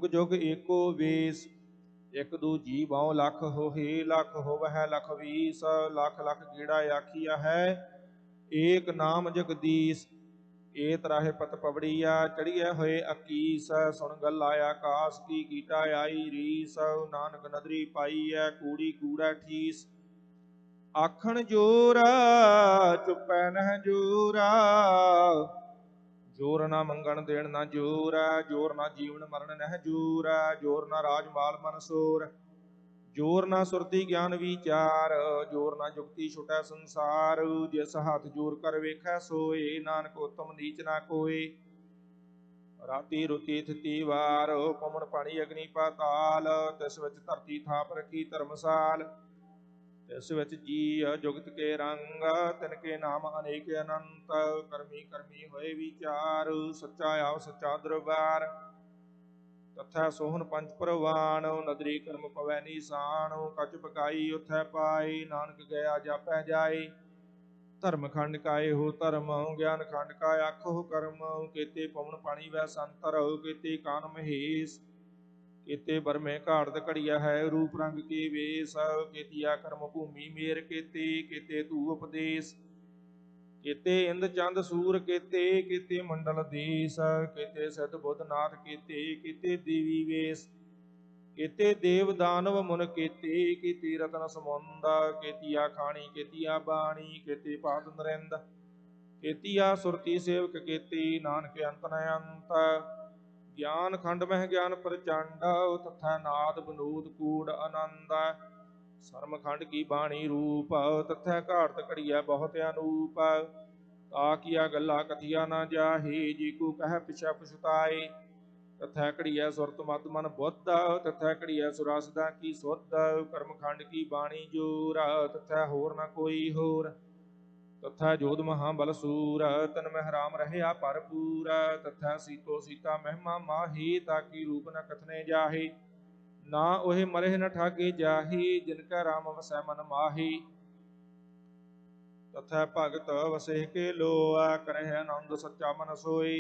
जुग जुग एको वेश। एक दू जी बाओ लख होहे, लख होवह लख बीस। लख लख गेड़ा आखिया है, एक नाम जगदीश। ए तराहे पत पवड़िया, चढ़िया होए अकीस। सुन गल आया कास की, कीटा आई रीस। नानक नदरी पाई है, कूड़ी कूड़ा ठीस। आखण जोरा, चुपै नह जोरा। जोर ना मंगण देण ना जोर। जोर ना जीवन मरण नह जोर। जोर ना राज माल मन सोर। जोर ना सुरती ज्ञान विचार। जोर ना जुगती छुटै संसार। जिस हाथ जोर कर वेखै सोए, नानक उत्तम नीच ना कोय। राती रुती थिति वार, पवन पानी अग्नि पाताल। तिस विच धरती थाप रखी धर्मसाल। तिस विच जी जुगत के रंग, तिनके नाम अनेक अनंत। करमी करमी होए विचार, सच्चा आप सच्चा दरबार। तथै सोहन पंच परवान, नदरी कर्म पवै निशान। कच पकाई उथै पाई, नानक गया जापै जाए। धर्म खंड काए हो धर्म, ज्ञान खंड का आखो कर्म। केते पवन पानी वै संतर, केते कान महेश। केते बरमे घाड़त घड़िया है, रूप रंग के वेश। केतिया कर्म भूमि मेर केते, केते तू उपदेश। केते इंद चंद सूर केते, केते मंडल देश। केते सिद्ध बुद्ध नाथ केते, केते देवी वेश। केते देव दानव मुन केते, केते रतन समुंद। केतिया खानी केतिया बाणी, केते पाद नरिंद। केतिया सुरती सेवक केते, नानक अंत न अंत। ज्ञान खंड मह ज्ञान प्रचंड, तथा नाद विनोद कूड़ आनंद। शर्म खंड की बाणी रूप, तथा घाड़त घड़िया बहुत अनूप। ताकिया गल्ला कथिया ना जाहे, जी को कह पिछा पछुताए। तथा घड़िया सुरत मत मन बुद्ध, तथा घड़िया सुरासदा की सुध। कर्म खंड की बाणी जोर, तथा होर न कोई होर। तथा जोध महाबल सूर, तन मह राम रहया भरपूर। तथा सीतो सीता महिमा माही, ताकि रूप न कथने जाहे। ना ओहे मरह न ठाके जाही, जिनका राम वसै मन माही। तथा भगत वसे के लोआ, करह आनंद सच्चा मन सोई।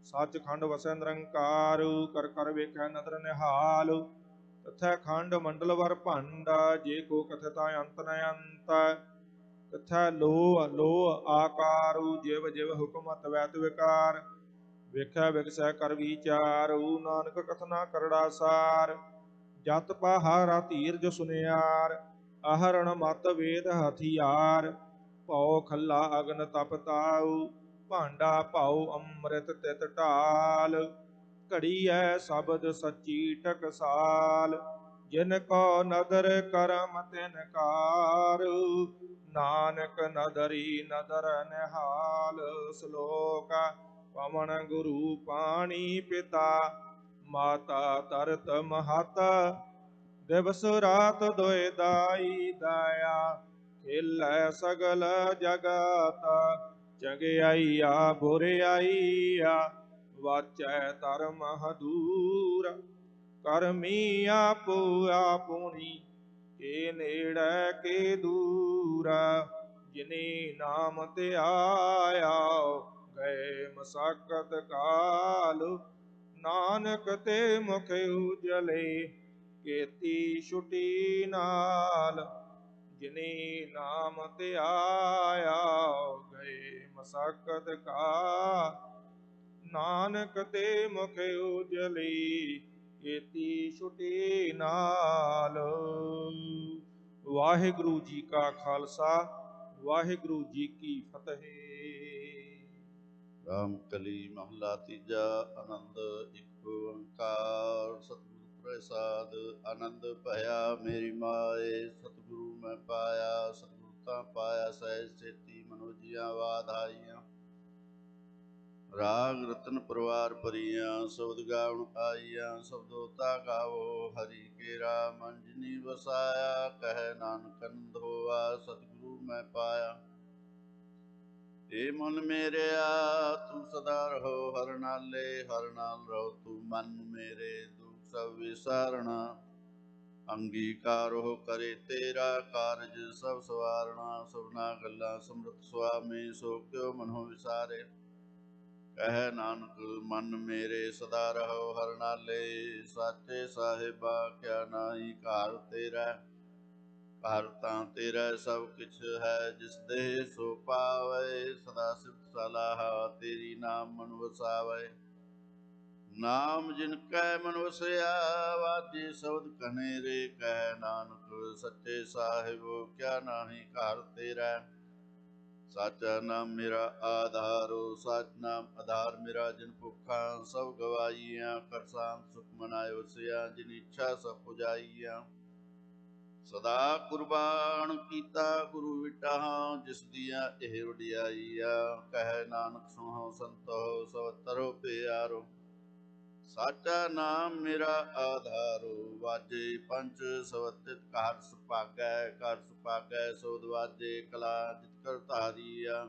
सच खंड वसै निरंकार, कर कर वेखै नदर निहाल। तथा खंड मंडल वर भंड, जे को कथता अंत न अंत। तथा लोह लोह आकारू, जिव जिव हुक्म तवैत विकार। ਵੇਖੈ ਵਿਗਸੈ ਕਰ ਵਿਚਾਰੂ, ਨਾਨਕ ਕਥਨਾ ਕਰੜਾ ਸਾਰ। ਜਤ ਪਾਹਾਰਾ ਧੀਰਜ ਸੁਨਿਆਰ, ਆਹਰਣ ਮਤ ਵੇਦ ਹਥਿਆਰ। ਭਉ ਖੱਲਾ ਅਗਨ ਤਪ ਤਾਉ, ਭਾਂਡਾ ਭਾਉ ਅੰਮ੍ਰਿਤ ਤਿਤ ਢਾਲ। ਘੜੀਐ ਸ਼ਬਦ ਸੱਚੀ ਟਕਸਾਲ, ਜਿਨ ਕੋ ਨਦਰ ਕਰਮ ਤਿਨ ਕਾਰ। ਨਾਨਕ ਨਦਰੀ ਨਦਰ ਨਿਹਾਲ। ਸ਼ਲੋਕ ਪਵਨ ਗੁਰੂ ਪਾਣੀ ਪਿਤਾ, ਮਾਤਾ ਧਰਤ ਮਹਤ। ਦਿਵਸ ਰਾਤ ਦੁਇ ਦਾਈ ਦਾਇਆ, ਖੇਲੈ ਸਗਲ ਜਗਤ। ਚੰਗਿਆਈਆ ਬੁਰਿਆਈਆ, ਵਾਚੈ ਧਰਮ ਹਦੂਰ। ਕਰਮੀ ਆਪੋ ਆਪੁਣੀ, ਕੇ ਨੇੜੇ ਕੇ ਦੂਰ। ਜਿਨੇ ਨਾਮ ਧਿਆਇਆ, ਗਏ ਮਸਕਤ ਕਾਲ। ਨਾਨਕ ਤੇ ਮੁਖ ਉਜਲੇ, ਕੀਤੀ ਛੁਟੀ ਨਾਲ। ਜਿਨੇ ਨਾਮ ਧਿਆਇਆ, ਗਏ ਮਸਕਤ ਕਾਲ। ਨਾਨਕ ਤੇ ਮੁਖ ਉਜਲੇ, ਕੀਤੀ ਛੁਟੀ ਨਾਲ। ਵਾਹਿਗੁਰੂ ਜੀ ਕਾ ਖਾਲਸਾ, ਵਾਹਿਗੁਰੂ ਜੀ ਕੀ ਫਤਿਹ। ਰਾਮ ਕਲੀ ਮਹਲਾ ਤੀਜਾ। ਆਨੰਦ ਇੱਕ ਓੰਕਾਰ ਸਤਿਗੁਰ ਪ੍ਰਸਾਦ। ਆਨੰਦ ਭਇਆ ਮੇਰੀ ਮਾਏ, ਸਤਿਗੁਰੂ ਮੈਂ ਪਾਇਆ। ਸਤਿਗੁਰ ਤਾਂ ਪਾਇਆ ਸਹਿਜ ਸੇਤੀ, ਮਨੋਜੀਆਂ ਵਾਧਾਈਆਂ। ਰਾਗ ਰਤਨ ਪਰਵਾਰ ਭਰੀਆਂ, ਸ਼ਬਦ ਗਾਵਣ ਆਈਆਂ। ਸ਼ਬਦੋਤਾ ਗਾਵੋ ਹਰੀ ਕੇਰਾ, ਮਨ ਜਿਨੀ ਵਸਾਇਆ। ਕਹਿ ਨਾਨਕ ਆਨੰਦ ਹੋਆ, ਸਤਿਗੁਰੂ ਮੈਂ ਪਾਇਆ। ਏ ਮਨ ਮੇਰਿਆ ਤੂੰ ਸਦਾ ਰਹੋ ਹਰ ਨਾਲੇ, ਹਰ ਨਾਲ ਰਹੋ ਤੂੰ ਮਨ ਮੇਰੇ। ਦੁਖ ਸਭ ਵਿਸਾਰਣਾ, ਅੰਗੀਕਾਰੋ ਕਰੇ ਤੇਰਾ ਕਾਰਜ ਸਭ ਸਵਾਰਣਾ। ਸਭਨਾ ਗੱਲਾਂ ਸਮਰਤ ਸੁਆਮੀ, ਸੋ ਕਿਉ ਮਨੋ ਵਿਸਾਰੇ। ਕਹਿ ਨਾਨਕ ਮਨ ਮੇਰੇ ਸਦਾ ਰਹੋ ਹਰਿ ਨਾਲੇ। ਸਾਚੇ ਸਾਹਿਬਾ ਕਿਆ ਨਾਹੀ ਘਰ ਤੇਰਾ, ਘਰ ਤਾਂ ਤੇਰਾ ਸਭ ਕਿਛ ਹੈ। ਜਿਸ ਦੇਹ ਸੋ ਪਾਵੇ, ਸਦਾ ਸਿਫਤ ਸਲਾਹਾ ਤੇਰੀ ਨਾਮ ਮਨ ਵਸਾਵੇ। ਨਾਮ ਜਿਨ ਕੈ ਮਨ ਵਸਿਆ, ਵਾਜੇ ਸ਼ਬਦ ਕਨੇਰੇ। ਕਹਿ ਨਾਨਕ ਸੱਚੇ ਸਾਹਿਬੋ ਕਿਆ ਨਾਹੀ ਘਰ ਤੇਰਾ। ਸਾਚਾ ਨਾਮ ਮੇਰਾ ਆਧਾਰੋ, ਸਾਚ ਨਾਮ ਆਧਾਰ ਮੇਰਾ। ਜਿਨ ਭੁੱਖਾਂ ਸਭ ਗਵਾਈਆਂ, ਕਰ ਸ਼ਾਂਤ ਸੁਖ ਮਨਾਇ ਵਸਿਆ। ਜਿਨ ਇੱਛਾ ਸਭ ਪੁਜਾਈਆਂ, ਸਦਾ ਕੁਰਬਾਨ ਕੀਤਾ ਗੁਰੂ ਵਿਟਾਹਾਂ। ਜਿਸ ਦੀਆਂ ਇਹ ਵਡਿਆਈਆਂ, ਕਹਿ ਨਾਨਕ ਸੁਣੋ ਸੰਤੋ ਸਭ ਤਰੋ ਪਿਆਰੋ। ਸਾਚਾ ਨਾਮ ਮੇਰਾ ਆਧਾਰੋ, ਵਾਜੇ ਪੰਚ ਸਵਤਿਤ ਘਰ ਸੁਭਾਗੈ। ਘਰ ਸੁਭਾਗੈ ਸੋਧ ਵਾਜੇ, ਕਲਾ ਜਿਤ ਕਰ ਧਾਰੀਆ।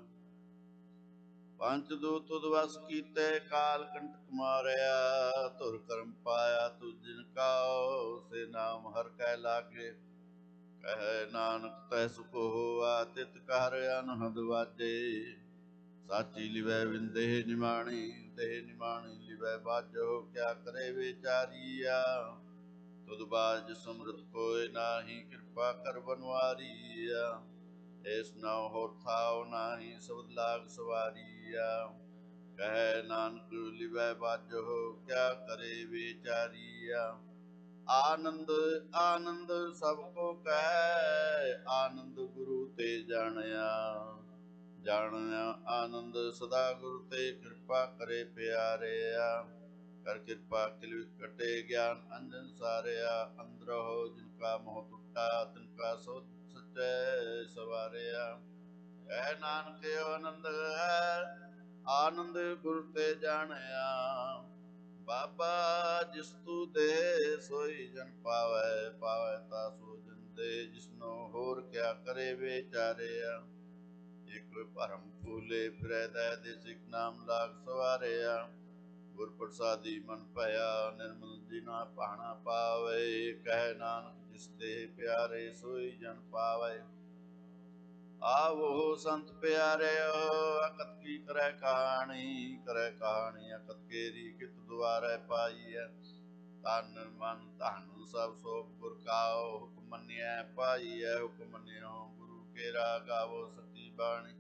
ਪੰਚ ਦੂਤ ਤੁਧ ਵਸ ਕੀਤੇ, ਕਾਲ ਕੰਟਕ ਮਾਰਿਆ। ਧੁਰ ਕਰਮ ਪਾਇਆ ਤੁਧ ਜਿਨ ਕਾਓ, ਸੇ ਨਾਮ ਹਰਿ ਕੈ ਲਾਗੇ। ਕਹਿ ਨਾਨਕ ਤੈ ਸੁਖ ਹੋਆ, ਤਿਤ ਕਰ ਅਨਹਦ ਵਾਜੇ। ਸਾਚੀ ਲਿਵੈ ਵਿੰਦੇ ਨਿਮਾਣੀ, ਦੇਹ ਨਿਮਾਣੀ ਲਿਵੈ ਬਾਝੋ। ਕਿਆ ਕਰੇ ਵਿਚਾਰੀਆ, ਤੁਧ ਬਾਝ ਸਮਰਥ ਕੋਇ ਨਾਹੀ। ਕਿਰਪਾ ਕਰ ਬਨਵਾਰੀਆ, ਏਸ ਨਾਉ ਹੋਰ ਥਾਉ ਨਾਹੀ। ਸ਼ਬਦ ਲਾਗ ਸਵਾਰੀਆ, ਕਹਿ ਨਾਨਕ ਲਿਵੈ ਬਾਝੋ। ਕਿਆ ਕਰੇ ਵਿਚਾਰੀਆ, ਆਨੰਦ ਆਨੰਦ ਸਭ ਕੋ ਕਹਿ। ਆਨੰਦ ਗੁਰੂ ਤੇ ਜਾਣਿਆ, ਜਾਣਿਆ ਆਨੰਦ ਸਦਾ ਗੁਰੂ ਤੇ। ਕਿਰਪਾ ਕਰੇ ਪਿਆਰਿਆ, ਕਰ ਕਿਰਪਾ ਕਿਲ ਕਟੇ ਗਿਆਨ ਅੰਜਨ ਸਾਰਿਆ। ਅੰਦਰੋ ਜਿਨ ਕਾ ਮੋਹ ਟੁੱਟਾ, ਤਿਨ ਕਾ ਸੋਚ ਸਚੈ ਸਵਾਰਿਆ। ਕਹਿ ਨਾਨਕ ਆਨੰਦ ਹੈ, ਆਨੰਦ ਗੁਰ ਤੇ ਜਾਣਿਆ। ਬਾਬਾ ਜਿਸ ਤੂ ਦੇ, ਸੋਈ ਜਨ ਪਾਵੈ। ਪਾਵੈ ਤਾ ਸੋ ਜਨ ਦੇ, ਜਿਸਨੋ ਹੋਰ ਕਿਆ ਕਰੇ ਵਿਚਾਰਿਆ। ਇਕ ਭਰਮ ਫੂਲੇ ਫਿਰੈ ਦੈ, ਦੇਸ ਇਕ ਨਾਮ ਲਾਗ ਸਵਾਰਿਆ। ਗੁਰ ਪ੍ਰਸਾਦੀ ਮਨ ਭਇਆ, ਨਿਰਮਲ ਜਿਨਾ ਭਾਣਾ ਪਾਵੇ। ਕਹਿ ਨਾਨਕ ਜਿਸ ਦੇ ਪਿਆਰੇ, ਸੋਈ ਜਨ ਪਾਵੇ। ਆਵੋ ਸੰਤ ਪਿਆਰਿਓ, ਅਕਤ ਕੀ ਕਰੈ ਕਹਾਣੀ। ਕਰੈ ਕਹਾਣੀ ਅਕਤ ਕੇਰੀ, ਕਿਤ ਦੁਆਰੈ ਪਾਈਐ। ਤਨ ਮਨ ਧਨ ਸਭ ਸੋਭ ਗੁਰ ਕਾਓ, ਹੁਕਮ ਮੰਨਿਐ ਪਾਈਐ। ਹੁਕਮ ਮੰਨਿਓ ਗੁਰੂ ਕੇਰਾ, ਗਾਵੋ ਸੱਚੀ ਬਾਣੀ।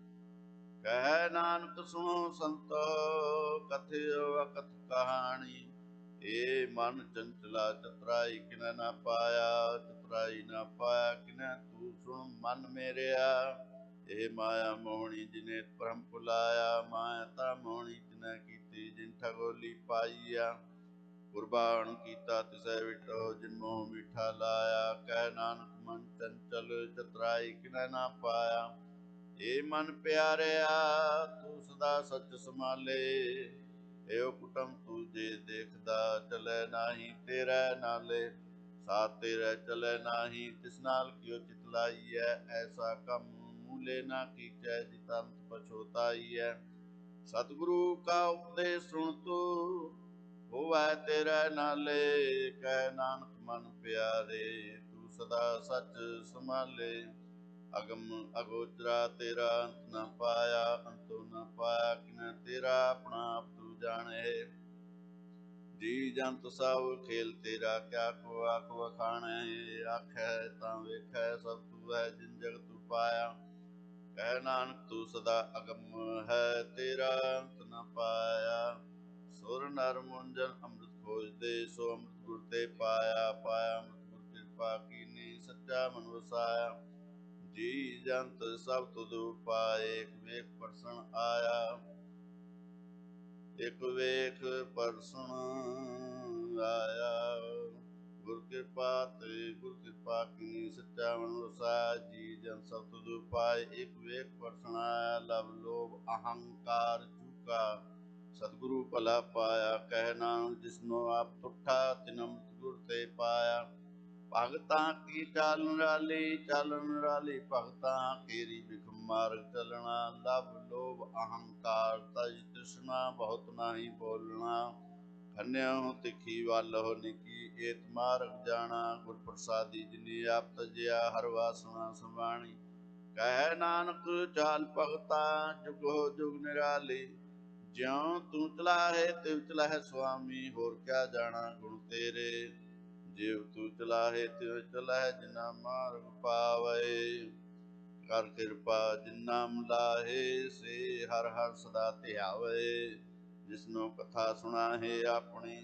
ਕਹਿ ਨਾਨਕ ਸੁਣੋ ਸੰਤੋ, ਕਥਿਓ ਅਕਥ ਕਹਾਣੀ। ਏ ਮਨ ਚੰਚਲਾ ਚਤੁਰਾਈ, ਕਿਨੈ ਨਾ ਪਾਇਆ। ਚਤੁਰਾਈ ਨਾ ਪਾਇਆ ਕਿਨੈ, ਤੂੰ ਸੁਣ ਮਨ ਮੇਰਿਆ। ਇਹ ਮਾਇਆ ਮੋਹਣੀ ਜਿਨੇ ਭਰਮ ਭੁਲਾਇਆ। ਮਾਇਆ ਤਾਂ ਮੋਹਣੀ ਤਿਨੈ ਕੀਤੀ, ਜਿਨ ਠਗੋਲੀ ਪਾਈਆ। ਕੁਰਬਾਨ ਕੀਤਾ ਤਿਸੈ ਵਿਟੋ, ਜਿਨ ਮੋਹ ਮਿੱਠਾ ਲਾਇਆ। ਕਹਿ ਨਾਨਕ ਮਨ ਚੰਚਲ ਚਤੁਰਾਈ, ਕਿਨੈ ਨਾ ਪਾਇਆ। ਏ ਮਨ ਪਿਆਰਿਆ, ਤੂੰ ਸਦਾ ਸੱਚ ਸੰਭਾਲੇ। ਏਉ ਕੁਟਮ ਤੂੰ ਜੇ ਦੇਖਦਾ, ਚਲੈ ਨਾਹੀ ਤੇਰੇ ਨਾਲੇ। ਸਾਥ ਤੇਰੇ ਚਲੈ ਨਾਹੀ, ਤਿਸ ਨਾਲ ਕਿਉ ਚਿਤ ਲਾਈਐ। ਐਸਾ ਕੰਮ ਮੂਲੇ ਨਾ ਕੀਚੈ, ਜਿਤ ਅੰਤ ਪਛੋਤਾਈਐ। ਸਤਿਗੁਰੂ ਕਾ ਉਪਦੇਸ਼ ਸੁਣ ਤੂੰ, ਹੋਵੈ ਤੇਰੇ ਨਾਲੇ। ਕਹਿ ਨਾਨਕ ਮਨ ਪਿਆਰੇ, ਤੂੰ ਸਦਾ ਸੱਚ ਸੰਭਾਲੇ। ਅਗਮ ਅਗੋਚਰਾ ਤੇਰਾ, ਅੰਤ ਨ ਪਾਇਆ। ਅੰਤੁ ਨ ਪਾਇਆ ਕਿਨੈ ਤੇਰਾ, ਆਪਣਾ ਆਪ ਤੂੰ ਜਾਣੇ। ਜੀ ਜੰਤ ਸਭ ਖੇਲ ਤੇਰਾ, ਕਿਆ ਕੋ ਆਖ ਵਖਾਣੈ। ਆਖੈ ਤਾਂ ਵੇਖੈ ਸਭ ਤੂੰ ਹੈ, ਜਿਨ ਜਗ ਤੂੰ ਪਾਇਆ। ਕਹਿ ਨਾਨਕ ਤੂੰ ਸਦਾ ਅਗਮ ਹੈ, ਤੇਰਾ ਅੰਤ ਨ ਪਾਇਆ। ਸੁਰ ਨਰ ਮੁੰਜਨ ਅੰਮ੍ਰਿਤ ਖੋਜਦੇ, ਸੋ ਅੰਮ੍ਰਿਤ ਗੁਰ ਤੇ ਪਾਇਆ। ਪਾਇਆ ਅੰਮ੍ਰਿਤ ਗੁਰ ਕਿਰਪਾ ਕੀਨੀ, ਸੱਚਾ ਮਨ ਵਸਾਇਆ। ਜੀ ਜੰਤ ਸਭ ਤੁਧ ਉਪਾਏ, ਇਕ ਵੇਖ ਪਰਸਨ ਆਇਆ। ਇਕ ਵੇਖ ਪਰਸਨ ਆਇਆ। ਗੁਰ ਕਿਰਪਾ ਤੇ ਗੁਰ ਕਿਰਪਾ ਕੀਨੀ, ਸੱਚਾ ਮਨ ਵਸਾਇਆ। ਜੀ ਜੰਤ ਸਭ ਤੁਧ ਉਪਾਏ, ਇਕ ਵੇਖ ਪਰਸਨ ਆਇਆ। ਲਵ ਲੋਭ ਅਹੰਕਾਰ ਚੂਕਾ, ਸਤਿਗੁਰੂ ਭਲਾ ਪਾਇਆ। ਕਹਿ ਨਾਨਕ ਜਿਸਨੋ ਆਪ ਤੁਠਾ, ਤਿਨ ਅੰਮ੍ਰਿਤ ਗੁਰ ਤੇ ਪਾਇਆ। ਭਗਤਾਂ ਕੀ ਚਾਲ ਨਿਰਾਲੀ, ਚਾਲਨ ਨਿਰਾਲੀ ਭਗਤਾਂ ਕੇਰੀ। ਬਿਖਮ ਮਾਰਗ ਚਲਣਾ, ਲਵ ਲੋਭ ਅਹੰਕਾਰ ਤਜ ਤ੍ਰਿਸ਼ਨਾ। ਬਹੁਤ ਨਾਹੀ ਬੋਲਣਾ, ਖੰਨਿਓ ਤਿੱਖੀ ਵਾਲਹੁ ਨਿੱਕੀ। ਏਤ ਮਾਰਗ ਜਾਣਾ, ਗੁਰ ਪ੍ਰਸਾਦੀ ਜਿਨੀ ਆਪ ਤਜਿਆ। ਹਰ ਵਾਸਨਾ ਸਮਾਣੀ। ਕਹਿ ਨਾਨਕ ਚਾਲ ਭਗਤਾਂ, ਜੁਗੋ ਜੁਗ ਨਿਰਾਲੀ। ਜਿਉ ਤੂੰ ਚਲਾਹੇ ਤਿਵ ਚਲਾਹੇ ਸੁਆਮੀ, ਹੋਰ ਕਿਆ ਜਾਣਾ ਗੁਣ ਤੇਰੇ। ਜਿਵ ਤੂੰ ਚਲਾਹੇ ਤਿਵ ਚਲਾਹੇ, ਜਿਨਾ ਮਾਰਗ ਪਾਵੇ। ਕਰ ਕਿਰਪਾ ਜਿਨ ਨਾਮ ਲਾਹੇ, ਸੇ ਹਰ ਹਰ ਸਦਾ ਧਿਆਵੇ। ਜਿਸਨੂੰ ਕਥਾ ਸੁਣਾਹੇ ਆਪਣੀ,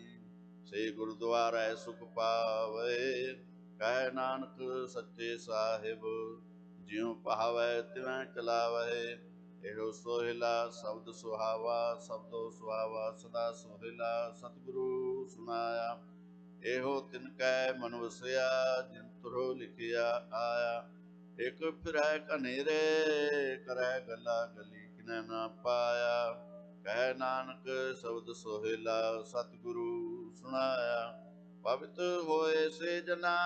ਸੇ ਗੁਰਦੁਆਰੈ ਸੁਖ ਪਾਵੇ। ਕਹਿ ਨਾਨਕ ਸੱਚੇ ਸਾਹਿਬ, ਜਿਉ ਪਾਵੈ ਤਿਵੈ ਚਲਾਵਹਿ। ਇਹੋ ਸੋਹਿਲਾ ਸ਼ਬਦ ਸੁਹਾਵਾ, ਸ਼ਬਦੋ ਸੁਹਾਵਾ ਸਦਾ ਸੋਹਿਲਾ। ਸਤਿਗੁਰੂ ਸੁਣਾਇਆ ਇਹੋ ਤਿਨ ਕੈ ਮਨ ਵਸਿਆ, ਜਿਨ ਤੁਰੋ ਲਿਖਿਆ ਆਇਆ। ਇਕ ਫਿਰੈ ਘਨੇਰੇ, ਕਰੈ ਗੱਲਾ ਗਲੀ, ਕਿਨੈ ਨਾ ਪਾਇਆ। ਕਹਿ ਨਾਨਕ ਸ਼ਬਦ ਸੋਹਿਲਾ, ਸਤਿਗੁਰੂ ਸੁਣਾਇਆ। ਪਵਿੱਤ ਹੋਏ ਸੇ ਜਨਾ,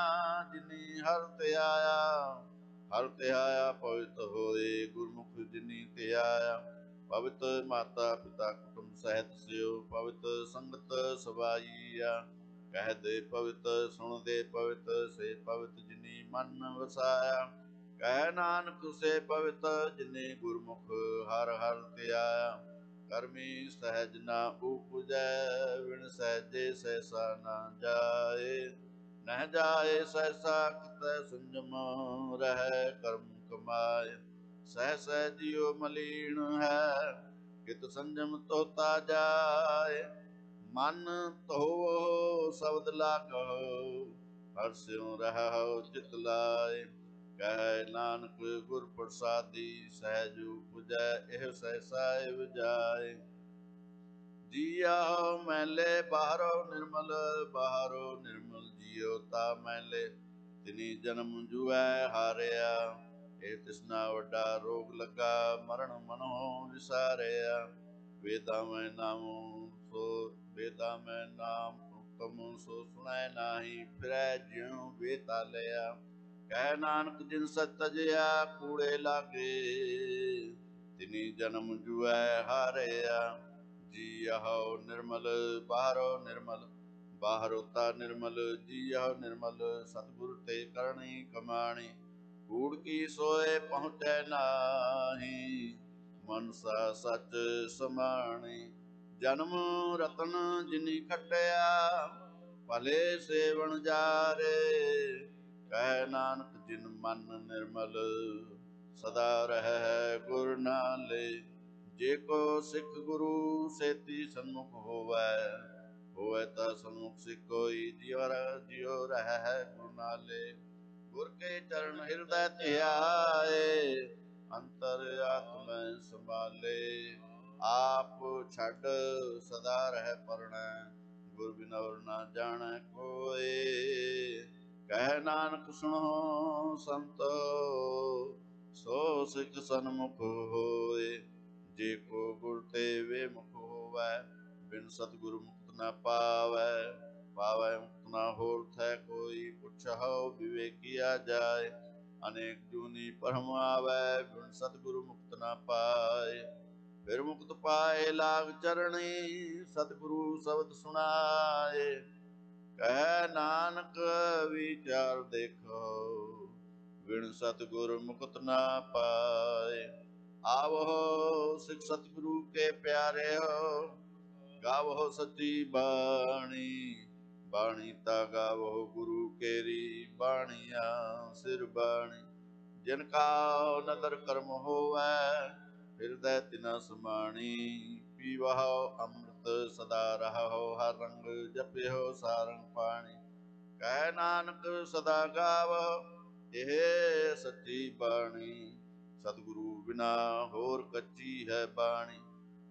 ਜਿਨੀ ਹਰਿ ਧਿਆਇਆ। ਹਰਿ ਧਿਆਇਆ ਪਵਿੱਤ ਹੋਏ, ਗੁਰਮੁਖ ਜਿਨੀ ਧਿਆਇਆ। ਪਵਿੱਤ ਮਾਤਾ ਪਿਤਾ ਕੁਟੁੰਬ ਸਹਿਤ ਸਿਓ, ਪਵਿੱਤ ਸੰਗਤ ਸਬਾਈਆ। ਕਹਿਦੇ ਪਵਿੱਤ ਸੁਣਦੇ ਪਵਿੱਤ, ਸੇ ਪਵਿੱਤ ਜਿਨੀ ਮਨ ਵਸਾਇਆ। ਕਹਿ ਨਾਨਕ ਸੇ ਪਵਿੱਤ, ਜਿਨੇ ਗੁਰਮੁਖ ਹਰਿ ਹਰਿ ਧਿਆਇਆ। ਕਰਮੀ ਸਹਿਜ ਨਾ ਉਪਜੈ, ਵਿਣ ਸਹਿਜੇ ਸਹਿਸਾ ਨਾ ਜਾਏ। ਨਹਿ ਜਾਏ ਸਹਿਸਾ ਕਿਤੈ ਸੰਜਮ, ਰਹਿ ਕਰਮ ਕਮਾਏ। ਸਹਿ ਸਹਿ ਜਿਉ ਮਲੀਨ ਹੈ, ਕਿਤ ਸੰਜਮ ਤੋਤਾ ਜਾਏ। ਮਨ ਧੋਵਹੁ ਸ਼ਬਦ ਲਾਗਹੁ, ਹਰਿ ਰਹਿਉ ਚਿਤ ਲਾਏ। ਕਹਿ ਨਾਨਕ ਗੁਰ ਪ੍ਰਸਾਦੀ, ਸਹਿਜ ਉਪਜੈ ਇਹ ਸਹਿਸਾ ਜਾਏ। ਜੀਉ ਮੈਲੇ ਬਾਹਰੋ ਨਿਰਮਲ, ਬਾਹਰੋ ਨਿਰਮਲ ਜੀਉ ਤਾ ਮੈਲੇ। ਤਿਨੀ ਜਨਮ ਜੁਐ ਹਾਰਿਆ, ਇਹ ਤਿਸਨਾ ਵੱਡਾ ਰੋਗ ਲੱਗਾ। ਮਰਨ ਮਨੋ ਵਿਸਾਰਿਆ। ਵੇਦਾਂ ਮੈਂ ਨਾਮ ਸੋ, ਵੇਦਾਂ ਮੈਂ ਨਾਮ ਉਤਮ ਸੋ ਸੁਣੈ ਨਾਹੀ। ਫਿਰੈ ਜਿਉ ਬੇਤਾਲਿਆ। ਕਹਿ ਨਾਨਕ ਜਿਨ ਸਚ ਤਜਿਆ, ਕੂੜੇ ਲਾਗੇ। ਤਿਨੀ ਜਨਮ ਜੁਐ ਹਾਰਿਆ। ਜੀਉ ਨਿਰਮਲ ਬਾਹਰੋ ਨਿਰਮਲ, ਬਾਹਰੋ ਤਾ ਨਿਰਮਲ। ਜੀਉ ਨਿਰਮਲ ਸਤਿਗੁਰ ਤੇ ਕਰਨੀ ਕਮਾਣੀ। ਕੂੜ ਕੀ ਸੋਏ ਪਹੁੰਚੈ ਨਾਹੀ, ਮਨਸਾ ਸਚ ਸਮਾਣੀ। ਜਨਮ ਰਤਨ ਜਿਨੀ ਖਟਿਆ, ਭਲੇ ਸੇਵਨ ਜਾਰੇ। ਕਹਿ ਨਾਨਕ ਜਿਨ ਮਨ ਨਿਰਮਲ, ਸਦਾ ਰਹਿ ਗੁਰ ਨਾਲੇ। ਜੇ ਕੋ ਸਿੱਖ ਗੁਰੂ ਸੇਤੀ ਸਨਮੁਖ ਹੋਵੈ, ਹੋਵੈ ਤਾ ਸਨਮੁਖ ਸਿੱਖ ਕੋਈ। ਜਿਉ ਰਹਿ ਗੁਰ ਨਾਲੇ। ਗੁਰ ਕੇ ਚਰਨ ਹਿਰਦੈ ਧਿਆਏ, ਅੰਤਰ ਆਤਮੈ ਸੰਭਾਲੇ। ਆਪ ਛੱਡ ਸਦਾ ਰਹਿ ਪਰਣੈ, ਗੁਰ ਬਿਨੁ ਔਰ ਨਾ ਜਾਣੈ ਕੋਇ। ਕਹਿ ਨਾਨਕ ਸੁਣੋ ਸੰਤੋ, ਸੋ ਸਿੱਖ ਸਨਮੁਖ ਹੋਏ। ਜੇ ਕੋ ਗੁਰ ਤੇ ਵੇਮੁਖ ਹੋਵੈ, ਬਿਨ ਸਤਿਗੁਰ ਮੁਕਤ ਨਾ ਪਾਵੈ। ਪਾਵੈ ਮੁਕਤ ਨਾ ਹੋਰ ਥੈ ਕੋਈ, ਪੁੱਛਹੁ ਵਿਵੇਕੀਆ ਜਾਏ। ਅਨੇਕ ਜੂਨੀ ਭਰਮ ਆਵੈ, ਬਿਨ ਸਤਿਗੁਰ ਮੁਕਤ ਨਾ ਪਾਏ। ਫਿਰ ਮੁਕਤ ਪਾਏ ਲਾਗ ਚਰਣੀ, ਸਤਿਗੁਰੂ ਸ਼ਬਦ ਸੁਣਾਏ। ਕਹਿ ਨਾਨਕ ਵਿਚਾਰ ਦੇਖੋ, ਬਿਨ ਸਤਿਗੁਰ ਮੁਕਤ ਨਾ ਪਾਏ। ਆਵੋ ਸਿੱਖ ਸਤਿਗੁਰੂ ਕੇ ਪਿਆਰਿਓ, ਗਾਵੋ ਸੱਚੀ ਬਾਣੀ। ਬਾਣੀ ਤਾ ਗਾਵੋ ਗੁਰੂ ਕੇਰੀ, ਬਾਣੀਆ ਸਿਰ ਬਾਣੀ। ਜਿਨ ਕਾ ਨਦਰ ਕਰਮ ਹੋਵੈ, ਹਿਰਦੈ ਤਿਨਾ ਸਮਾਣੀ। ਪੀਵਹੁ ਅੰਮ੍ਰਿਤ ਸਦਾ ਰਹੋ, ਹਰ ਰੰਗ ਜਪਿਓ ਸਾਰੰਗ ਪਾਣੀ। ਕਹਿ ਨਾਨਕ ਸਦਾ ਗਾਵਹੁ ਇਹ ਸੱਚੀ ਬਾਣੀ। ਸਤਿਗੁਰੂ ਬਿਨਾ ਹੋਰ ਕੱਚੀ ਹੈ ਬਾਣੀ।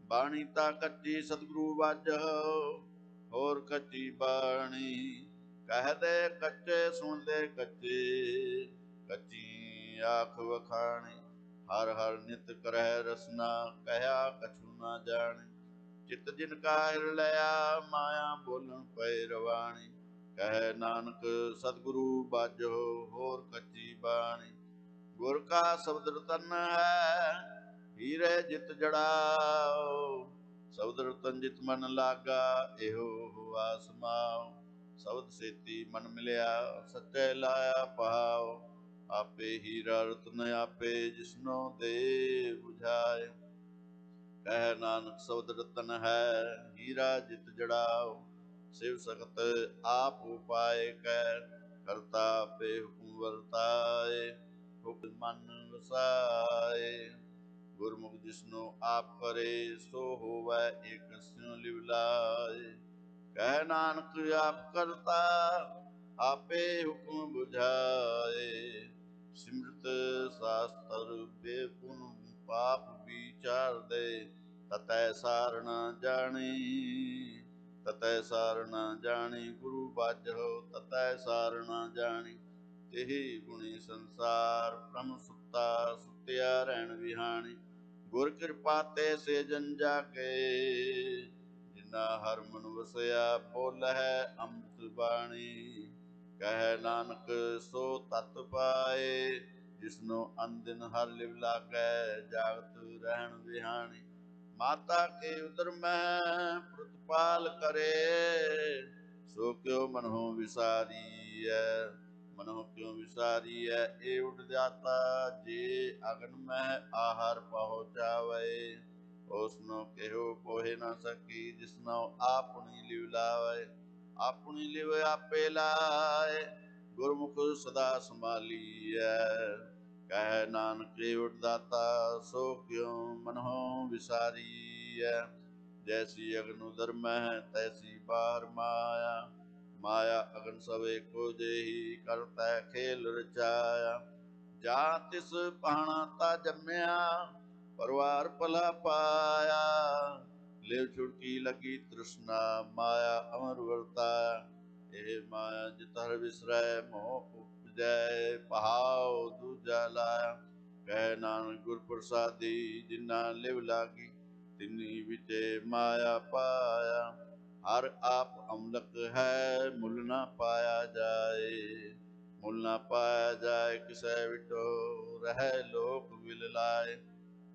ਬਾਣੀ ਤਾ ਕੱਚੀ ਸਤਿਗੁਰੂ ਵਾਜਹੁ, ਹੋਰ ਕੱਚੀ ਬਾਣੀ। ਕਹਿਦੇ ਕੱਚੇ ਸੁਣਦੇ ਕੱਚੇ, ਕੱਚੀ ਆਖ ਵਖਾਣੀ। ਹਰ ਹਰ ਨਿਤ ਕਰਹਿ ਰਸਨਾ, ਕਹਿਆ ਕਛੂ ਨਾ ਜਾਣੀ। ਚਿਤ ਜਿਨ ਕਾ ਹਿਰ ਲਿਆ, ਮਾਇਆ ਬੋਲਣ ਪਏ ਰਵਾਣੀ। ਕਹਿ ਨਾਨਕ ਸਤਿਗੁਰੂ ਬਾਝਹੁ, ਹੋਰ ਕੱਚੀ ਬਾਣੀ। ਗੁਰ ਕਾ ਸ਼ਬਦ ਰਤਨ ਹੈ, ਹੀਰੇ ਜਿਤ ਜੜਾਓ। ਸ਼ਬਦ ਰਤਨ ਜਿਤ ਮਨ ਲਾਗਾ, ਇਹੋ ਹੁਆ ਸਮਾਉ। ਸ਼ਬਦ ਸੇਤੀ ਮਨ ਮਿਲਿਆ, ਸੱਚੇ ਲਾਇਆ ਪਾਉ। ਆਪੇ ਹੀਰਾ ਰਤਨ ਆਪੇ, ਜਿਸਨੋ ਦੇ 부ਝਾਏ। ਕਹਿ ਨਾਨਕ ਸਬਦ ਰਤਨ ਹੈ ਹੀਰਾ ਜਿਤ ਜੜਾਓ। ਸਿਵ ਸਖਤ ਆਪ ਉਪਾਏ ਕੈ ਕਰਤਾ ਆਪੇ ਹੁਕਮ ਵਰਤਾਏ। ਹੁਕਮ ਮਨ ਵਸਾਏ ਗੁਰਮੁਖ ਜਿਸਨੂੰ ਆਪ ਕਰੇ ਸੋ ਹੋਵੈ ਏਕ ਸਿਉ ਲਿਵ ਲਾਏ। ਕਹਿ ਨਾਨਕ ਆਪ ਕਰਤਾ ਆਪੇ ਹੁਕਮ ਬੁਝਾਏ। ਸਿਮਰਤ ਸਾਸਤਰ ਬੇਪੁਨ ਪਾਪ ਵਿਚਾਰ ਦੇ ਤਤੈ ਸਾਰ ਨ ਜਾਣੀ। ਤਤੈ ਸਾਰ ਨ ਜਾਣੀ ਗੁਰੂ ਬਾਝਹੁ ਤਤੈ ਸਾਰ ਨ ਜਾਣੀ। ਤੇਹੀ ਗੁਣੀ ਸੰਸਾਰ ਭ੍ਰਮ ਸੁੱਤਾ ਸੁੱਤਿਆ ਰਹਿਣ ਵਿਹਾਣੀ। ਗੁਰ ਕਿਰਪਾ ਤੇ ਸੇ ਜਨ ਜਾਗੇ ਜਿਨਾ ਹਰਿ ਮਨ ਵਸਿਆ ਬੋਲਹਿ ਅੰਮ੍ਰਿਤ ਬਾਣੀ। ਕਹਿ ਨਾਨਕ ਸੋ ਤਤ ਪਾਏ ਜਿਸਨੂੰ ਅਨਦਿਨ ਹਰਿ ਲਿਵ ਲਾਗੈ ਜਾਗਤ ਰਹਿਣ ਵਿਹਾਣੀ। ਮਾਤਾ ਕੇ ਉਦਰ ਮਹਿ ਪ੍ਰਤਪਾਲ ਕਰੇ ਸੋ ਕਿਉ ਮਨਹੁ ਵਿਸਾਰੀਐ। ਮਨਹੁ ਕਿਉ ਵਿਸਾਰੀਐ ਏ ਉਡਜਾਤਾ ਜੇ ਅਗਨ ਮਹਿ ਆਹਾਰ ਪਹੁੰਚਾਵੇ। ਉਸਨੂੰ ਕਿਹੋ ਕੋਹਿ ਨ ਸਕੀ ਜਿਸਨੂੰ ਆਪਣੀ ਲਿਵ ਲਾਵੇ। ਆਪਣੀ ਲਿਵ ਆਪੇ ਲਾਏ ਗੁਰਮੁਖ ਸਦਾ ਸੰਭਾਲੀਐ। ਕਹਿ ਨਾਨਕ ਏ ਉਡਦਾਤਾ ਸੋ ਕਿਉ ਮਨਹੁ ਵਿਸਾਰੀਐ। ਜੈਸੀ ਅਗਨ ਉਦਰ ਮਹਿ ਤੈਸੀ ਬਾਹਰ ਮਾਇਆ। ਮਾਇਆ ਅਗਨ ਸਭ ਏਕੋ ਜਿਹੀ ਕਰਤੈ ਖੇਲ ਰਚਾਇਆ। ਜਾ ਤਿਸ ਪਾਣਾ ਤਾ ਜੰਮਿਆ ਪਰਵਾਰ ਭਲਾ ਪਾਇਆ। ਲਿਵ ਛੁੜਕੀ ਲੱਗੀ ਤ੍ਰਿਸ਼ਨਾ ਮਾਇਆ ਅਮਰ ਵਰਤਾਇਆ। ਇਹ ਮਾਇਆ ਜਿਤ ਹਰਿ ਵਿਸਰੈ ਮੋਹ ਉਪਜੈ ਪਹਾਉ ਦੂਜਾ ਲਾਇਆ। ਕਹਿ ਨਾਨਕ ਗੁਰ ਪ੍ਰਸਾਦੀ ਜਿਨਾ ਲਿਵ ਲਾਗੀ ਤਿਨੀ ਵਿਚੇ ਮਾਇਆ ਪਾਇਆ। ਹਰਿ ਆਪ ਅਮਲਕ ਹੈ ਮੁੱਲ ਨਾ ਪਾਇਆ ਜਾਏ। ਮੁੱਲ ਨਾ ਪਾਇਆ ਜਾਏ ਕਿਸੈ ਵਿਟੋ ਰਹਿ ਲੋਕ ਵਿਲ ਲਾਏ।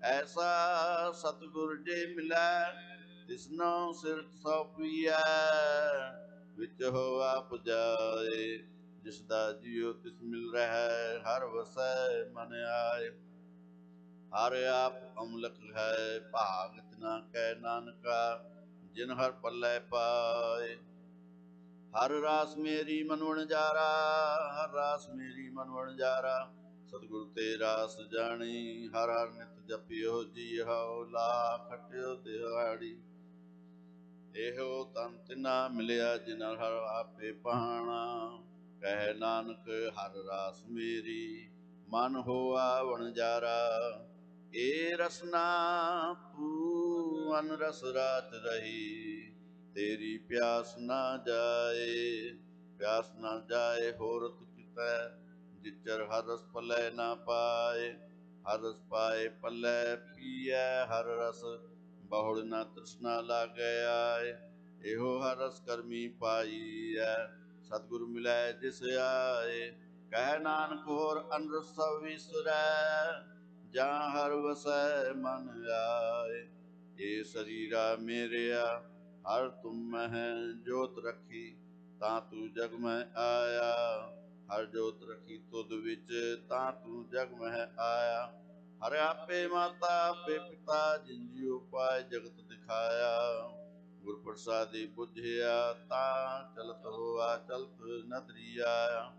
ਐਸਾ ਸਤਿਗੁਰ ਜੇ ਮਿਲੈ ਤਿਸਨੋ ਸਿਰ ਸੌਪੀਐ। ਵਿੱਚ ਹੋਆ ਪੁਜਾਏ ਜਿਸ ਦਾ ਜੀਉ ਤਿਸ ਮਿਲ ਰਹਿ ਹਰਿ ਵਸੈ ਮਨ ਆਏ। ਹਰਿ ਆਪ ਅਮਲਕ ਹੈ ਭਾਗਤ ਨਾ ਕਹਿ ਨਾਨਕਾ ਜਿਨ ਹਰਿ ਪੱਲੇ ਪਾਏ। ਹਰਿ ਰਾਸ ਮੇਰੀ ਮਨ ਵਣਜਾਰਾ ਹਰਿ ਰਾਸ ਮੇਰੀ ਮਨ ਵਣਜਾਰਾ। ਸਤਿਗੁਰ ਤੇ ਰਾਸ ਜਾਣੀ ਹਰਿ ਹਰਿ ਨਿਤ ਜਪਿਓ ਜੀਉ ਲਾ ਖਟਿਓ ਦਿਹਾੜੀ। ਇਹੋ ਤਨ ਤਿਨਾ ਮਿਲਿਆ ਜਿਨਾ ਹਰਿ ਆਪੇ ਪਾਣਾ। ਕਹਿ ਨਾਨਕ ਹਰਿ ਰਾਸ ਮੇਰੀ ਮਨ ਹੋਆ ਵਣਜਾਰਾ। ਏ ਰਸਨਾ ਤੂੰ ਅਨ ਰਸ ਰਾਤ ਰਹੀ ਤੇਰੀ ਪਿਆਸ ਨਾ ਜਾਏ। ਪਿਆਸ ਨਾ ਜਾਏ ਹੋਰਤ ਕਿਤੈ ਜਿਚਰ ਹਰਿ ਰਸ ਪੱਲੇ ਨਾ ਪਾਏ। ਹਰਿ ਰਸ ਪਾਏ ਪੱਲੇ ਪੀਐ ਹਰਿ ਰਸ ਬਹੁੜ ਨਾ ਤ੍ਰਿਸ਼ਨਾ ਲਾਗੈ ਆਏ। ਇਹੋ ਹਰਿ ਰਸ ਕਰਮੀ ਪਾਈਐ ਸਤਿਗੁਰ ਮਿਲੈ ਜਿਸ ਆਏ। ਕਹਿ ਨਾਨਕ ਹੋਰ ਅਨ ਰਸ ਸਭ ਵਿਸਰੈ ਜਾਂ ਹਰਿ ਵਸੈ ਮਨ ਆਏ। ਏ ਸਰੀਰਾ ਮੇਰਿਆ ਹਰਿ ਤੁਮ ਮਹਿ ਜੋਤ ਰੱਖੀ ਤਾਂ ਤੂੰ ਜਗ ਮਹਿ ਆਇਆ। ਹਰਿ ਜੋਤ ਰੱਖੀ ਤੁਧ ਵਿੱਚ ਤਾਂ ਤੂੰ ਜਗ ਮਹਿ ਆਇਆ। ਹਰਿ ਆਪੇ ਮਾਤਾ ਆਪੇ ਪਿਤਾ ਜਿਨ ਜਿਉ ਪਾਏ ਜਗਤ ਦਿਖਾਇਆ। ਗੁਰ ਪ੍ਰਸਾਦੀ ਬੁਝਿਆ ਤਾਂ ਚਲਤ ਹੋਆ ਚਲਤ ਨਦਰੀ ਆਇਆ।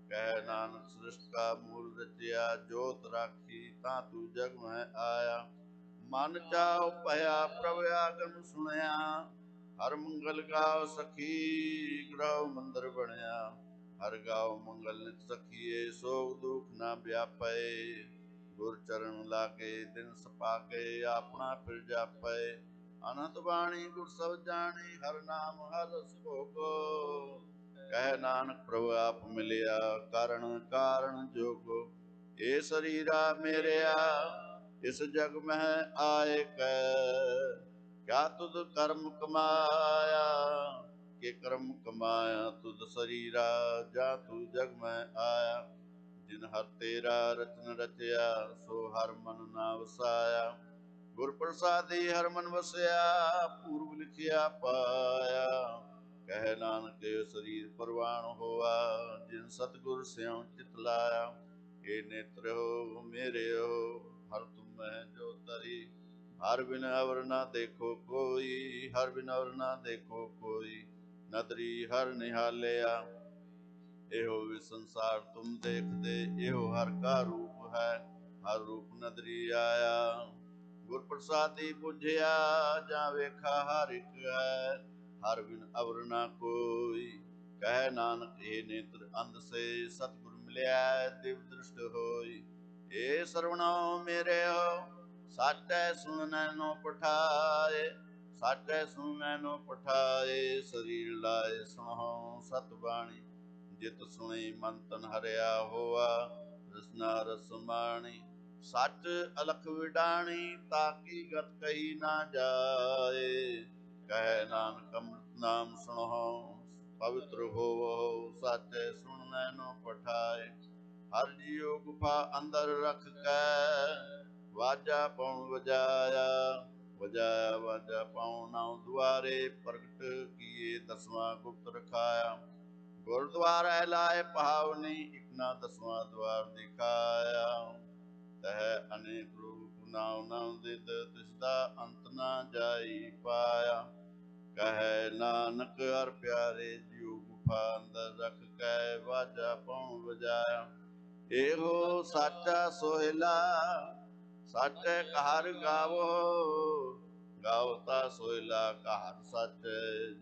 ਕਹਿ ਨਾਨਕ ਸ੍ਰਿਸ਼ਟ ਕਾ ਮੂਲ ਰਚਿਆ ਜੋਤ ਰਾਖੀ ਤਾਂ ਤੂੰ ਜਗ ਮਹਿ ਆਇਆ। ਮਨ ਚਾਉ ਭਇਆ ਪ੍ਰਭ ਆਗਮ ਸੁਣਿਆ ਹਰਿ ਮੰਗਲ ਗਾਓ ਸਖੀ ਗ੍ਰਹਿ ਮੰਦਰ ਬਣਿਆ। ਹਰਿ ਗਾਓ ਮੰਗਲ ਨਿਤ ਸਖੀਏ ਸੋਗ ਦੁਖ ਨਾ ਵਿਆਪੈ। ਗੁਰ ਚਰਨ ਲਾਗੇ ਦਿਨ ਸਪਾਗੇ ਆਪਣਾ ਫਿਰ ਜਾਪੈ। ਅਨੰਤ ਬਾਣੀ ਗੁਰ ਸਬਦ ਜਾਣੀ ਹਰਿ ਨਾਮ ਹਰਿ ਰਸ ਭੋਗੋ। ਕਹਿ ਨਾਨਕ ਪ੍ਰਭੁ ਆਪ ਮਿਲਿਆ ਕਾਰਣ ਕਾਰਣ ਜੋਗੋ। ਏ ਸਰੀਰਾ ਮੇਰਿਆ ਇਸ ਜਗ ਮਹਿ ਆਏ ਕੈ ਕਿਆ ਤੁਧ ਕਰਮ ਕਮਾਇਆ। ਕਿ ਕਰਮ ਕਮਾਇਆ ਤੁਧ ਸਰੀਰਾ ਜਾ ਤੂੰ ਜਗ ਮਹਿ ਆਇਆ। ਜਿਨ ਹਰਿ ਤੇਰਾ ਰਚਨ ਰਚਿਆ ਸੋ ਹਰਿ ਮਨ ਨਾ ਵਸਾਇਆ। ਗੁਰ ਪ੍ਰਸਾਦੀ ਹਰਿ ਮਨ ਵਸਿਆ ਪੂਰਬ ਲਿਖਿਆ ਪਾਇਆ। ਕਹਿ ਨਾਨਕ ਸਰੀਰ ਪਰਵਾਣ ਹੋਆ ਜਿਨ ਸਤਿਗੁਰ ਸਿਉ ਚਿਤ ਲਾਇਆ। ਏ ਨੇਤਰੋ ਮੇਰਿਓ ਹਰਿ ਤੁਮੈ ਜੋ ਤਰੀ हर बिन अवर न देखो कोई, हर बिन अवर न देखो कोई, नदरी हर निहालिया। एहो विस संसार तुम देख दे, एहो हर का रूप है, हर रूप नदरी आया। गुर प्रसादी बुझिया, जा वेखा हर एक है, हर बिन अवर न कोई। कह नानक हे नेत्र अंध से, सतगुर मिलिया दिव दृष्ट होई। ए सरवणो मेरे हो, साचै सुन नैनो पठाए, साचै सुन नैनो पठाए। शरीर लाए सुनहो सत बाणी, जित सुनी मन तन हरिया होआ, रसना रस माणी। सच अलख विडाणी, ताकी गत कही ना जाए। कह नानक अमृत नाम सुनहो, पवित्र होवो साचै सुन नैनो पठाए। हर जियो गुफा अंदर रख कै, वाजा पौन वजाया। वजाया वाजा पौन नाउ द्वारे, प्रगट किए दसवां गुप्त रखाया। गुरुद्वारा लाए पहावनी, इक ना दसवां द्वार दिखाया। तह अनेक रूप नाउ नाउ दिद, तिसदा अंत ना जाई पाया। कह नानक हर प्यारे, जियो गुफा अंदर रख कै, वाजा पौन वजाया। एहो साचा सोहिला, साचे कहर गावो। गावता सोहिला कहर सच,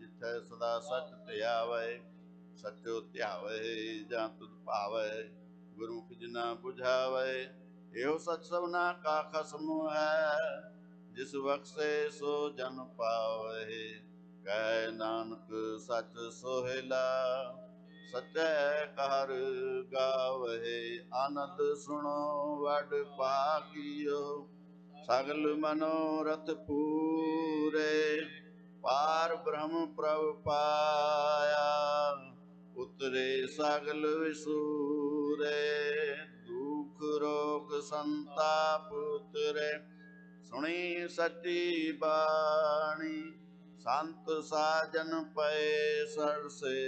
जिथे सदा सच ध्यावे। सचो ध्यावे जां तुध भावे, गुरमुख जिना बुझावे। एहो सच सबना का खसम है, जिस बख्शे सो जन पावे। कह नानक सच सोहिला, सचै कहर गावहे। आनंद सुनो वड भागियो, सगल मनोरथ पूरे। पार ब्रह्म प्रभ पाया, उतरे सगल विसूरे। दुख रोग संताप उतरे, सुनी सच्ची बाणी। संत साजन पए सरसे,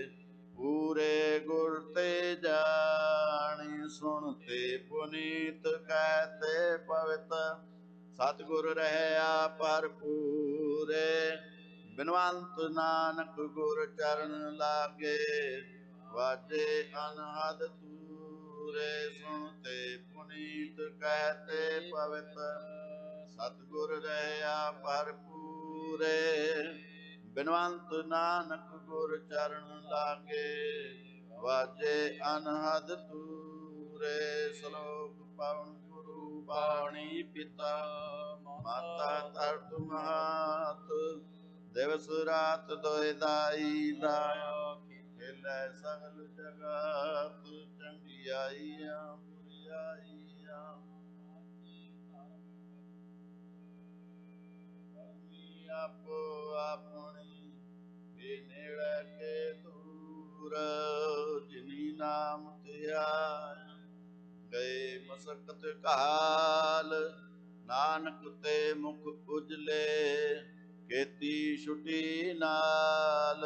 पूरे गुर ते जानी। सुनते पुनीत कहते पवित, सतगुर रहया भरपूरे। बिनवंत नानक गुर चरण लागे, वाजे अनहद तूरे। सुनते पुनीत कहते पवित, सतगुर रहया भरपूरे। बिनवंत नानक गुर चरण लागे, वाजे अनहद तूरे। श्लोक पवन गुरु बाणी पिता, माता तरत महात। दिवस रात दोए दाई दाया, खेलै सगल जगत। चंगियाइयां बुरियाइयां, आपो आपनी। वे नेड़े के दूर, जिनी नाम ध्याया। गए मसकत काल, नानक ते मुख उजले। खेती छुटी नाल,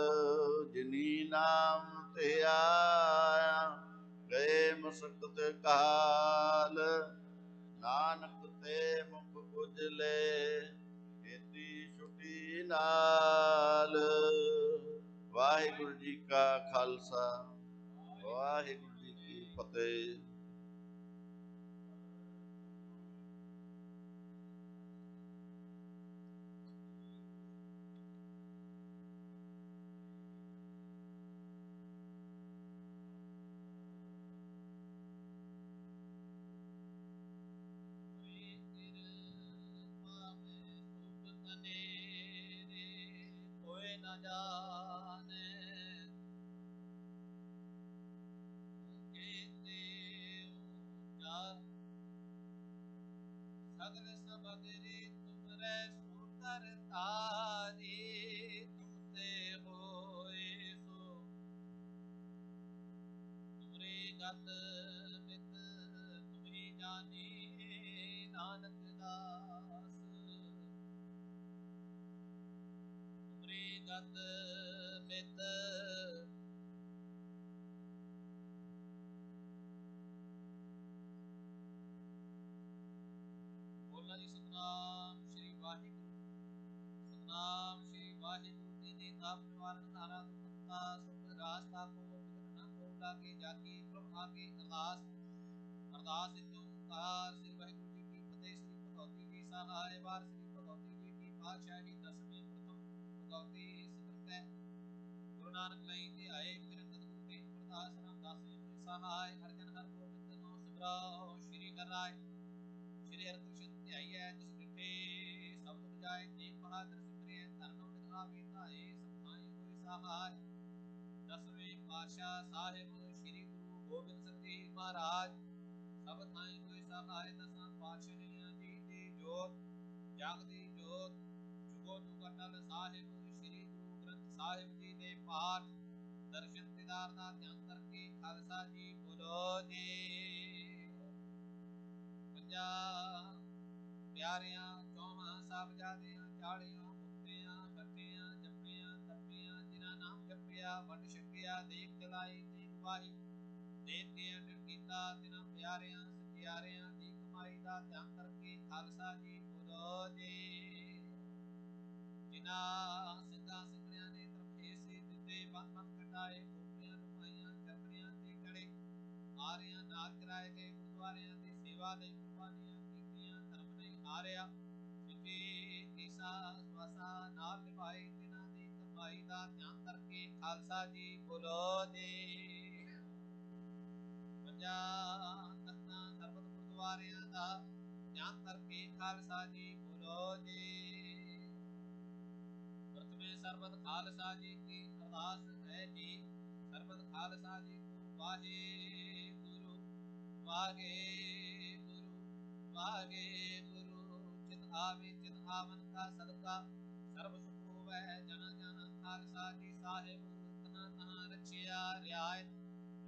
जिनी नाम ध्याया। गए मसकत काल, नानक ते मुख उजले। खेती छुटी नाल। वाहिगुरु जी का खालसा, वाहिगुरु जी की फतेह। सगल सबदरी तुमरे सुतर तारी, तुमसे होए सो तुमरी गत मित तुम्ही जानी। नानक दास तुमरी गत मित, बोलना जी सतनाम श्री वाहिगुरु। सदा परिवार धारा दुखता सुख रास्ता को विघ्न न हो लागे जाकी प्रभ आगे अरदास अरदास कार श्री वाहिगुरु जी की फतेह। श्री भगवती जी सहाय वार श्री भगवती जी की पातशाही दसवीं प्रथम भगवती सिमरत है गुरु नानक लई ते आए फिर सतगुरु के अमरदास रामदास जी मुनि सहाय हरजन हर गोबिंद नो सिमराओ श्री हर राय श्री हर कृष्ण ध्याइए जिस डिठे शब्द बजाए तेग बहादुर सिमरिए धरनो निध आगे धाये सब थाई होए सहाय। दसवें पातशाह साहिब श्री गुरु गोबिंद सिंह जी महाराज सब थाई होए सहाय। दसां पातशाहियां जी दी जोत जागदी जोत जुगो जुग अटल साहिब श्री गुरु ग्रंथ साहिब जी दे पाठ दर्शन दीदार दा ध्यान करके खालसा जी बोलो जी। ਪੰਜਾਂ ਪਿਆਰਿਆਂ ਚੌਹਾਂ ਸਾਹਿਬਜ਼ਾਦਿਆਂ ਚਾਲੀਆਂ ਮੁਕਤਿਆਂ ਖੱਟਿਆਂ ਜੱਪਿਆਂ ਤੱਪਿਆਂ ਜਿਨ੍ਹਾਂ ਨਾਮ ਜਪਿਆ ਵੰਡ ਛਕਿਆ ਦੇਖ ਚਲਾਈ ਤੇ ਗਵਾਹੀ ਦੇਖ ਕੇ ਅੰਡਰ ਕੀਤਾ ਤਿਨਾਂ ਪਿਆਰਿਆਂ ਸਚਿਆਰਿਆਂ ਦੀ ਕਮਾਈ ਦਾ ਧਿਆਨ ਕਰਕੇ ਖਾਲਸਾ ਜੀ ਬੋਲੋ ਜੀ। ਜਿਨ੍ਹਾਂ ਸਿੰਘਾਂ ਸਿੰਘਣਿਆਂ ਨੇ ਤਰਫੇ ਸੇ ਦਿੱਤੇ ਬੰਦ ਬੰਦ ਕਟਾਏ ਖੋਪੜੀਆਂ ਲੁਕਾਈਆਂ ਚਰਖੜੀਆਂ ਤੇ ਗੜੇ ਆਰਿਆਂ ਨਾਲ ਕਰਾਏ ਗਏ ਗੁਰਦੁਆਰਿਆਂ ਦੀ ਸੇਵਾ ਲਈ ਕੁਰਬਾਨੀਆਂ ਕੀਤੀਆਂ ਧਰਮ ਨਹੀਂ ਹਾਰਿਆ ਸਿੱਖੀ ਈਸਾ ਸਵਾਸਾ ਨਾਲ ਨਿਭਾਈ ਤਿਨਾਂ ਦੀ ਕਮਾਈ ਦਾ ਧਿਆਨ ਕਰਕੇ ਖਾਲਸਾ ਜੀ ਬੋਲੋ ਜੀ। ਪੰਜਾਂ ਤਖਤਾਂ ਸਰਬਤ ਗੁਰਦੁਆਰਿਆਂ ਦਾ ਧਿਆਨ ਕਰਕੇ ਖਾਲਸਾ ਜੀ ਬੋਲੋ ਜੀ। ਪ੍ਰਥਮੇ ਸਰਬਤ ਖਾਲਸਾ ਜੀ ਕੀ ਅਰਦਾਸ ਹੈ ਜੀ ਸਰਬਤ ਖਾਲਸਾ ਜੀ ਕੋ ਵਾਹਿਗੁਰੂ ਵਾਹਿਗੁਰੂ ਵਾਹਿਗੁਰੂ ਚਿਤ ਆਵੇ ਚਿਤ ਆਵਨ ਕਾ ਸਦਕਾ ਸਰਬ ਸੁਖ ਹੋਵੈ ਜਨ ਜਨ ਖਾਲਸਾ ਜੀ ਸਾਹਿਬ ਤਹਾਂ ਤਹਾਂ ਰਖਿਆ ਰਿਆਇਤ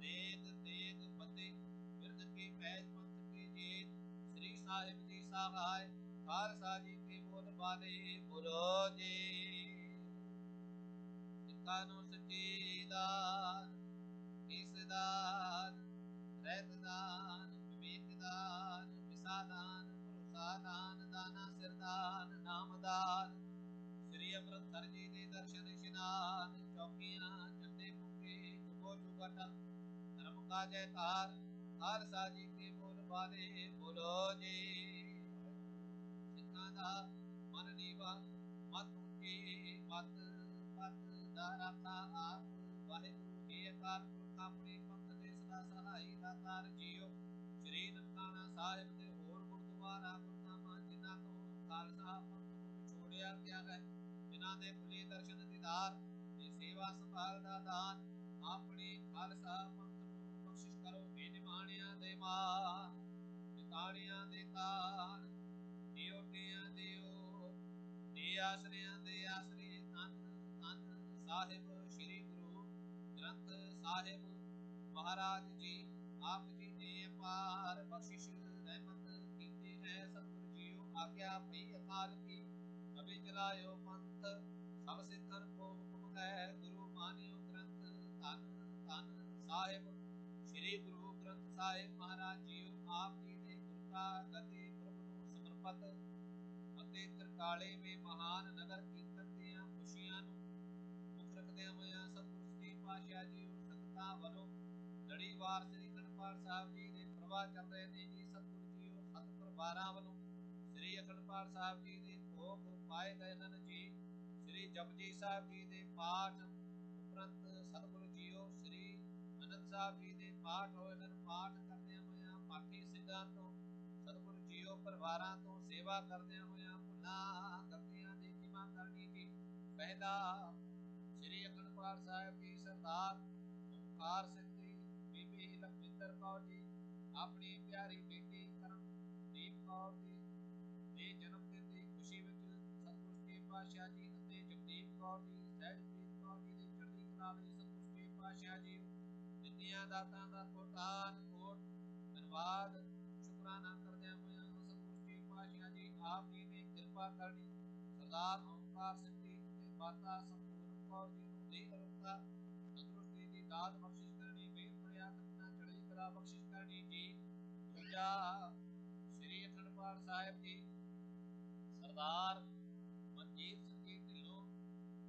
ਦੇਗ ਦੇਗ ਫਤਿਹ ਬਿਰਦ ਕੀ ਪੈਜ ਪੰਥ ਕੀ ਜੀਤ ਸ੍ਰੀ ਸਾਹਿਬ ਜੀ ਸਹਾਇ ਖਾਲਸਾ ਜੀ ਕੇ ਬੋਲ ਬਾਲੇ ਬੋਲੋ ਜੀ। ਸਿੱਖਾਂ ਨੂੰ ਸੱਚੀ ਦਾਨ ਇਸ ਦਾਨ ਰਹਿਤ ਦਾਨ ਵਿਵੇਕ ਦਾਨ ਵਿਸਾ ਦਾਨ ਭਰੋਸਾ ਦਾਨ ਦਾਨਾ ਸਿਰਦਾਨ ਨਾਮ ਦਾਨ ਸ੍ਰੀ ਅੰਮ੍ਰਿਤਸਰ ਜੀ ਦੇ ਦਰਸ਼ਨ ਇਸ਼ਨਾਨ ਚੌਕੀਆਂ ਚੰਦੇ ਮੁਕੇ ਜੁਗੋ ਜੁਗ ਅਟਲ ਧਰਮ ਕਾ ਜੈਕਾਰ ਖਾਲਸਾ ਜੀ ਕੇ ਬੋਲ ਬਾਲੇ ਬੋਲੋ ਜੀ। ਸਿੱਖਾਂ ਦਾ ਮਨ ਨੀਵਾ ਮਤ ਉੱਚੀ ਮਤ ਪਤ ਦਾ ਰਾਖਾ ਆਪ ਵਾਹਿਗੁਰੂ ਜੀ ਅਕਾਲ ਪੁਰਖ ਆਪਣੇ ਪੰਥ ਦੇ ਸਦਾ ਸਹਾਈ ਦਾਤਾਰ ਜੀਓ। ਸ਼੍ਰੀ ਨਨਕਾਣਾ ਸਾਹਿਬ ਦੇ ਹੋਰ ਗੁਰਦੁਆਰਾ ਗੁਰਧਾਮਾਂ ਜਿਨ੍ਹਾਂ ਤੋਂ ਖਾਲਸਾ ਪੰਥ ਨੂੰ ਵਿਛੋੜਿਆ ਗਿਆ ਹੈ ਜਿਨ੍ਹਾਂ ਦੇ ਖੁੱਲੇ ਦਰਸ਼ਨ ਦੀਦਾਰ ਤੇ ਸੇਵਾ ਸੰਭਾਲ ਦਾ ਦਾਨ ਆਪਣੇ ਖਾਲਸਾ ਪੰਥ ਨੂੰ ਬਖਸ਼ਿਸ਼ ਕਰੋ। ਬੇਨਿਮਾਣਿਆਂ ਦੇ ਮਾਨ ਟਿਕਾਣਿਆਂ ਦੇ ਤਾਨ ਦਿਓਟਿਆਂ ਦਿਓ ਦੇ ਆਸਰਿਆਂ ਦੇ ਆਸਰੇ ਧੰਨ ਧੰਨ ਸਾਹਿਬ ਸ਼੍ਰੀ ਗੁਰੂ ਗ੍ਰੰਥ ਸਾਹਿਬ ਮਹਾਰਾਜ ਜੀ ਆਪ ਜੀ ਨੇ ਅਪਾਰ ਬਖਸ਼ਿਸ਼ ਰਹਿਮਤ ਕੀਤੀ ਹੈ। ਸਤਿਗੁਰੂ ਜੀਓ ਆਗਿਆ ਪਈ ਅਕਾਲ ਕੀ ਕਬੀ ਚਲਾਇਓ ਪੰਥ ਸਭ ਸਿੱਖਨ ਕੋ ਹੁਕਮ ਹੈ ਗੁਰੂ ਮਾਨਿਓ ਗ੍ਰੰਥ ਧੰਨ ਧੰਨ ਸਾਹਿਬ ਸ਼੍ਰੀ ਗੁਰੂ ਗ੍ਰੰਥ ਸਾਹਿਬ ਮਹਾਰਾਜ ਜੀਓ ਆਪ ਜੀ ਦੇ ਗੁਰਤਾ ਗਤੀ ਪ੍ਰਭ ਨੂੰ ਸਮਰਪਿਤ ਅਤੇ ਤਰਕਾਲੇ ਵਿੱਚ ਮਹਾਨ ਨਗਰ ਕੀਰਤਨ ਦੀਆਂ ਖੁਸ਼ੀਆਂ ਨੂੰ ਮੁੱਖ ਰੱਖਦਿਆਂ ਹੋਇਆਂ ਸਤਿਗੁਰੂ ਸੱਚੇ ਪਾਤਸ਼ਾਹ ਜੀ ਸੰਗਤਾਂ ਵੱਲੋਂ ਲੜੀਵਾਰ ਸ੍ਰੀ ਅਖੰਡ ਪਾਠ ਸਾਹਿਬ ਜੀ ਦੇ ਪ੍ਰਵਾਹ ਚੱਲ ਰਹੇ ਨੇ ਜੀ। ਸਤਿਗੁਰੂ ਜੀਓ ਸਤ ਪਰਿਵਾਰਾਂ ਵੱਲੋਂ ਸ੍ਰੀ ਅਖੰਡ ਪਾਠ ਸਾਹਿਬ ਜੀ ਦੇ ਭੋਗ ਪਾਏ ਗਏ ਹਨ ਜੀ। ਸ੍ਰੀ ਜਪਜੀ ਸਾਹਿਬ ਜੀ ਦੇ ਪਾਠ ਉਪਰੰਤ ਸਤਿਗੁਰੂ ਜੀਓ ਸ੍ਰੀ ਅਨੰਦ ਸਾਹਿਬ ਜੀ ਦੇ ਪਾਠ ਹੋਏ ਹਨ। ਪਾਠ ਕਰਦਿਆਂ ਹੋਇਆਂ ਪਾਠੀ ਸਿੰਘਾਂ ਤੋਂ ਸਤਿਗੁਰੂ ਜੀਓ ਪਰਿਵਾਰਾਂ ਤੋਂ ਸੇਵਾ ਕਰਦਿਆਂ ਹੋਇਆਂ ਭੁੱਲਾਂ ਗਲਤੀਆਂ ਦੀ ਖਿਮਾ ਕਰਨੀ ਜੀ। ਪਹਿਲਾ ਸ੍ਰੀ ਅਖੰਡ ਪਾਠ ਸਾਹਿਬ ਜੀ ਸਰਦਾਰ ਓਮਕਾਰ ਸਿੰਘ ਜੀ ਬੀਬੀ ਲਖਵਿੰਦਰ ਕੌਰ ਜੀ ਆਪਣੀ ਪਿਆਰੀ ਬੇਟੀ ਕਰਮਦੀਪ ਕੌਰ ਜੀ ਦੇ ਜਨਮ ਦਿਨ ਦੀ ਖੁਸ਼ੀ ਵਿੱਚ ਸਤਿਗੁਰੂ ਸੱਚੇ ਪਾਤਸ਼ਾਹ ਜੀ ਅਤੇ ਜਗਦੀਪ ਕੌਰ ਜੀ ਸਹਿਜਪ੍ਰੀਤ ਕੌਰ ਜੀ ਦੀ ਚੜ੍ਹਦੀ ਕਲਾ ਵਿੱਚ ਸਤਿਗੁਰੂ ਸੱਚੇ ਪਾਤਸ਼ਾਹ ਜੀ ਦਿੱਤੀਆਂ ਦਾਤਾਂ ਦਾ ਕੋਟਾਨ ਕੋਟ ਧੰਨਵਾਦ ਸ਼ੁਕਰਾਨਾ ਕਰਦਿਆਂ ਹੋਇਆਂ ਸਤਿਗੁਰੂ ਸੱਚੇ ਪਾਤਸ਼ਾਹ ਜੀ ਆਪ ਜੀ ਨੇ ਕਿਰਪਾ ਕਰਨੀ ਸਰਦਾਰ ਓਮਕਾਰ ਸਿੰਘ ਜੀ ਤੇ ਮਾਤਾ ਸੰਪੂਰਨ ਕੌਰ ਜੀ ਨੂੰ ਦੇ ਅਰੁਪਤਾ ਤੰਦਰੁਸਤੀ ਦੀ ਦਾਤ ਬਖਸ਼ਿਸ਼ ਕਰਨੀ ਮੇਰ ਭਰਿਆ ਖਤਨਾ ਚੜ੍ਹਦੀ ਕਲਾ ਬਖਸ਼ਿਸ਼ ਕਰਨੀ ਜੀ। ਦੂਜਾ ਸ੍ਰੀ ਅਖੰਡ ਪਾਠ ਸਾਹਿਬ ਜੀ ਸਰਦਾਰ ਮਨਜੀਤ ਸਿੰਘ ਜੀ ਢਿੱਲੋਂ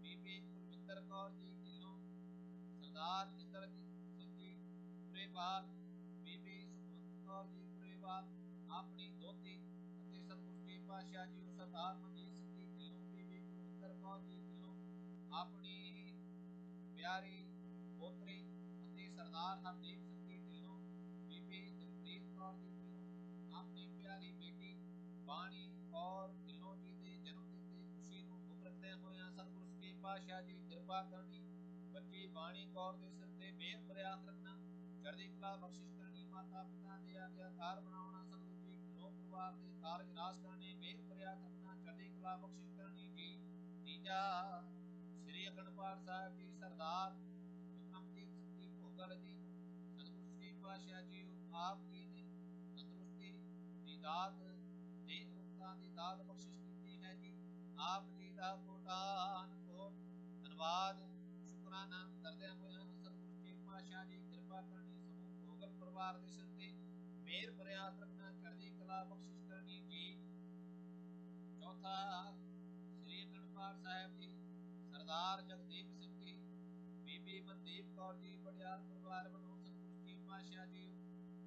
ਬੀਬੀ ਕੁਲਵਿੰਦਰ ਗੁਰਵਿੰਦਰ ਕੌਰ ਜੀ ਢਿੱਲੋਂ, ਸਰਦਾਰ ਇੰਦਰਜੀਤ ਸਿੰਘ ਜੀ ਪੁਰੇਵਾਲ, ਬੀਬੀ ਸੁਖਵੰਤ ਕੌਰ ਜੀ ਪੁਰੇਵਾਲ, ਆਪਣੀ ਦੋਤੀ ਅਤੇ ਸਤਿਗੁਰੂ ਸੱਚੇ ਪਾਤਸ਼ਾਹ ਜੀ ਸਰਦਾਰ ਮਨਜੀਤ ਸਿੰਘ ਜੀ ਢਿੱਲੋਂ, ਬੀਬੀ ਗੁਰਵਿੰਦਰ ਕੌਰ ਜੀ ਢਿੱਲੋਂ, ਆਪਣੀ ਪਿਆਰੀ ਪੋਤਰੀ ਅਤੇ ਸਰਦਾਰ ਹਰਦੀਪ ਸਿੰਘ ਜੀ ਢਿੱਲੋਂ, ਬੀਬੀ ਦਿਲਪ੍ਰੀਤ ਕੌਰ ਜੀ ਢਿੱਲੋਂ, ਆਪਣੀ ਪਿਆਰੀ ਬੇਟੀ ਬਾਣੀ ਕੌਰ ਢਿੱਲੋਂ ਜੀ ਦੇ ਜਨਮ ਦਿਨ ਦੀ ਖੁਸ਼ੀ ਨੂੰ ਮੁੱਖ ਰੱਖਦਿਆਂ ਹੋਇਆਂ ਸਤਿਗੁਰੂ ਸੱਚੇ ਪਾਤਸ਼ਾਹ ਜੀ ਕਿਰਪਾ ਕਰਨੀ। ਬੱਚੀ ਬਾਣੀ ਕੌਰ ਦੇ ਸਿਰ ਤੇ ਮਿਹਰ ਭਰਿਆ ਹੱਥ ਰੱਖਣਾ, ਚੜ੍ਹਦੀ ਕਲਾ ਬਖਸ਼ਿਸ਼ ਕਰਨੀ। ਮਾਤਾ ਪਿਤਾ ਦੇ ਆਗਿਆਕਾਰ ਬਣਾਉਣਾ, ਸਤਿਗੁਰੂ ਜੀ ਢਿੱਲੋਂ ਪਰਿਵਾਰ ਦੇ ਕਾਰਜ ਰਾਸ ਕਰਨੇ, ਮਿਹਰ ਭਰਿਆ ਹੱਥ ਰੱਖਣਾ, ਚੜ੍ਹਦੀ ਕਲਾ ਬਖਸ਼ਿਸ਼ ਕਰਨੀ ਜੀ। ਤੀਜਾ ਸ੍ਰੀ ਅਖੰਡ ਪਾਠ ਸਾਹਿਬ ਜੀ ਸਰਦਾਰ ਵਿਕਰਮਜੀਤ ਸਿੰਘ ਜੀ ਭੋਗਲ ਜੀ ਨੂੰ ਸਤਿਗੁਰੂ ਸੱਚੇ ਪਾਤਸ਼ਾਹ ਜੀ ਆਪ ਜੀ ਨੇ ਤੰਦਰੁਸਤੀ ਦੀ ਦਾਤ ਦੇ ਰੂਪਾਂ ਦੀ ਦਾਤ ਬਖਸ਼ਿਸ਼ ਕੀਤੀ ਹੈ ਜੀ। ਆਪ ਜੀ ਦਾ ਕੋਟਾਨ ਕੋਟ ਧੰਨਵਾਦ ਸ਼ੁਕਰਾਨਾ ਕਰਦਿਆਂ ਹੋਇਆਂ ਸਤਿਗੁਰੂ ਸੱਚੇ ਪਾਤਸ਼ਾਹ ਜੀ ਕਿਰਪਾ ਕਰਨੀ। ਸਮੂਹ ਭੋਗਲ ਪਰਿਵਾਰ ਦੇ ਸਿਰ ਤੇ ਮਿਹਰ ਭਰਿਆ ਹੱਥ ਰੱਖਣਾ, ਚੜ੍ਹਦੀ ਕਲਾ ਬਖਸ਼ਿਸ਼ ਕਰਨੀ ਜੀ। ਚੌਥਾ ਸ੍ਰੀ ਅਖੰਡ ਪਾਠ ਸਾਹਿਬ ਜੀ ਸਰਦਾਰ ਜਗਦੀਪ ਸਿੰਘ ਜੀ, ਬੀਬੀ ਮਨਦੀਪ ਕੌਰ ਜੀ ਬੜਿਆਲ ਪਰਿਵਾਰ ਵੱਲੋਂ ਸਤਿਗੁਰੂ ਸੱਚੇ ਪਾਤਸ਼ਾਹ ਜੀ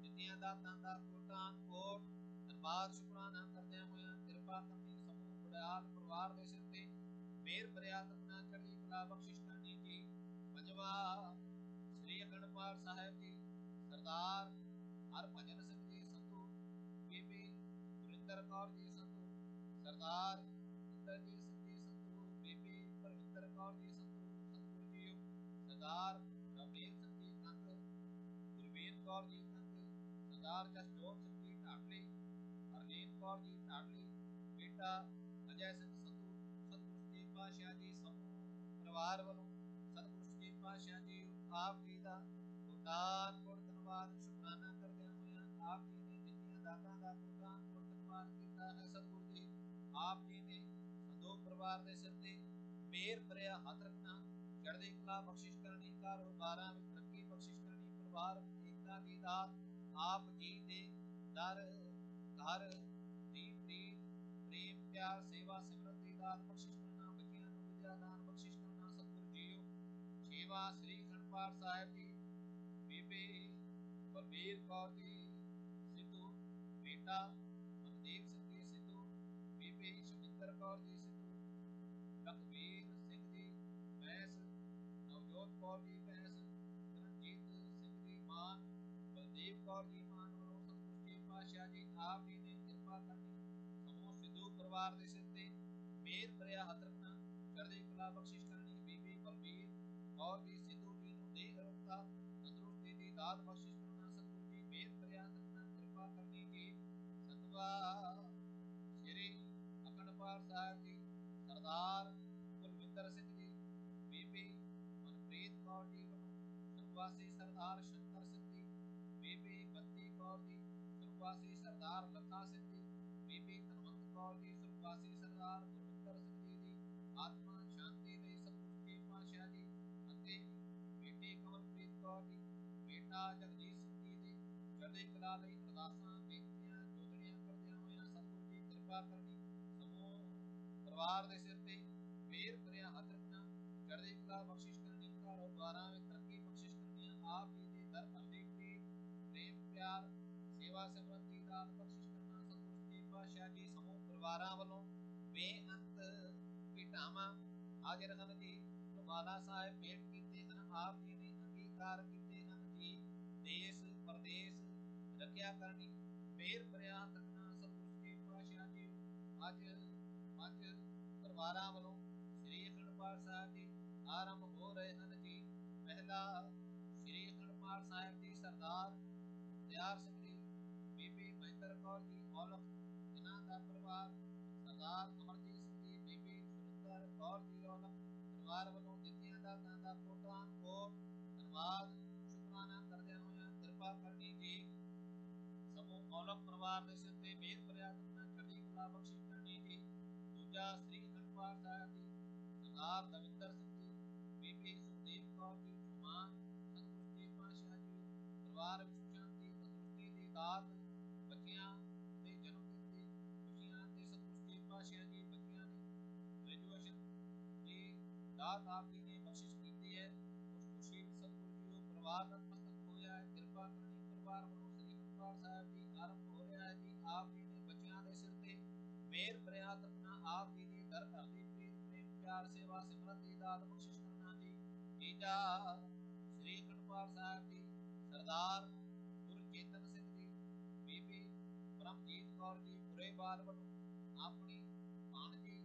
ਦਿੱਤੀਆਂ ਦਾਤਾਂ ਦਾ ਕੋਟਾਨ ਕੋਟ ਧੰਨਵਾਦ ਸ਼ੁਕਰਾਨਾ ਕਰਦਿਆਂ ਹੋਇਆਂ ਕਿਰਪਾ ਕਰਨੀ। ਸਮੂਹ ਬੜਿਆਲ ਪਰਿਵਾਰ ਦੇ ਸਿਰ ਤੇ ਮਿਹਰ ਭਰਿਆ ਰੱਖਣਾ, ਚੜ੍ਹਦੀ ਕਲਾ ਬਖਸ਼ਿਸ਼ ਕਰਨੀ ਜੀ। ਪੰਜਵਾਂ ਸ੍ਰੀ ਅਖੰਡ ਪਾਠ ਸਾਹਿਬ ਜੀ ਸਰਦਾਰ ਹਰਭਜਨ ਸਿੰਘ ਜੀ ਸੰਧੂ, ਬੀਬੀ ਗੁਰਿੰਦਰ ਕੌਰ ਜੀ ਸੰਧੂ, ਸਰਦਾਰ ਇੰਦਰਜੀਤ ਸਿੰਘ ਜੀ ਸੰਧੂ, ਬੀਬੀ ਪਰਵਿੰਦਰ ਕੌਰ ਜੀ ਸੰਧੂ, ਸਤਿਗੁਰੂ ਜੀ ਸਰਦਾਰ ਰਵਨੀਤ ਸਿੰਘ ਜੀ ਕੰਗ, ਗੁਰਵੀਰ ਕੌਰ ਜੀ ਕੰਗ, ਸਰਦਾਰ ਜਸਜੋਤ ਸਿੰਘ ਜੀ ਢਾਡਲੀ, ਹਰਲੀਨ ਕੌਰ ਜੀ ਢਾਡਲੀ, ਬੇਟਾ ਅਜੈ ਸਿੰਘ ਸੰਧੂ, ਸਤਿਗੁਰੂ ਸੱਚੇ ਪਾਤਸ਼ਾਹ ਜੀ ਸਮੂਹ ਪਰਿਵਾਰ ਵੱਲੋਂ ਸਤਿਗੁਰੂ ਸੱਚੇ ਪਾਤਸ਼ਾਹ ਜੀ ਆਪ ਜੀ ਦਾ ਕੋਟਾਨ ਕੋਟ ਧੰਨਵਾਦ ਸ਼ੁਕਰਾਨਾ ਕਰਦਿਆਂ ਹੋਇਆਂ ਆਪ ਜੀ ਨੇ ਦਿੱਤੀਆਂ ਦਾਤਾਂ ਦਾ ਕੋਟਾਨ ਕੋਟ ਧੰਨਵਾਦ ਕੀਤਾ ਹੈ। ਸਤਿਗੁਰੂ ਜੀ ਆਪ ਜੀ ਨੇ ਸੰਦੋਖ ਪਰਿਵਾਰ ਦੇ ਸਿਰ ਤੇ ਮਿਹਰ ਭਰਿਆ ਹੱਥ ਰੱਖਣਾ, ਚੜ੍ਹਦੀ ਕਲਾ ਬਖਸ਼ਿਸ਼ ਕਰਨੀ, ਕਾਰੋਬਾਰਾਂ ਵਿੱਚ ਤਰੱਕੀ ਬਖਸ਼ਿਸ਼ ਕਰਨੀ, ਪਰਿਵਾਰ ਏਕਤਾ ਦੀ ਦਾਤ ਆਪ ਜੀ ਦੇ ਦਰ ਘਰ ਦੀ ਪ੍ਰੀਤ ਪ੍ਰੇਮ ਪਿਆਰ ਸੇਵਾ ਸਿਮਰਨ ਦੀ ਦਾਤ ਬਖਸ਼ਿਸ਼ ਕਰਨਾ, ਬੱਚਿਆਂ ਨੂੰ ਵਿਦਿਆ ਦਾਨ ਬਖਸ਼ਿਸ਼ ਕਰਨਾ ਸਤਿਗੁਰੂ ਜੀਓ। ਛੇਵਾਂ ਸ੍ਰੀ ਅਖੰਡ ਪਾਠ ਸਾਹਿਬ ਜੀ ਬੀਬੀ ਬਲਬੀਰ ਕੌਰ ਜੀ ਸਿੱਧੂ, ਬੇਟਾ ਮਨਦੀਪ ਸਿੰਘ ਜੀ ਸਿੱਧੂ, ਬੀਬੀ ਸ਼ਮਿੰਦਰ ਕੌਰ ਜੀ ਸਿੱਧੂ, ਲਖਬੀਰ ਸਿੰਘ ਜੀ ਬੈਂਸ, ਨਵਜੋਤ ਕੌਰ ਜੀ ਬੈਂਸ, ਰਣਜੀਤ ਸਿੰਘ ਜੀ ਮਾਨ, ਬਲਦੇਵ ਕੌਰ ਜੀ ਮਾਨ ਵੱਲੋਂ ਸਤਿਗੁਰੂ ਸੱਚੇ ਪਾਤਸ਼ਾਹ ਜੀ ਆਪ ਜੀ ਨੇ ਕਿਰਪਾ ਕਰਨੀ। ਸਮੂਹ ਸਿੱਧੂ ਪਰਿਵਾਰ ਦੇ ਸਿਰ ਤੇ ਮਿਹਰ ਭਰਿਆ ਹੱਥ ਰੱਖਣਾ, ਚੜ੍ਹਦੀ ਕਲਾ ਬਖਸ਼ਿਸ਼ ਕਰਨੀ। ਬੀਬੀ ਬਲਬੀਰ ਕੌਰ ਜੀ ਸਿੱਧੂ ਜੀ ਨੂੰ ਦੇਹ ਅਰੋਗਤਾ ਤੰਦਰੁਸਤੀ ਦੀ ਦਾਤ ਬਖਸ਼ਿਸ਼ ਕਰਨਾ, ਸਤਿਗੁਰੂ ਜੀ ਮਿਹਰ ਭਰਿਆ ਹੱਥ ਰੱਖਣਾ, ਕਿਰਪਾ ਕਰਨੀ ਜੀ। ਸਤਿਵਾ ਸ੍ਰੀ ਅਖੰਡ ਪਾਠ ਸਾਹਿਬ ਜੀ ਸਰਦਾਰ ਕੁਲਵਿੰਦਰ ਸਿੰਘ ਜੀ, ਬੀਬੀ ਮਨਪ੍ਰੀਤ ਕੌਰ ਜੀ ਵੱਲੋਂ ਸੁਰਗਵਾਸੀ ਸਰਦਾਰ ਸ਼ੰਕਰ ਸਿੰਘ ਜੀ, ਬੀਬੀ ਬੰਤੀ ਕੌਰ ਜੀ ਸੁਰਗਵਾਸੀ ਸਰਦਾਰ ਲੱਖਾ ਸਿੰਘ ਜੀ, ਬੀਬੀ ਧਨਵੰਤ ਕੌਰ ਜੀ ਸੁਰਗਵਾਸੀ ਸਰਦਾਰ ਗੁਰਵਿੰਦਰ ਸਿੰਘ ਜੀ ਦੀ ਆਤਮਾ ਸ਼ਾਂਤੀ ਲਈ ਸਤਿਗੁਰੂ ਸੱਚੇ ਪਾਤਸ਼ਾਹ ਜੀ ਅਤੇ ਬੇਟੀ ਕਮਲਪ੍ਰੀਤ ਕੌਰ ਜੀ, ਬੇਟਾ ਜਗਜੀਤ ਸਿੰਘ ਜੀ ਦੀ ਚੜ੍ਹਦੀ ਕਲਾ ਲਈ ਅਰਦਾਸਾਂ ਬੇਨਤੀਆਂ ਜੋਦੜੀਆਂ ਕਰਦਿਆਂ ਹੋਇਆਂ ਸਤਿਗੁਰੂ ਜੀ ਕਿਰਪਾ ਕਰਨੀ। ਸਮੂਹ ਪਰਿਵਾਰ ਦੇ ਸਿਰ ਤੇ ਮਿਹਰ ਭਰਿਆ ਹੱਥ ਰੱਖਣਾ, ਚੜ੍ਹਦੀ ਕਲਾ ਬਖਸ਼ਿਸ਼ ਕਰਨੀ, ਕਾਰੋਬਾਰਾਂ ਵਿੱਚ ਤਰੱਕੀ ਬਖਸ਼ਿਸ਼ ਕਰਨੀ, ਆਪ ਜੀ ਦੇ ਦਰ ਧਰਤੀ ਪ੍ਰੀਤ ਪ੍ਰੇਮ ਪਿਆਰ ਸੇਵਾ ਸਿਮਰਨ ਦੀ ਦਾਤ ਬਖਸ਼ਿਸ਼ ਕਰਨਾ, ਸਤਿਗੁਰੂ ਸੱਚੇ ਪਾਤਸ਼ਾਹ ਜੀ ਸਮੂਹ ਪਰਿਵਾਰਾਂ ਵੱਲੋਂ ਬੇਅੰਤ ਭੇਟਾਵਾਂ ਹਾਜ਼ਰ ਹਨ ਜੀ। ਰੁਮਾਲਾ ਸਾਹਿਬ ਭੇਟ ਕੀਤੇ ਹਨ, ਆਪ ਜੀ ਨੇ ਅੰਗੀਕਾਰ ਕੀਤੇ ਹਨ ਜੀ। ਦੇਸ਼ ਪ੍ਰਦੇਸ਼ ਰੱਖਿਆ ਕਰਨੀ, ਮਿਹਰ ਭਰਿਆ ਹੱਥ ਰੱਖਣਾ, ਸਤਿਗੁਰੂ ਸੱਚੇ ਪਾਤਸ਼ਾਹ ਜੀ ਅੱਜ ਪੰਜ ਪਰਿਵਾਰਾਂ ਵੱਲੋਂ ਸ੍ਰੀ ਅਖੰਡ ਪਾਠ ਸਾਹਿਬ ਜੀ ਆਰੰਭ ਹੋ ਰਹੇ ਹਨ ਜੀ। ਪਹਿਲਾ ਸ੍ਰੀ ਅਖੰਡ ਪਾਠ ਸਾਹਿਬ ਜੀ ਸਰਦਾਰ ਮੁਖਤਿਆਰ ਸਿੰਘ ਜੀ, ਬੀਬੀ ਮਹਿੰਦਰ ਕੌਰ ਜੀ ਔਲਖ ਇਹਨਾਂ ਦਾ ਪਰਿਵਾਰ, ਸਰਦਾਰ ਅਮਰਜੀਤ ਸਿੰਘ ਜੀ, ਬੀਬੀ ਸੁਰਿੰਦਰ ਕੌਰ ਜੀ ਔਲਖ ਪਰਿਵਾਰ ਵੱਲੋਂ ਦਿੱਤੀਆਂ ਦਾਤਾਂ ਦਾ ਕੋਟਾਨ ਕੋਟ ਧੰਨਵਾਦ ਸ਼ੁਕਰਾਨਾ ਕਰਦਿਆਂ ਹੋਇਆਂ ਕਿਰਪਾ ਕਰਨੀ ਜੀ। ਸਮੂਹ ਔਲਖ ਪਰਿਵਾਰ ਦੇ ਸਿਰ ਤੇ ਮਿਹਰ ਭਰਿਆ ਕਰਨਾ, ਚੜ੍ਹਦੀ ਕਲਾ ਬਖਸ਼ਿਸ਼ ਕਰਨੀ ਜੀ। ਦੂਜਾ ਸ੍ਰੀ ਅਖੰਡ ਪਾਠ ਸਾਹਿਬ ਜੀ ਸਰਦਾਰ ਦਵਿੰਦਰ ਸਿੰਘ ਜੀ, ਬੀਬੀ ਸੁਖਦੇਵ ਕੌਰ ਜੀ ਚੌਹਾਨ, ਸਤਿਗੁਰੂ ਸੱਚੇ ਪਾਤਸ਼ਾਹ ਜੀ ਪਰਿਵਾਰ ਵਿੱਚ ਸ਼ਾਂਤੀ ਤੰਦਰੁਸਤੀ ਦੀ ਦਾਤ, ਬੱਚਿਆਂ ਦੇ ਜਨਮ ਦਿਨ ਦੀ ਖੁਸ਼ੀਆਂ ਤੇ ਸਤਿਗੁਰੂ ਸੱਚੇ ਪਾਤਸ਼ਾਹ ਜੀ ਬੱਚਿਆਂ ਦੀ ਗ੍ਰੈਜੂਏਸ਼ਨ ਦੀ ਦਾਤ ਆਪ ਜੀ ਨੇ ਬਖਸ਼ੀ ਦਰਬਾਰ ਨਤਮਸਤਕ ਹੋਇਆ ਹੈ। ਕਿਰਪਾ ਕਰਨੀ ਪਰਿਵਾਰ ਵੱਲੋਂ ਸ੍ਰੀ ਅਖੰਡ ਪਾਠ ਸਾਹਿਬ ਜੀ ਆਰੰਭ ਹੋ ਰਿਹਾ ਹੈ ਜੀ। ਆਪ ਜੀ ਨੇ ਬੱਚਿਆਂ ਦੇ ਸਿਰ ਤੇ ਮੇਰ ਭਰਿਆ ਤਕਨਾ ਆਪ ਜੀ ਦੀ ਦਰ ਘਰ ਦੀ ਪ੍ਰੀਤ ਪ੍ਰੇਮ ਪਿਆਰ ਸੇਵਾ ਸਿਮਰਨ ਦੀ ਦਾਤ ਬਖਸ਼ਿਸ਼ ਕਰਨਾ ਜੀ। ਤੀਜਾ ਸ੍ਰੀ ਅਖੰਡ ਪਾਠ ਸਾਹਿਬ ਜੀ ਸਰਦਾਰ ਗੁਰਚੇਤਨ ਸਿੰਘ ਜੀ ਬੀਬੀ ਪਰਮਜੀਤ ਕੌਰ ਜੀ ਪੁਰੇਵਾਲ ਵੱਲੋਂ ਆਪਣੀ ਭਾਣਜੀ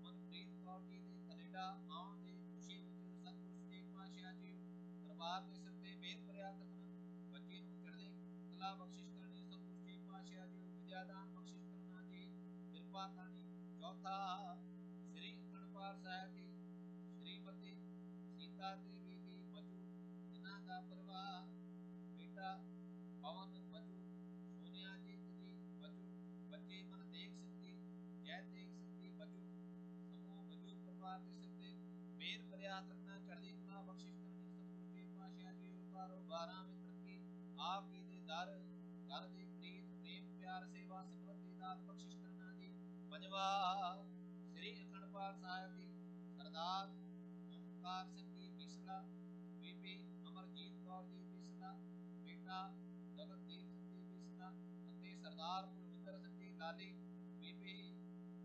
ਮਨਪ੍ਰੀਤ ਕੌਰ ਜੀ ਦੇ ਕੈਨੇਡਾ ਆਉਣ ਦੀ ਖੁਸ਼ੀ ਵਿੱਚ ਸਤਿਗੁਰ ਸੱਚੇ ਪਾਤਸ਼ਾਹ ਜੀ ਦਰਬਾਰ ਦੇ ਸਿਰ ਤੇ ਮੇਰ ਭਰਿਆ ਤਕਨਾ ਬੱਚੇ ਨੂੰ ਚੜ੍ਹਦੀ ਕਲਾ ਬਖਸ਼ਿਸ਼ ਕਰਨੀ। ਸਤਿਗੁਰ ਸੱਚੇ ਪਾਤਸ਼ਾਹ ਜੀ ਵਿਦਿਆਦਾਨ ਬਖਸ਼ਿਸ਼ ਕਰਨਾ ਜੀ। ਕਿਰਪਾ ਕਰਨੀ। ਚੌਥਾ ਸ੍ਰੀ ਅਖੰਡ ਪਾਠ ਸਾਹਿਬ ਜੀ ਸ਼੍ਰੀਮਤੀ ਸੀਤਾ ਦੇਵੀ ਦੀ ਮਜੂ ਜਿਨ੍ਹਾਂ ਦਾ ਪਰਿਵਾਰ ਬੇਟਾ ਪਵਨ ਮਜੂ ਸੋਨਿਆਜੀਤ ਜੀ ਮਜੂ ਬੱਚੇ ਮਨਤੇਗ ਸਿੰਘ ਜੀ ਜੈਤੇਗ ਸਿੰਘ ਜੀ ਮਜੂ ਸਮੂਹ ਮਜੂ ਪਰਿਵਾਰ ਦੇ ਸਿਰ ਤੇ ਮੇਰ ਭਰਿਆ ਤਕਨਾ ਚੜ੍ਹਦੀ ਕਲਾ ਬਖਸ਼ਿਸ਼ ਕਰਨੀ। ਸਤਿਗੁਰ ਸੱਚੇ ਪਾਤਸ਼ਾਹ ਜੀ ਕਾਰੋਬਾਰਾਂ ਵਿੱਚ ਤਰੱਕੀ ਆਪ ਜੀ ਦੇ ਦਰ ਘਰ ਦੀ ਪ੍ਰੀਤ ਪ੍ਰੇਮ ਪਿਆਰ ਸੇਵਾ ਸਿਮਰਨ ਦੀ ਦਾਤ ਬਖਸ਼ਿਸ਼ ਕਰਨਾ ਜੀ। ਪੰਜਵਾਂ ਸ੍ਰੀ ਅਖੰਡ ਪਾਠ ਸਾਹਿਬ ਜੀ ਸਰਦਾਰ ਓਮਕਾਰ ਸਿੰਘ ਜੀ ਬਿਸਲਾ ਬੀਬੀ ਅਮਰਜੀਤ ਕੌਰ ਜੀ ਬਿਸਲਾ ਬੇਟਾ ਗਗਨਦੀਪ ਸਿੰਘ ਜੀ ਬਿਸਲਾ ਅਤੇ ਸਰਦਾਰ ਕੁਲਵਿੰਦਰ ਸਿੰਘ ਜੀ ਲਾਲੀ ਬੀਬੀ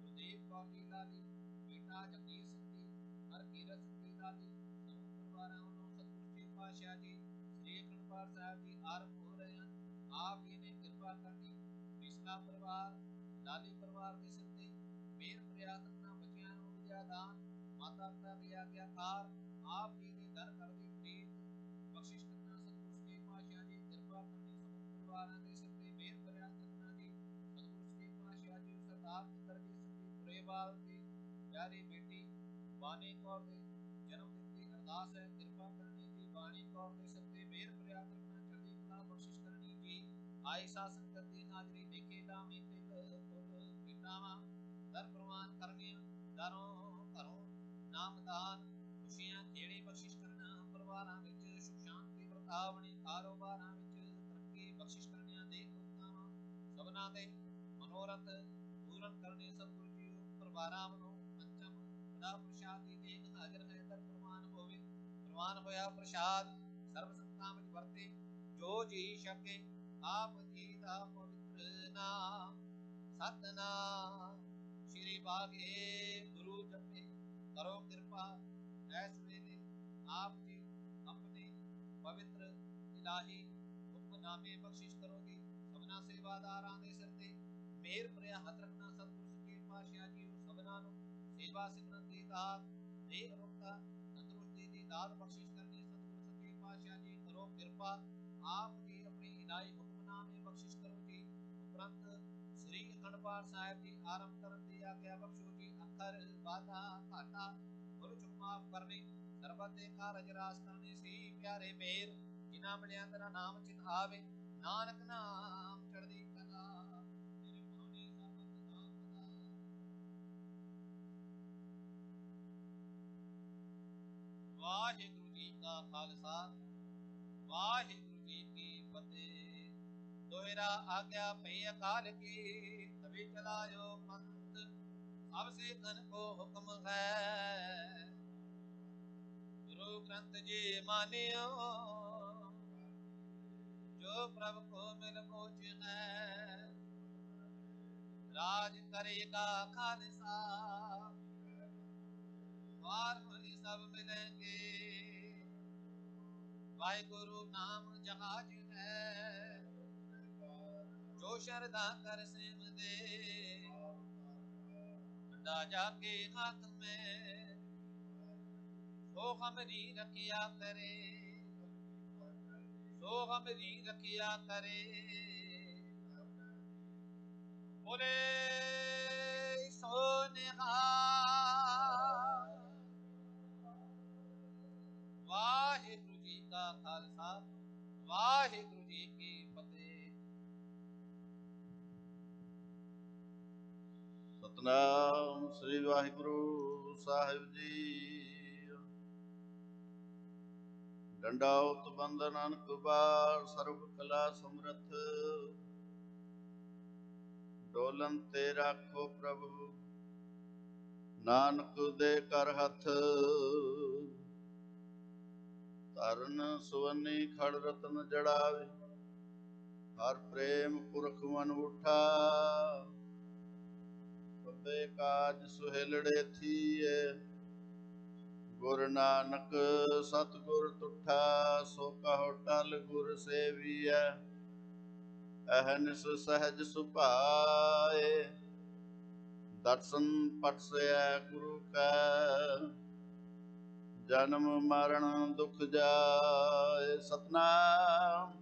ਗੁਰਦੀਪ ਕੌਰ ਜੀ ਲਾਲੀ ਬੇਟਾ ਜਗਜੀਤ ਸਿੰਘ ਜੀ ਹਰਕੀਰਤ ਸਿੰਘ ਜੀ ਲਾਲੀ ਸਮੂਹ ਪਰਿਵਾਰਾਂ ਵੱਲੋਂ ਸਤਿਗੁਰ ਸੱਚੇ ਪਾਤਸ਼ਾਹ ਜੀ ਸ੍ਰੀ ਅਖੰਡ ਪਾਠ ਸਾਹਿਬ ਜੀ ਆਰੰਭ ਹੋ ਰਹੇ ਹਨ। ਆਪ ਜੀ ਨੇ ਕਿਰਪਾ ਕਰਨੀ। ਬਿਸਲਾ ਪਰਿਵਾਰ ਲਾਲੀ ਪਰਿਵਾਰ ਦੇ ਸਿਰ ਤੇ ਮੇਰ ਭਰਿਆ ਤਕਨਾ ਬੱਚਿਆਂ ਨੂੰ ਵਿਦਿਆ ਦਾਨ ਮਾਤਾ ਪਿਤਾ ਦੀ ਆਗਿਆਕਾਰ ਆਪ ਜੀ ਦੇ ਦਰ ਘਰ ਦੀ ਪ੍ਰੀਤ ਬਖਸ਼ਿਸ਼ ਕਰਨਾ। ਸਤਿਗੁਰ ਸੱਚੇ ਪਾਤਸ਼ਾਹ ਜੀ ਕਿਰਪਾ ਕਰਨੀ। ਸਮੂਹ ਪਰਿਵਾਰਾਂ ਦੇ ਸਿਰ ਤੇ ਮੇਰ ਭਰਿਆ ਤਕਨਾ ਜੀ। ਸਤਿਗੁਰ ਸੱਚੇ ਪਾਤਸ਼ਾਹ ਜੀ ਸਰਦਾਰ ਇੰਦਰਜੀਤ ਸਿੰਘ ਜੀ ਪੁਰੇਵਾਲ ਦੀ ਪਿਆਰੀ ਬੇਟੀ ਬਾਣੀ ਕੌਰ ਦੇ ਜਨਮ ਦਿਨ ਦੀ ਅਰਦਾਸ ਹੈ। ਕਿਰਪਾ ਕਰਨੀ ਜੀ। ਬਾਣੀ ਕੌਰ ਦੇ ਸਿਰ ਤੇ ਮੇਰ ਭਰਿਆ ਤਕਨਾ ਚੜ੍ਹਦੀ ਕਲਾ ਬਖਸ਼ਿਸ਼ ਕਰਨੀ ਜੀ। ਆਈ ਸਾਧ ਸੰਗਤ ਦੀ ਹਾਜ਼ਰੀ ਦੇਖੇ ਲਾਵੇਂ ਤਿਲ ਫੁੱਲ ਭੇਟਾਵਾਂ ਦਰ ਪ੍ਰਵਾਨ ਕਰਨੀਆਂ ਦਰੋਂ ਘਰੋਂ ਨਾਮਦਾਨ ਖੁਸ਼ੀਆਂ ਖੇੜੇ ਬਖਸ਼ਿਸ਼ ਕਰਨਾ। ਪਰਿਵਾਰਾਂ ਵਿੱਚ ਸੁਖ ਸ਼ਾਂਤੀ ਵਰਤਾਵਣੀ ਕਾਰੋਬਾਰਾਂ ਵਿੱਚ ਤਰੱਕੀ ਬਖਸ਼ਿਸ਼ ਕਰਨੀਆਂ ਦੇ ਲੋਕਾਂ ਸਭਨਾਂ ਦੇ ਮਨੋਰਥ ਪੂਰਨ ਕਰਨੇ। ਸਤਿਗੁਰੂ ਜੀ ਪਰਿਵਾਰਾਂ ਵੱਲੋਂ ਪੰਚਮ ਬੜਾ ਪ੍ਰਸ਼ਾਦ ਦੀ ਦੇਗ ਹਾਜ਼ਰ ਹੈ। ਦਰ ਪ੍ਰਵਾਨ ਹੋਵੇ ਪ੍ਰਵਾਨ ਹੋਇਆ ਪ੍ਰਸ਼ਾਦ ਸਰਬ ਸੰਗਤਾਂ ਵਿੱਚ ਵਰਤੇ ਜੋ ਜੀ ਛਕੇ ਆਪ ਜੀ ਦਾ ਪਵਿੱਤਰ ਨਾਮ ਸਤਨਾਮ ਸ਼੍ਰੀ ਵਾਹਿਗੁਰੂ ਜਪੇ ਕਰੋ ਕਿਰਪਾ ਐਸ ਵੇਲੇ ਆਪ ਜੀ ਆਪਣੇ ਪਵਿੱਤਰ ਇਲਾਹੀ ਹੁਕਮਨਾਮੇ ਬਖਸ਼ਿਸ਼ ਕਰੋ ਜੀ। ਸਭਨਾ ਸੇਵਾਦਾਰਾਂ ਦੇ ਸਿਰ ਤੇ ਮੇਰ ਭਰਿਆ ਹੱਥ ਰੱਖਣਾ। ਸਤਿਗੁਰ ਸੱਚੇ ਪਾਤਸ਼ਾਹ ਜੀ ਸਭਨਾਂ ਨੂੰ ਸੇਵਾ ਸਿਮਰਨ ਦੀ ਦਾਤ ਦੇ ਰੋਗਤਾ ਤੰਦਰੁਸਤੀ ਦੀ ਦਾਤ ਬਖਸ਼ਿਸ਼ ਕਰਨੀ। ਸਤਿਗੁਰ ਸੱਚੇ ਪਾਤਸ਼ਾਹ ਜੀ ਕਰੋ ਕਿਰਪਾ ਆਪ ਜੀ ਆਪਣੀ ਇਲਾਹੀ ਹੁਕਮਨਾਮੇ ਬਖਸ਼ਿਸ਼ ਕਰੋ ਜੀ। ਉਪਰੰਤ ਸ੍ਰੀ ਅਖੰਡ ਪਾਠ ਸਾਹਿਬ ਜੀ ਆਰੰਭ ਕਰਨ ਦੀ ਆਗਿਆ ਬਖਸ਼ੋ ਜੀ। ਅੱਖਰ ਵਾਧਾ ਘਾਟਾ ਭੁੱਲ ਚੁੱਕ ਮਾਫ ਕਰਨੀ ਸਰਬਤ ਦੇ ਕਾਰਜ ਰਾਸ ਕਰਨੇ। ਸੀ ਪਿਆਰੇ ਮੇਰ ਜਿਨ੍ਹਾਂ ਮਿਲਿਆ ਤੇਰਾ ਨਾਮ ਚਿਤਾਵੇ ਨਾਨਕ ਨਾਮ ਚੜ੍ਹਦੀ ਕਲਾ ਤੇਰੇ ਬਾਣੀ ਸਬਦ ਦਾ ਪਤਾ। ਵਾਹਿਗੁਰੂ ਜੀ ਕਾ ਖਾਲਸਾ ਵਾਹਿਗੁਰੂ ਜੀ ਕੀ ਫਤਿਹ। ਦੋਹਰਾ आज्ञा पै अकाल की तभी चलायो पंथ अब से तन को हुक्म है गुरु ग्रंथ जी मानियो जो प्रभु को मिल मोच है राज करेगा खालसा द्वार पर सब मिलेंगे वाहिगुरु नाम जहाज है जो शरदा कर सेम दे डा जाके हाथ में सो हमरी रखिया करे सो हमरी रखिया करे बोले सो निहाल। वाहिगुरु जी का खालसा वाहिगुरु जी की फतेह। ਸਤਨਾਮ ਸ੍ਰੀ ਵਾਹਿਗੁਰੂ ਸਾਹਿਬ ਜੀ। ਡੰਡਾਉਤ ਬੰਦਨ ਅਨਕ ਬਾਰ ਸਰਬ ਕਲਾ ਸਮਰਥ ਡੋਲਨ ਤੇ ਰਾਖੋ ਪ੍ਰਭੂ ਨਾਨਕ ਦੇ ਕਰ ਹੱਥ ਤਰਨ ਸੁਵਨੀ ਖੜ ਰਤਨ ਜੜਾਵੇ, ਹਰ ਪ੍ਰੇਮ ਪੁਰਖ ਮਨ ਉਠਾ, ਸਭੇ ਕਾਜ ਸੁਹੇਲੜੇ ਥੀਏ, ਗੁਰ ਨਾਨਕ ਸਤਿਗੁਰ ਤੁਠਾ, ਸੋ ਕਹੋ ਟਲ ਗੁਰ ਸੇਵੀਐ, ਅਹਨਿਸ ਸਹਿਜ ਸੁਭਾਏ, ਦਰਸ਼ਨ ਪਟਸੈ ਗੁਰੂ ਕੈ, ਜਨਮ ਮਰਨ ਦੁਖ ਜਾਏ। ਸਤਨਾਮ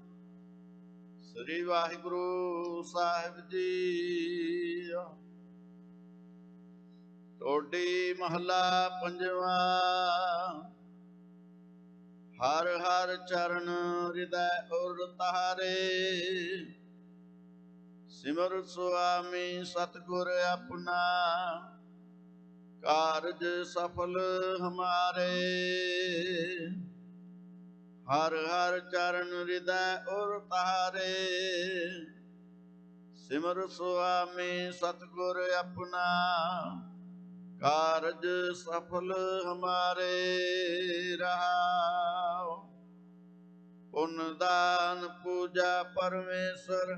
ਸ੍ਰੀ ਵਾਹਿਗੁਰੂ ਸਾਹਿਬ ਜੀ। ਟੋਡੀ ਮਹੱਲਾ ਪੰਜਵਾ। ਹਰ ਹਰ ਚਰਨ ਹਿਰਦੈ ਉਰ ਤਾਰੇ, ਸਿਮਰ ਸੁਆਮੀ ਸਤਿਗੁਰ ਆਪਣਾ, ਕਾਰਜ ਸਫਲ ਹਮਾਰੇ। ਹਰ ਹਰ ਚਰਨ ਹਿਰਦੈ ਉਰ ਤਾਰੇ, ਸਿਮਰ ਸੁਆਮੀ ਸਤਿਗੁਰ ਆਪਣਾ, ਕਾਰਜ ਸਫਲ ਹਮਾਰੇ। ਰਹਾਉ ਪੁੰਨ ਦਾਨ ਪੂਜਾ ਪਰਮੇਸ਼ਰ,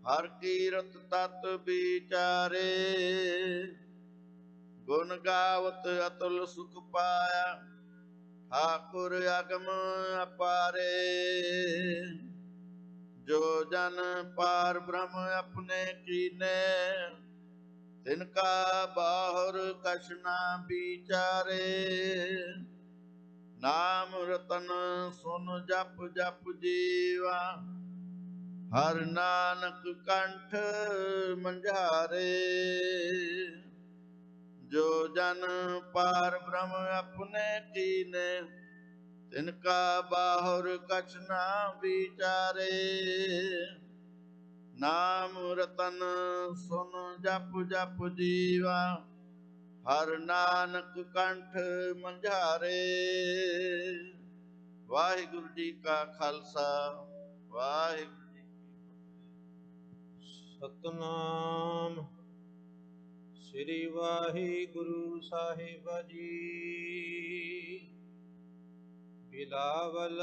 ਹਰ ਕੀਰਤ ਤਤ ਵਿਚਾਰੇ। ਗੁਣ ਗਾਵਤ ਅਤੁਲ ਸੁਖ ਪਾਇਆ, ਠਾਕੁਰ ਅਗਮ ਅਪਾਰੇ। ਜੋ ਜਨ ਪਾਰ ਬ੍ਰਹਮ ਆਪਣੇ ਕੀਨੇ, ਤਿਨਕਾ ਬਾਹੁਰ ਕਛ ਨਾ ਵਿਚਾਰੇ। ਨਾਮ ਰਤਨ ਸੁਨ ਜਪ ਜਪ ਜੀਵਾ, ਹਰ ਨਾਨਕ ਕੰਠ ਮੰਝਾਰੇ। ਜੋ ਜਨ ਪਾਰ ਬ੍ਰਹਮ ਆਪਣੇ ਕੀਨੇ, ਤਿਨਕਾ ਬਾਹੁਰ ਕਛ ਨਾ ਵਿਚਾਰੇ। ਨਾਮ ਰਤਨ ਸੁਨ ਜਪ ਜਪ ਜੀਵਾ, ਹਰ ਨਾਨਕ ਕੰਠ ਮੰਝਾਰੇ। ਵਾਹਿਗੁਰੂ ਜੀ ਕਾ ਖਾਲਸਾ, ਵਾਹਿਗੁਰੂ ਜੀ ਕੀ ਫਤਿਹ। ਸਤਨਾਮ ਸ੍ਰੀ ਵਾਹਿਗੁਰੂ ਸਾਹਿਬ ਜੀ। ਬਿਲਾਵਲ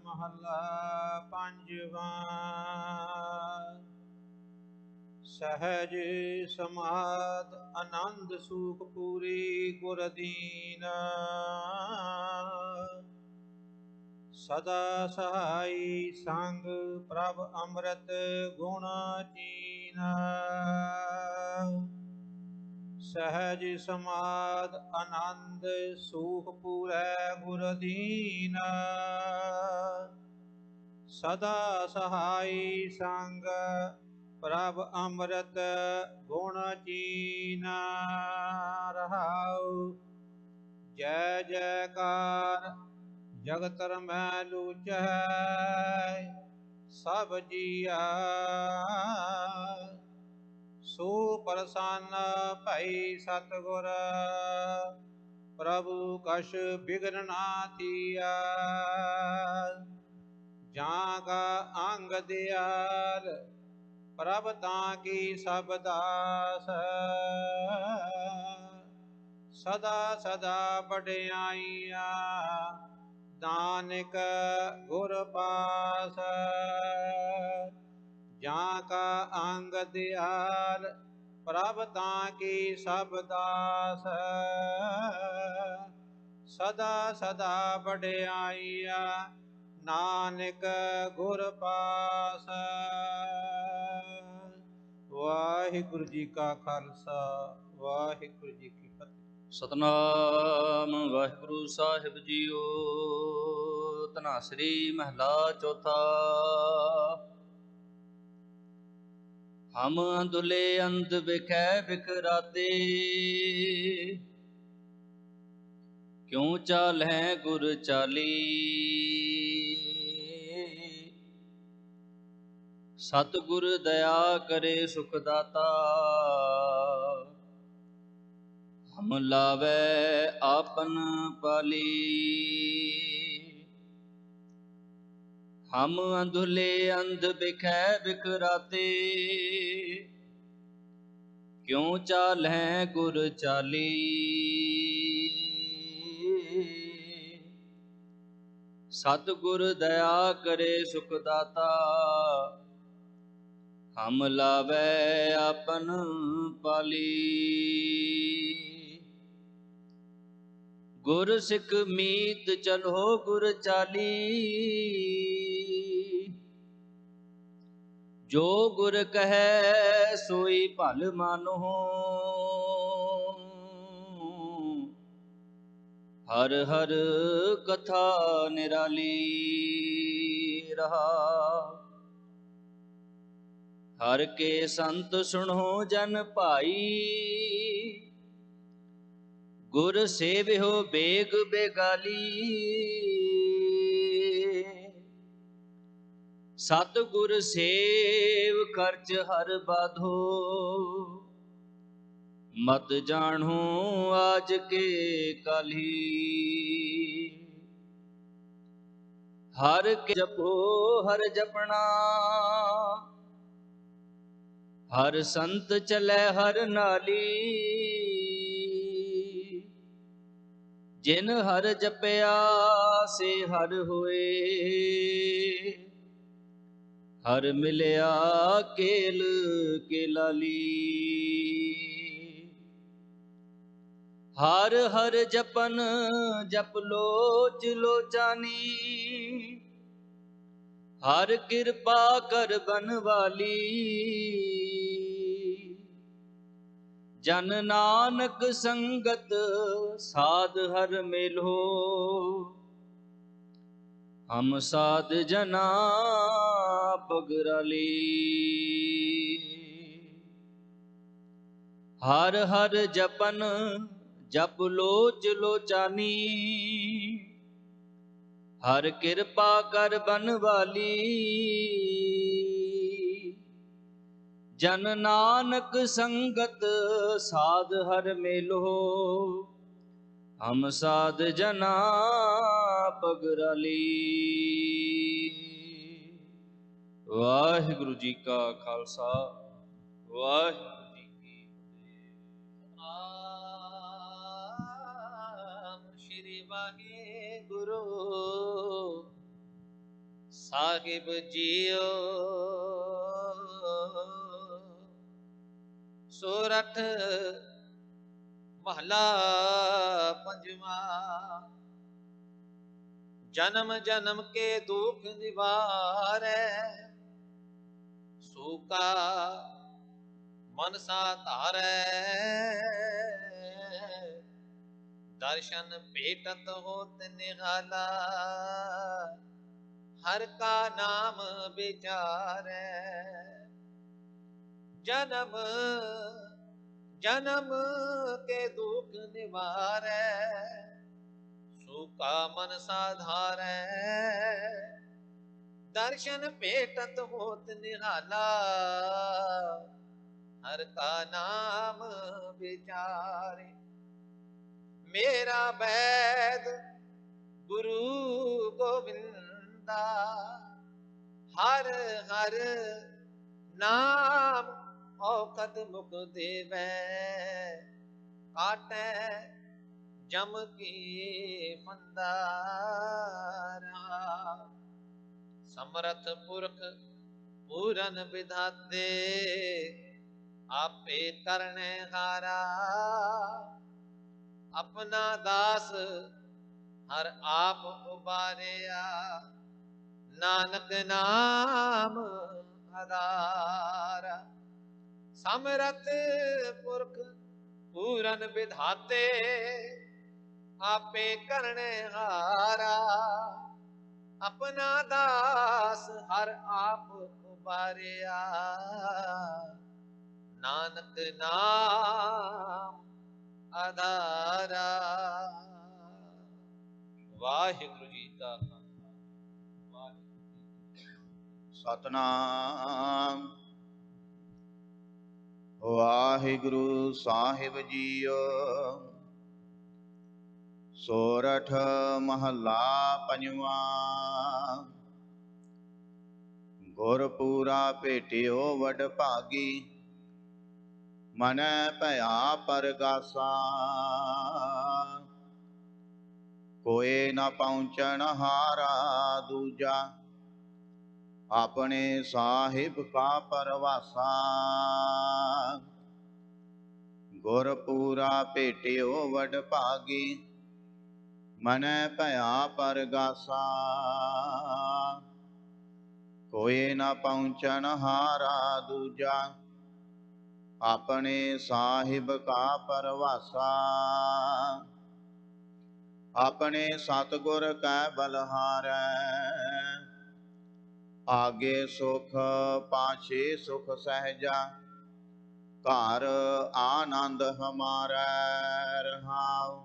ਮਹੱਲਾ ਪੰਜਵਾ। ਸਹਿਜ ਸਮਾਧ ਆਨੰਦ ਸੂਖ ਪੂਰੀ ਗੁਰ ਦੀਨ, ਸਦਾ ਸਹਾਈ ਸੰਗ ਪ੍ਰਭ ਅੰਮ੍ਰਿਤ ਗੁਣ ਚੀਨ। ਸਹਿਜ ਸਮਾਧ ਆਨੰਦ ਸੂਖ ਪੂਰੈ ਗੁਰ ਦੀਨ, ਸਦਾ ਸਹਾਈ ਸੰਗ ਪ੍ਰਭ ਅੰਮ੍ਰਿਤ ਗੁਣ ਚੀਨ। ਰਹਾਉ ਜੈ ਜੈਕਾਰ ਜਗਤ ਰਮੈ ਲੂਚੈ, ਸਭ ਜੀਆ ਸੋ ਪ੍ਰਸੰਨ ਭਈ ਸਤਿਗੁਰ, ਪ੍ਰਭੂ ਕਛ ਬਿਘਨ ਨਾ ਥੀਆ। ਜਾਂ ਕਾ ਅੰਗ ਦਿਆਲ, ਪ੍ਰਭ ਤਾਂ ਕੀ ਸਭ ਦਾਸ। ਸਦਾ ਸਦਾ ਵਡਿਆਈਆ, ਨਾਨਕ ਗੁਰ ਪਾਸ। ਜਾਂ ਕਾ ਅੰਗ ਦਿਆਲ, ਪ੍ਰਭ ਤਾਂ ਕੀ ਸਭ ਦਾਸ। ਸਦਾ ਸਦਾ ਵਡਿਆਈਆ, ਨਾਨਕ ਗੁਰ ਪਾਸ। ਵਾਹਿਗੁਰੂ ਜੀ ਕਾ ਖਾਲਸਾ, ਵਾਹਿਗੁਰੂ ਜੀ ਕੀ ਫਤਿਹ। ਸਤਨਾਮ ਵਾਹਿਗੁਰੂ ਸਾਹਿਬ ਜੀਓ। ਧਨਾਸਰੀ ਮਹਲਾ ਚੌਥਾ। ਹਮ ਅੰਧੁਲੇ ਅੰਧ ਵਿਖੈ ਵਿਖਰਾਤੇ, ਕਿਉ ਚਾਲਹਿ ਗੁਰ ਚਾਲੀ। ਸਤਿਗੁਰ ਦਇਆ ਕਰੇ ਸੁਖ ਦਾਤਾ, ਹਮ ਲਾਵੈ ਆਪਨ ਪਾਲੀ। ਹਮ ਅੰਧੁਲੇ ਅੰਧ ਬਿਖੈ ਬਿਖਰਾਤੇ, ਕਿਉ ਚਾਲਹਿ ਗੁਰ ਚਾਲੀ। ਸਤਿਗੁਰ ਦਇਆ ਕਰੇ ਸੁਖ ਦਾਤਾ, ਹਮ ਲਾਵੈ ਆਪਨ ਪਾਲੀ। ਗੁਰ ਸਿੱਖ ਮੀਤ ਚਲੋ ਗੁਰ ਚਾਲੀ, ਜੋ ਗੁਰ ਕਹੈ ਸੋਈ ਭਲ ਮਾਨੋ। ਹਰ ਹਰ ਕਥਾ ਨਿਰਾਲੀ ਰਹਾ। ਹਰ ਕੇ ਸੰਤ ਸੁਣੋ ਜਨ ਭਾਈ, ਗੁਰ ਸੇਵਿਓ ਬੇਗ ਬੇਗਾਲੀ। ਸਤਿਗੁਰ ਸੇਵ ਖਰਚ ਹਰ ਬਾਧੋ, ਮਤ ਜਾਣੋ ਆਜ ਕੇ ਕਾਲੀ। ਹਰ ਕੇ ਜਪੋ ਹਰ ਜਪਣਾ, ਹਰ ਸੰਤ ਚਲੈ ਹਰ ਨਾਲੀ। ਜਿਨ ਹਰ ਜਪਿਆ ਸੇ ਹਰ ਹੋਏ, ਹਰ ਮਿਲਿਆ ਕੇਲ ਕੇ ਲਾਲੀ। ਹਰ ਹਰ ਜਪਨ ਜਪ ਲੋਚ ਲੋਚਾਨੀ, ਹਰ ਕਿਰਪਾ ਕਰ ਬਨਵਾਲੀ। ਜਨ ਨਾਨਕ ਸੰਗਤ ਸਾਧ ਹਰ ਮੇਲੋ, ਹਮ ਸਾਧ ਜਨਾ ਪਗਰਾਲੀ। ਹਰ ਹਰ ਜਪਨ ਜਪ ਲੋਚ ਲੋਚਾਨੀ, ਹਰ ਕਿਰਪਾ ਕਰ ਬਨਵਾਲੀ। ਜਨ ਨਾਨਕ ਸੰਗਤ ਸਾਧ ਹਰ ਮੇਲੋ, ਹਮ ਸਾਧ ਜਨਾ ਪਗਰਾਲੀ। ਵਾਹਿਗੁਰੂ ਜੀ ਕਾ ਖਾਲਸਾ, ਵਾਹਿਗੁਰੂ ਜੀ ਕੀ ਨਾਮ ਸ਼੍ਰੀ ਵਾਹਿਗੁਰੂ ਸਾਹਿਬ ਜੀਓ। ਸੋਰਠ ਮਹਲਾ ਪੰਜਵਾਂ। ਜਨਮ ਜਨਮ ਕੇ ਦੁਖ ਨਿਵਾਰੈ, ਸੂਕਾ ਮਨਸਾ ਧਾਰੈ। ਦਰਸ਼ਨ ਭੇਟਤ ਹੋਤ ਨਿਹਾਲਾ, ਹਰ ਕਾ ਨਾਮ ਵਿਚਾਰੈ। ਜਨਮ ਜਨਮ ਕੇ ਦੁਖ ਨਿਵਾਰੈ, ਸੂਕਾ ਮਨ ਸਾਧਾਰੈ। ਦਰਸ਼ਨ ਭੇਟਤ ਹੋਤ ਨਿਹਾਲਾ, ਹਰ ਕਾ ਨਾਮ ਵਿਚਾਰੇ। ਮੇਰਾ ਬੈਦ ਗੁਰੂ ਗੋਬਿੰਦਾ, ਹਰ ਹਰ ਨਾਮ ਔਖਦ ਮੁਖ ਦੇਵੈ। ਕਾਟੈ ਜਮ ਕੀ ਫੰਦਾ ਰਹਾ। ਸਮਰਥ ਪੁਰਖ ਪੂਰਨ ਵਿਧਾਤੇ, ਆਪੇ ਕਰਨੇ ਹਾਰਾ। ਆਪਣਾ ਦਾਸ ਹਰ ਆਪ ਉਬਾਰਿਆ, ਨਾਨਕ ਨਾਮ ਆਧਾਰਾ। ਸਮਰਥ ਪੁਰਖ ਪੂਰਨ ਵਿਧਾਤੇ, ਆਪੇ ਕਰਨੇ ਹਾਰਾ। ਆਪਣਾ ਦਾਸ ਹਰ ਆਪ ਉਬਾਰਿਆ, ਨਾਨਕ ਨਾਮ ਆਧਾਰਾ। ਵਾਹਿਗੁਰੂ ਜੀ ਦਾ ਖਾਲਸਾ, ਵਾਹਿਗੁਰੂ ਜੀ ਕੀ ਫਤਿਹ। ਸਤਨਾਮ ਵਾਹਿਗੁਰੂ ਸਾਹਿਬ ਜੀਓ। ਸੋਰਠ ਮਹਲਾ ਪੰਜਵਾਂ। ਗੁਰਪੂਰਾ ਭੇਟਿਓ ਵਡ ਭਾਗੀ, ਮਨੈ ਭਇਆ ਪਰਗਾਸਾ। कोए न पहुँचन हारा दूजा, अपने साहिब का परवासा। गुरपूरा भेटियो वड भागी, मन भया परगासा। कोए न पहुँचन हारा दूजा, अपने साहिब का परवासा। अपने सतगुर कै बलहारै, आगे सुख पाछे सुख सहजा। घर आनंद हमारा रहाओ,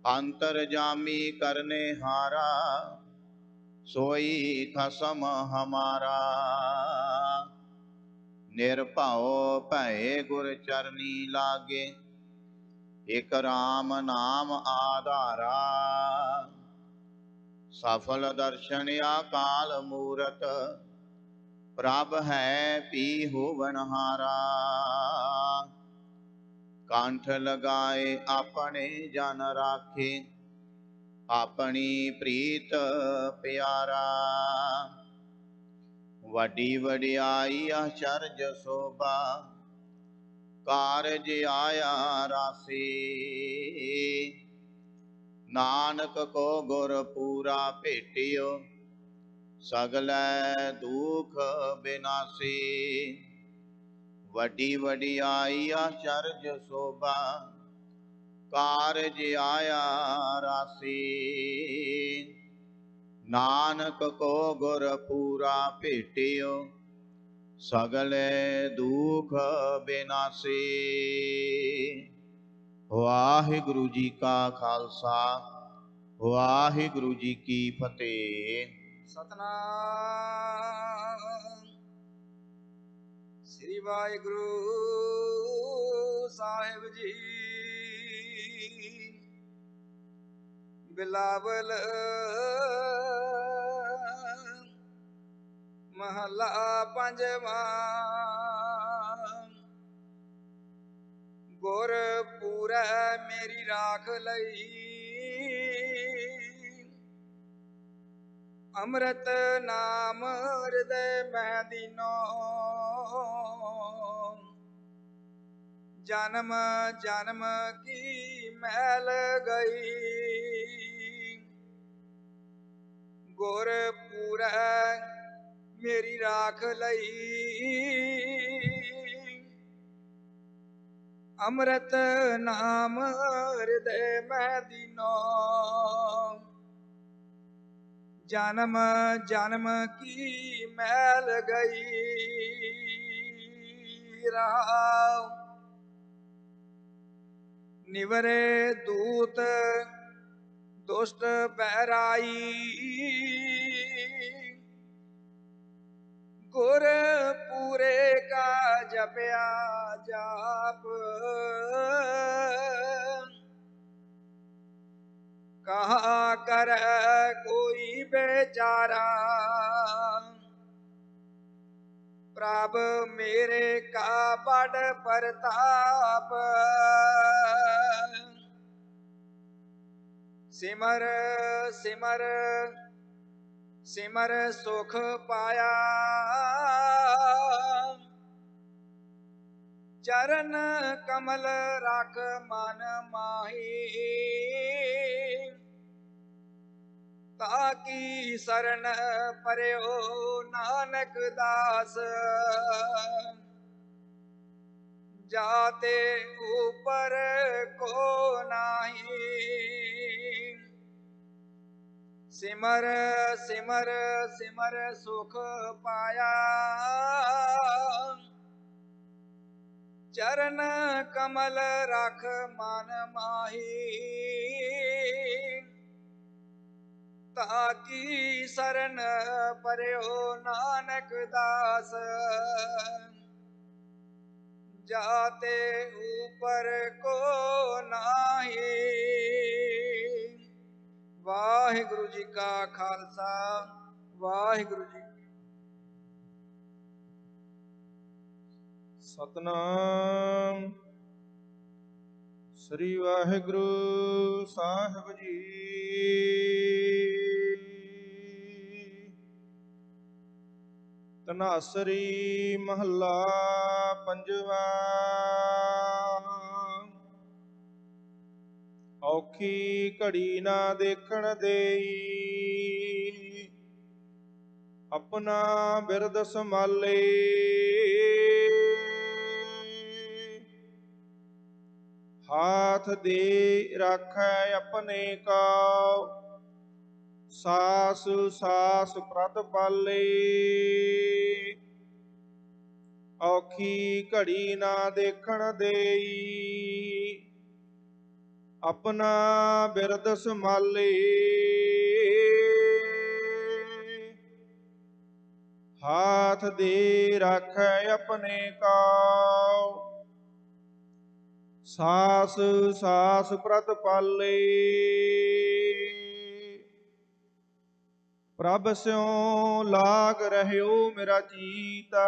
अंतरजामी करने हारा, सोई खसम हमारा। निर्भव भय गुर चरनी लागे, एक राम नाम आधारा। सफल दर्शन अकाल मूरत, प्रभ है पी होवनहारा। कंठ लगाए अपने जन राखे, अपनी प्रीत प्यारा। वडी वडियाई आचर्य शोभा, कारज आया राशि। नानक को गुर पूरा भेटियो, सगलै दुख बिनासी। वडी वडियाई आचर्य शोभा, कारज आया राशि। नानक को गुर पूरा भेटियो, सगले दुख बिनासी। वाहिगुरु जी का खालसा, वाहिगुरु जी की फतेह। सतनाम श्री वाहिगुरु साहिब जी। बिलावल महला पंजवा। गुर पूरै मेरी राख लई, अमृत नाम हृदय मैं दीनो। जन्म जन्म की मैल गई, गुर पूरै मेरी राख लई। अमृत नाम हृदय मैं दीनो। जन्म जन्म की मैल गई। राव निवरे दूत दुष्ट बहराई, गुर पूरे का जपया जाप। कहा कर कोई बेचारा, प्रभ मेरे का बड़ प्रताप। सिमर सिमर सिमर सुख पाया, चरण कमल राख मन माही। ताकि शरण परयो नानक दास, जाते ऊपर को नाही। सिमर सिमर सिमर सुख पाया, चरण कमल राख मन माही। ताकि शरण परयो नानक दास, जाते ऊपर को नाही। वाहिगुरु जी का खालसा, वाहिगुरु जी। सतनाम ਸ੍ਰੀ ਵਾਹਿਗੁਰੂ ਸਾਹਿਬ ਜੀ। ਧਨਾਸਰੀ ਮਹੱਲਾ ਪੰਜਵਾ। ਔਖੀ ਘੜੀ ਨਾ ਦੇਖਣ ਦੇਈ, ਆਪਣਾ ਬਿਰਦ ਸੰਭਾਲੇ। ਹਾਥ ਦੇ ਰਾਖੈ ਆਪਣੇ ਕਾ, ਸਾਸ ਸਾਸ ਪ੍ਰਤ ਪਾਲੇ। ਔਖੀ ਘੜੀ ਨਾ ਦੇਖਣ ਦੇਈ, ਆਪਣਾ ਬਿਰਦ ਸੰਭਾਲੇ। ਹਾਥ ਦੇ ਰਾਖੈ ਆਪਣੇ ਕਾ, ਸਾਸ ਸਾਸ ਪ੍ਰਤ ਪਾਲੇ। ਪ੍ਰਭ ਸਿਉ ਲਾਗ ਰਹਿਓ ਮੇਰਾ ਚੀਤਾ,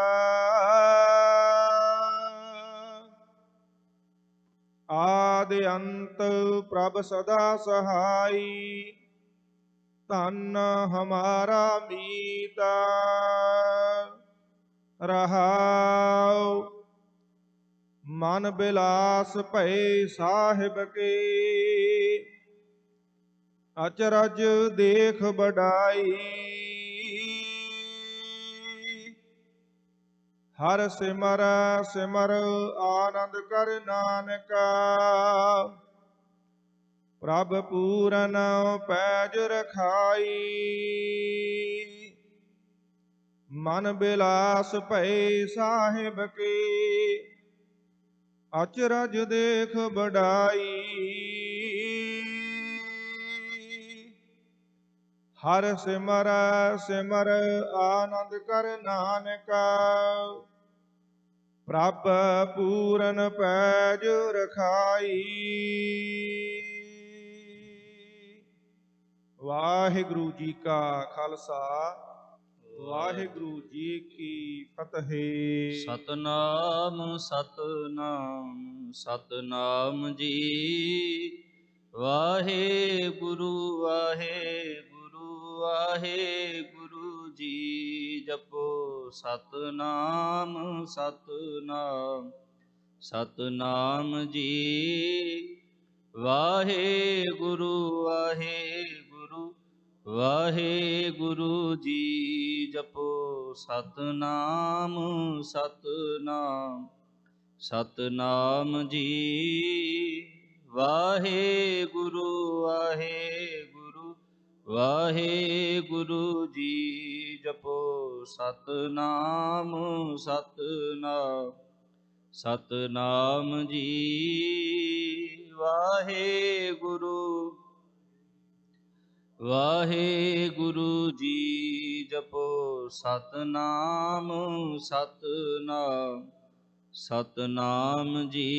ਆਦਿ ਅੰਤ ਪ੍ਰਭ ਸਦਾ ਸਹਾਈ। ਧਨ ਹਮਾਰਾ ਮੀਤਾ ਰਹਾਉ, ਮਨ ਬਿਲਾਸ ਭਏ ਸਾਹਿਬ ਕੇ। ਅਚਰਜ ਦੇਖ ਬੜਾਈ, ਹਰ ਸਿਮਰ ਸਿਮਰ ਆਨੰਦ ਕਰ ਨਾਨਕਾ। ਪ੍ਰਭ ਪੂਰਨ ਪੈਜ ਰਖਾਈ, ਮਨ ਬਿਲਾਸ ਭਏ ਸਾਹਿਬ ਕੇ। ਅਚਰਜ ਦੇਖ ਬੜਾਈ, ਹਰ ਸਿਮਰ ਸਿਮਰ ਆਨੰਦ ਕਰ ਨਾਨਕਾ। ਪ੍ਰਭ ਪੂਰਨ ਪੈਜ ਰਖਾਈ। ਵਾਹਿਗੁਰੂ ਜੀ ਕਾ ਖਾਲਸਾ, ਵਾਹਿਗੁਰੂ ਜੀ ਕੀ ਫਤਿਹ। ਸਤਨਾਮ ਸਤਨਾਮ ਸਤਨਾਮ ਜੀ। ਵਾਹਿਗੁਰੂ ਵਾਹਿਗੁਰੂ ਵਾਹਿਗੁਰੂ ਜੀ। ਜਪੋ ਸਤਨਾਮ ਸਤਨਾਮ ਸਤਨਾਮ ਜੀ। ਵਾਹਿਗੁਰੂ ਵਾਹਿਗੁਰੂ ਵਾਹਿਗੁਰੂ ਜੀ। ਜਪੋ ਸਤਨਾਮ ਸਤਨਾਮ ਸਤਨਾਮ ਜੀ। ਵਾਹਿਗੁਰੂ ਵਾਹਿਗੁਰੂ ਵਾਹਿਗੁਰੂ ਜੀ। ਜਪੋ ਸਤਨਾਮ ਸਤਨਾਮ ਸਤਨਾਮ ਜੀ। ਵਾਹਿਗੁਰੂ ਵਾਹਿਗੁਰੂ ਜੀ। ਜਪੋ ਸਤਨਾਮ ਸਤਨਾਮ ਸਤਨਾਮ ਜੀ।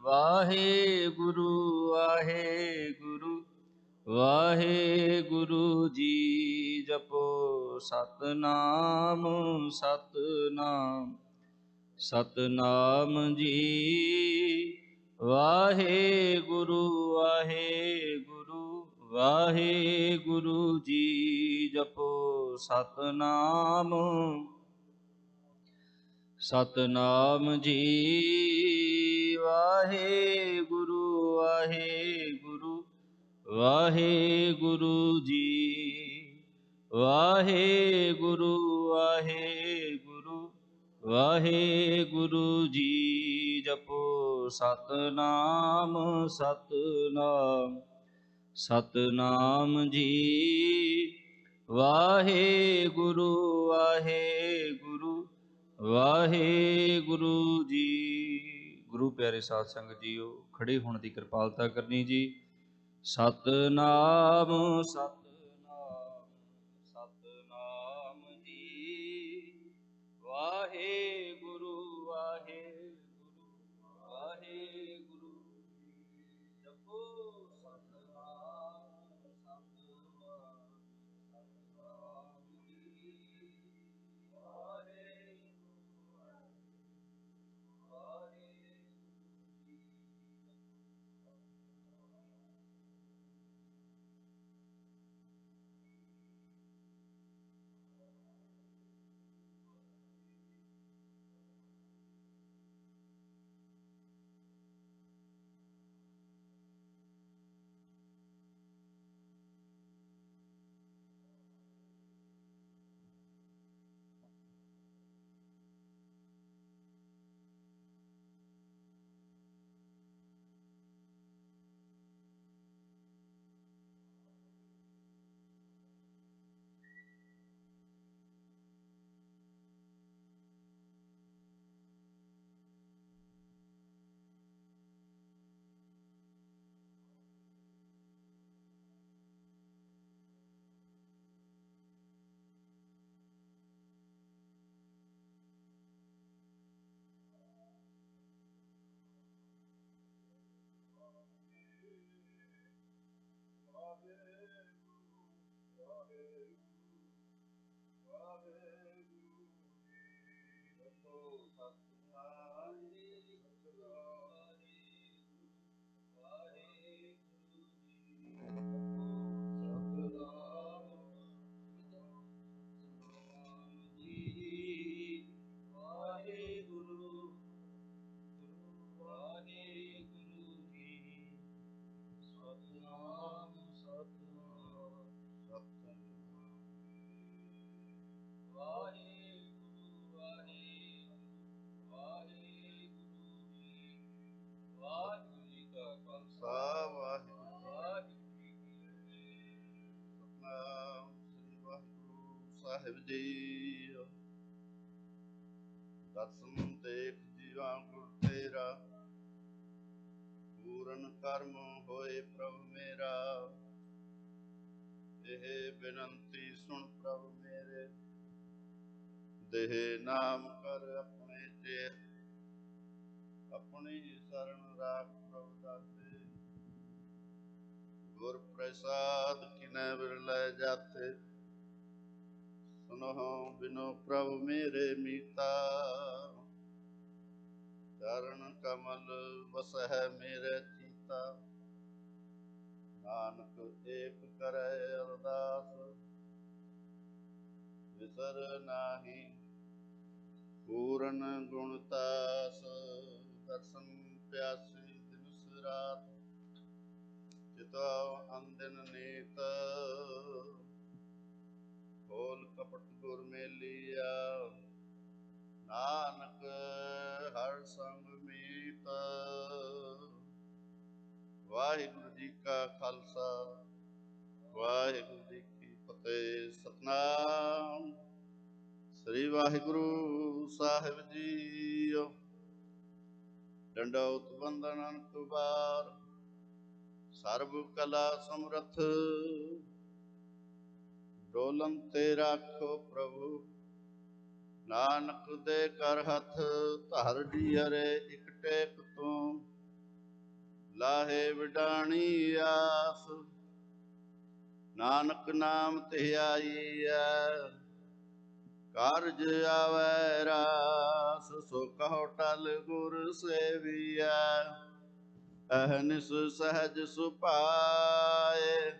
ਵਾਹਿਗੁਰੂ ਵਾਹਿਗੁਰੂ ਵਾਹਿਗੁਰੂ ਜੀ। ਜਪੋ ਸਤਨਾਮ ਸਤਨਾਮ ਸਤਨਾਮ ਜੀ। ਵਾਹਿਗੁਰੂ ਵਾਹਿਗੁਰੂ ਵਾਹਿਗੁਰੂ ਜੀ। ਜਪੋ ਸਤਨਾਮ ਸਤਨਾਮ ਜੀ। ਵਾਹਿਗੁਰੂ ਵਾਹਿਗੁਰੂ ਵਾਹਿਗੁਰੂ ਜੀ। ਵਾਹਿਗੁਰੂ ਵਾਹਿਗੁਰੂ ਵਾਹਿਗੁਰੂ ਜੀ। ਜਪੋ ਸਤਨਾਮ ਸਤਨਾਮ ਸਤਨਾਮ ਜੀ। ਵਾਹਿਗੁਰੂ ਵਾਹਿਗੁਰੂ ਵਾਹਿਗੁਰੂ ਜੀ। ਗੁਰੂ ਪਿਆਰੇ ਸਾਧ ਸੰਗਤ ਜੀਓ, ਖੜੇ ਹੋਣ ਦੀ ਕਿਰਪਾਲਤਾ ਕਰਨੀ ਜੀ। ਸਤਨਾਮ ਸਤਨਾਮ ਸਤਨਾਮ ਜੀ। ਵਾਹਿਗੁਰੂ ਵਾਹਿਗੁਰੂ ਵਾਹਿਗੁਰੂ ਜੀ। ਜਪੋ ਸਤਨਾਮ ਸਤਨਾਮ ਸਤਨਾਮ ਜੀ। ਵਾਹਿਗੁਰੂ ਵਾਹਿਗੁਰੂ ਵਾਹਿਗੁਰੂ ਜੀ। ਸਾਹਿਬ ਜੀ। ਦਰਸ਼ਨ ਦੇਖ ਜੀਵਾ ਗੁਰ ਤੇਰਾ, ਪੂਰਨ ਕਰਮ ਹੋਏ ਪ੍ਰਭ ਮੇਰਾ। ਇਹ ਬੇਨੰਤੀ ਸੁਣ ਪ੍ਰਭ ਮੇਰੇ, ਦੇਹ ਨਾਮ ਕਰ ਆਪਣੇ ਚੇਰ। ਆਪਣੀ ਸ਼ਰਨ ਰਾਖ ਪ੍ਰਭ ਦਾਤੇ, ਗੁਰ ਪ੍ਰਸਾਦ ਕਿਨੈ ਵਿਰਲੇ ਜਾਤੇ। ਸੁਨਹੁ ਬਿਨੋ ਪ੍ਰਭ ਮੇਰੇ ਮੀਤਾ, ਚਰਨ ਕਮਲ ਵਸਹਿ ਮੇਰੇ ਚੀਤਾ। ਨਾਨਕ ਏਕ ਕਰੈ ਅਰਦਾਸ, ਵਿਸਰ ਨਾਹੀ ਪੂਰਨ ਗੁਣਤਾਸ। ਦਰਸ਼ਨ ਪਿਆਸੀ ਦਿਨ ਰਾਤ, ਚਿਤਵ ਅੰਦਿਨ ਨੀਤ। ਖੋਲ ਕਪਟ ਗੁਰ ਮੇਲੀਆ, ਨਾਨਕ ਹਰ ਸੰਗ ਮੀਤ। ਵਾਹਿਗੁਰੂ ਜੀ ਕਾ ਖਾਲਸਾ, ਵਾਹਿਗੁਰੂ ਜੀ ਕੀ ਫਤਿਹ। ਸਤਿਨਾਮ ਸ੍ਰੀ ਵਾਹਿਗੁਰੂ ਸਾਹਿਬ ਜੀਓ। ਡੰਡੌਤ ਬੰਦਨ ਅਨੰਤ ਬਾਰ, ਸਰਬ ਕਲਾ ਸਮਰੱਥ। ਡੋਲਨ ਤੇ ਰਾਖੋ ਪ੍ਰਭੂ, ਨਾਨਕ ਦੇ ਕਰ ਹੱਥ। ਧਰ ਡੀਅਰੇ ਇਕ ਟੇਕ ਤੂੰ, ਲਾਹੇ ਵਿਡਾਣੀ ਆਸ। ਨਾਨਕ ਨਾਮ ਧਿਆਈਐ, ਕਾਰਜ ਆਵੈ ਰਾਸ। ਸੋ ਕਹੋ ਟਲ ਗੁਰ ਸੇਵੀਐ, ਅਹਨਿਸ ਸਹਿਜ ਸੁਭਾਏ।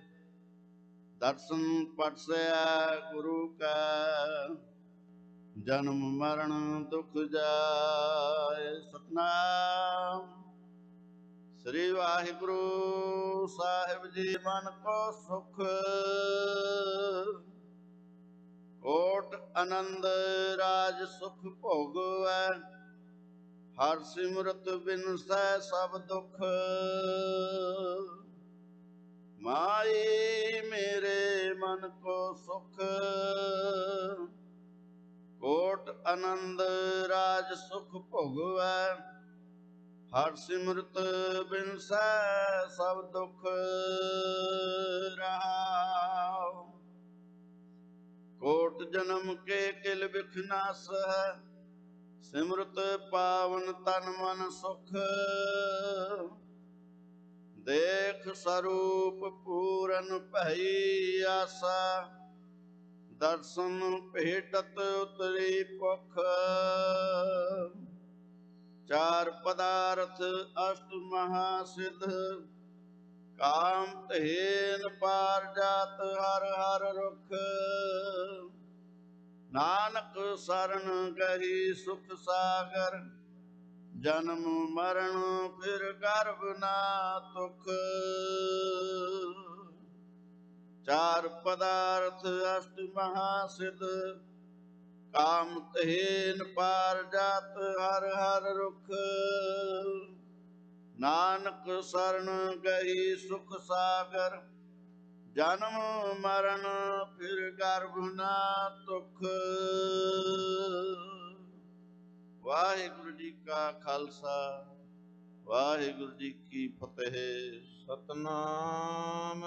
ਦਰਸ਼ਨ ਪਰਸੈ ਗੁਰੂ ਕੈ, ਜਨਮ ਮਰਨ ਦੁਖ ਜਾਏ। ਸਤਿਨਾਮ ਸ੍ਰੀ ਵਾਹਿਗੁਰੂ ਸਾਹਿਬ ਜੀ। ਮਨ ਕੋ ਸੁਖ ਕੋਟ ਆਨੰਦ, ਰਾਜ ਸੁਖ ਭੋਗਵੈ। ਹਰ ਸਿਮਰਤ ਬਿਨਸੈ ਸਭ ਦੁਖ, ਮਾਈ ਮੇਰੇ ਮਨ ਕੋ ਸੁਖ। ਕੋਟ ਆਨੰਦ ਰਾਜ ਸੁਖ ਭੋਗਵੈ, ਹਰ ਸਿਮਰਤ ਬਿਨਸੈ ਸਭ ਦੁਖ। ਰਹਾਉ ਕੋਟ ਜਨਮ ਕੇ ਕਿਲ ਬਿਖ ਨਾਸੈ, ਸਿਮਰਤ ਪਾਵਨ ਤਨ ਮਨ ਸੁਖ। ਦੇਖ ਸਰੂਪ ਪੂਰਨ ਭਈ ਆਸਾ, ਦਰਸ਼ਨ ਭੇਟਤ ਉਤਰੀ ਭੁਖ। ਚਾਰ ਪਦਾਰਥ ਅਸ਼ਟ ਮਹਾ ਸਿਧ, ਕਾਮ ਧੇਨ ਪਾਰ ਜਾਤ ਹਰ ਹਰ ਰੁਖ। ਨਾਨਕ ਸਰਨ ਗਈ ਸੁਖ ਸਾਗਰ, ਜਨਮ ਮਰਨ ਫਿਰ ਗਰਭ ਨਾ ਤੁਖ। ਚਾਰ ਪਦਾਰਥ ਅਸ਼ਟ ਮਹਾ ਸਿਧ, ਕਾਮ ਧੇਨ ਪਾਰ ਜਾਤ ਹਰ ਹਰ ਰੁਖ। ਨਾਨਕ ਸਰਨ ਗਈ ਸੁਖ ਸਾਗਰ, ਜਨਮ ਮਰਨ ਫਿਰ ਗਰਭ ਨਾ ਤੁਖ। ਵਾਹਿਗੁਰੂ ਜੀ ਕਾ ਖਾਲਸਾ, ਵਾਹਿਗੁਰੂ ਜੀ ਕੀ ਫਤਿਹ। ਸਤਨਾਮ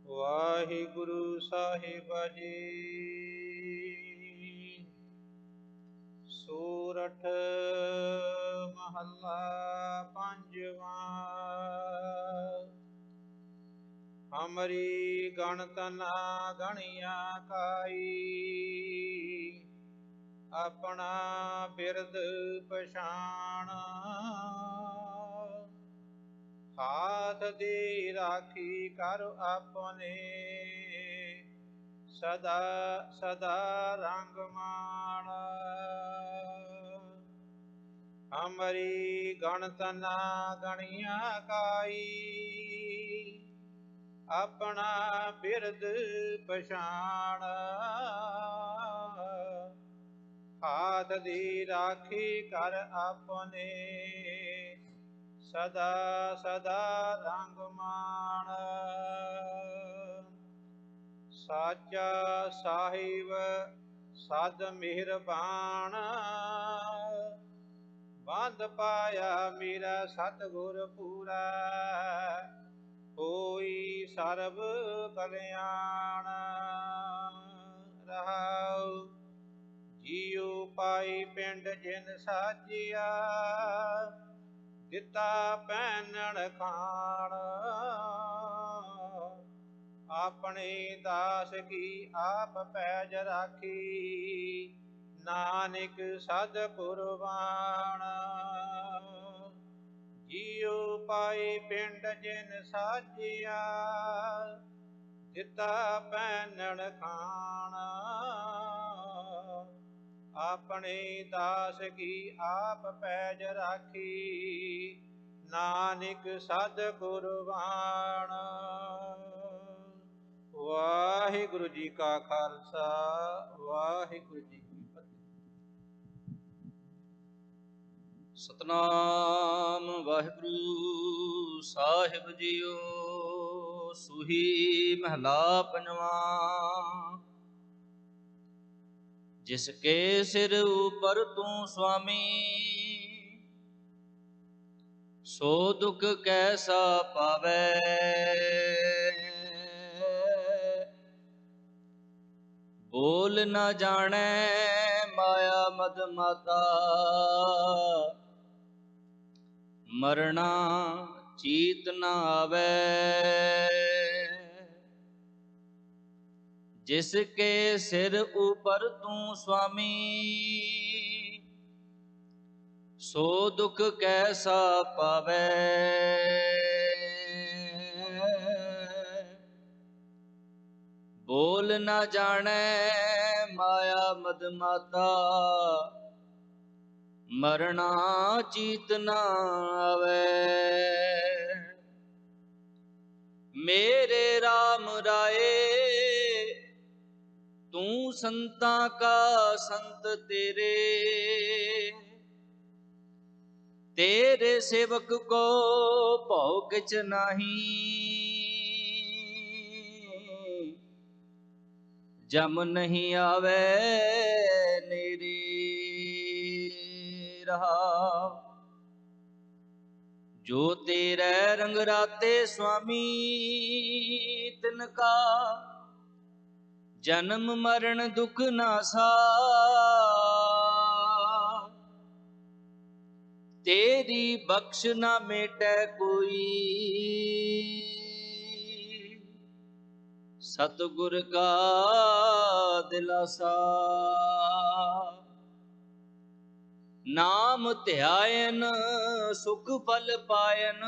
ਵਾਹਿਗੁਰੂ ਸਾਹਿਬ ਜੀ। ਸੂਰਠ ਮਹੱਲਾ ਪੰਜਵਾਂ। ਹਮਰੀ ਗਣਤ ਨਾ ਗਣਿਆ ਕਾਈ, ਆਪਣਾ ਬਿਰਦ ਪਛਾਣ। ਹਾਥ ਦੀ ਰਾਖੀ ਕਰ ਆਪਣੇ, ਸਦਾ ਸਦਾ ਰੰਗ ਮਾਣ। ਹਮਰੀ ਗਣਤ ਨਾ ਗਣਿਆ ਕਾਈ, ਆਪਣਾ ਬਿਰਦ ਪਛਾਣ। ਹਾਥ ਦੀ ਰਾਖੀ ਕਰ ਆਪਣੇ, ਸਦਾ ਸਦਾ ਰੰਗ ਮਾਣ। ਸਾਚਾ ਸਾਹਿਬ ਸਦ ਮਿਹਰਬਾਨ, ਬੰਦ ਪਾਇਆ ਮੇਰਾ ਸਤਿਗੁਰ ਪੂਰਾ, ਹੋਈ ਸਰਬ ਕਲਿਆਣ। ਰਹਾਉ ਜੀਉ ਪਾਈ ਪਿੰਡ ਜਿਨ ਸਾਜਿਆ, ਦਿੱਤਾ ਪਹਿਨਣ ਖਾਣ। ਆਪਣੇ ਦਾਸ ਕੀ ਆਪ ਪੈਜ ਰਾਖੀ, ਨਾਨਕ ਸਦ ਕੁਰਬਾਨ। ਜੀਉ ਪਾਈ ਪਿੰਡ ਜਿਨ ਸਾਜਿਆ, ਦਿੱਤਾ ਪਹਿਨਣ ਖਾਣ। ਆਪਣੇ ਦਾਸ ਕੀ ਆਪ ਪੈਜ ਰਾਖੀ, ਨਾਨਕ ਸਦ ਕੁਰਬਾਨ। ਵਾਹਿਗੁਰੂ ਜੀ ਕਾ ਖਾਲਸਾ, ਵਾਹਿਗੁਰੂ ਜੀ ਕੀ ਫਤਿਹ। ਸਤਨਾਮ ਵਾਹਿਗੁਰੂ ਸਾਹਿਬ ਜੀਓ। ਸੂਹੀ ਮਹਲਾ ਪੰਜਵਾਂ। ਜਿਸ ਕੇ ਸਿਰ ਉਪਰ ਤੂੰ ਸੁਆਮੀ, ਸੋ ਦੁਖ ਕੈਸਾ ਪਾਵੈ। ਬੋਲ ਨਾ ਜਾਣੈ ਮਾਇਆ ਮਦ ਮਾਤਾ, ਮਰਣਾ ਚੀਤ ਨਾ ਆਵੈ। ਜਿਸ ਕੇ ਸਿਰ ਉਪਰ ਤੂੰ ਸੁਆਮੀ, ਸੋ ਦੁਖ ਕੈਸਾ ਪਾਵੈ। ਬੋਲ ਨਾ ਜਾਣੈ ਮਾਇਆ ਮਦ ਮਾਤਾ, ਮਰਣਾ ਚੀਤ ਨਾ ਆਵੈ। ਮੇਰੇ RAM ਰਾਏ, ਤੂੰ ਸੰਤਾਂ ਕਾ ਸੰਤ ਤੇਰੇ, ਤੇਰੇ ਸੇਵਕ ਕੋ ਭਉ ਕਿਛ ਨਾਹੀ। ਜਮ ਨਹੀਂ ਆਵੇ ਨੇਰੇ। ਰਹਾਉ ਜੋ ਤੇਰੇ ਰੰਗ ਰਾਤੇ ਸੁਆਮੀ, ਤਿਨ ਕਾ ਜਨਮ ਮਰਨ ਦੁਖ ਨਾਸਾ। ਤੇਰੀ ਬਖਸ਼ ਨਾ ਮੇਟੈ ਕੋਈ, ਸਤਿਗੁਰ ਕਾ ਦਿਲਾਸਾ। ਨਾਮ ਧਿਆਇਨ ਸੁਖ ਫਲ ਪਾਇਨ,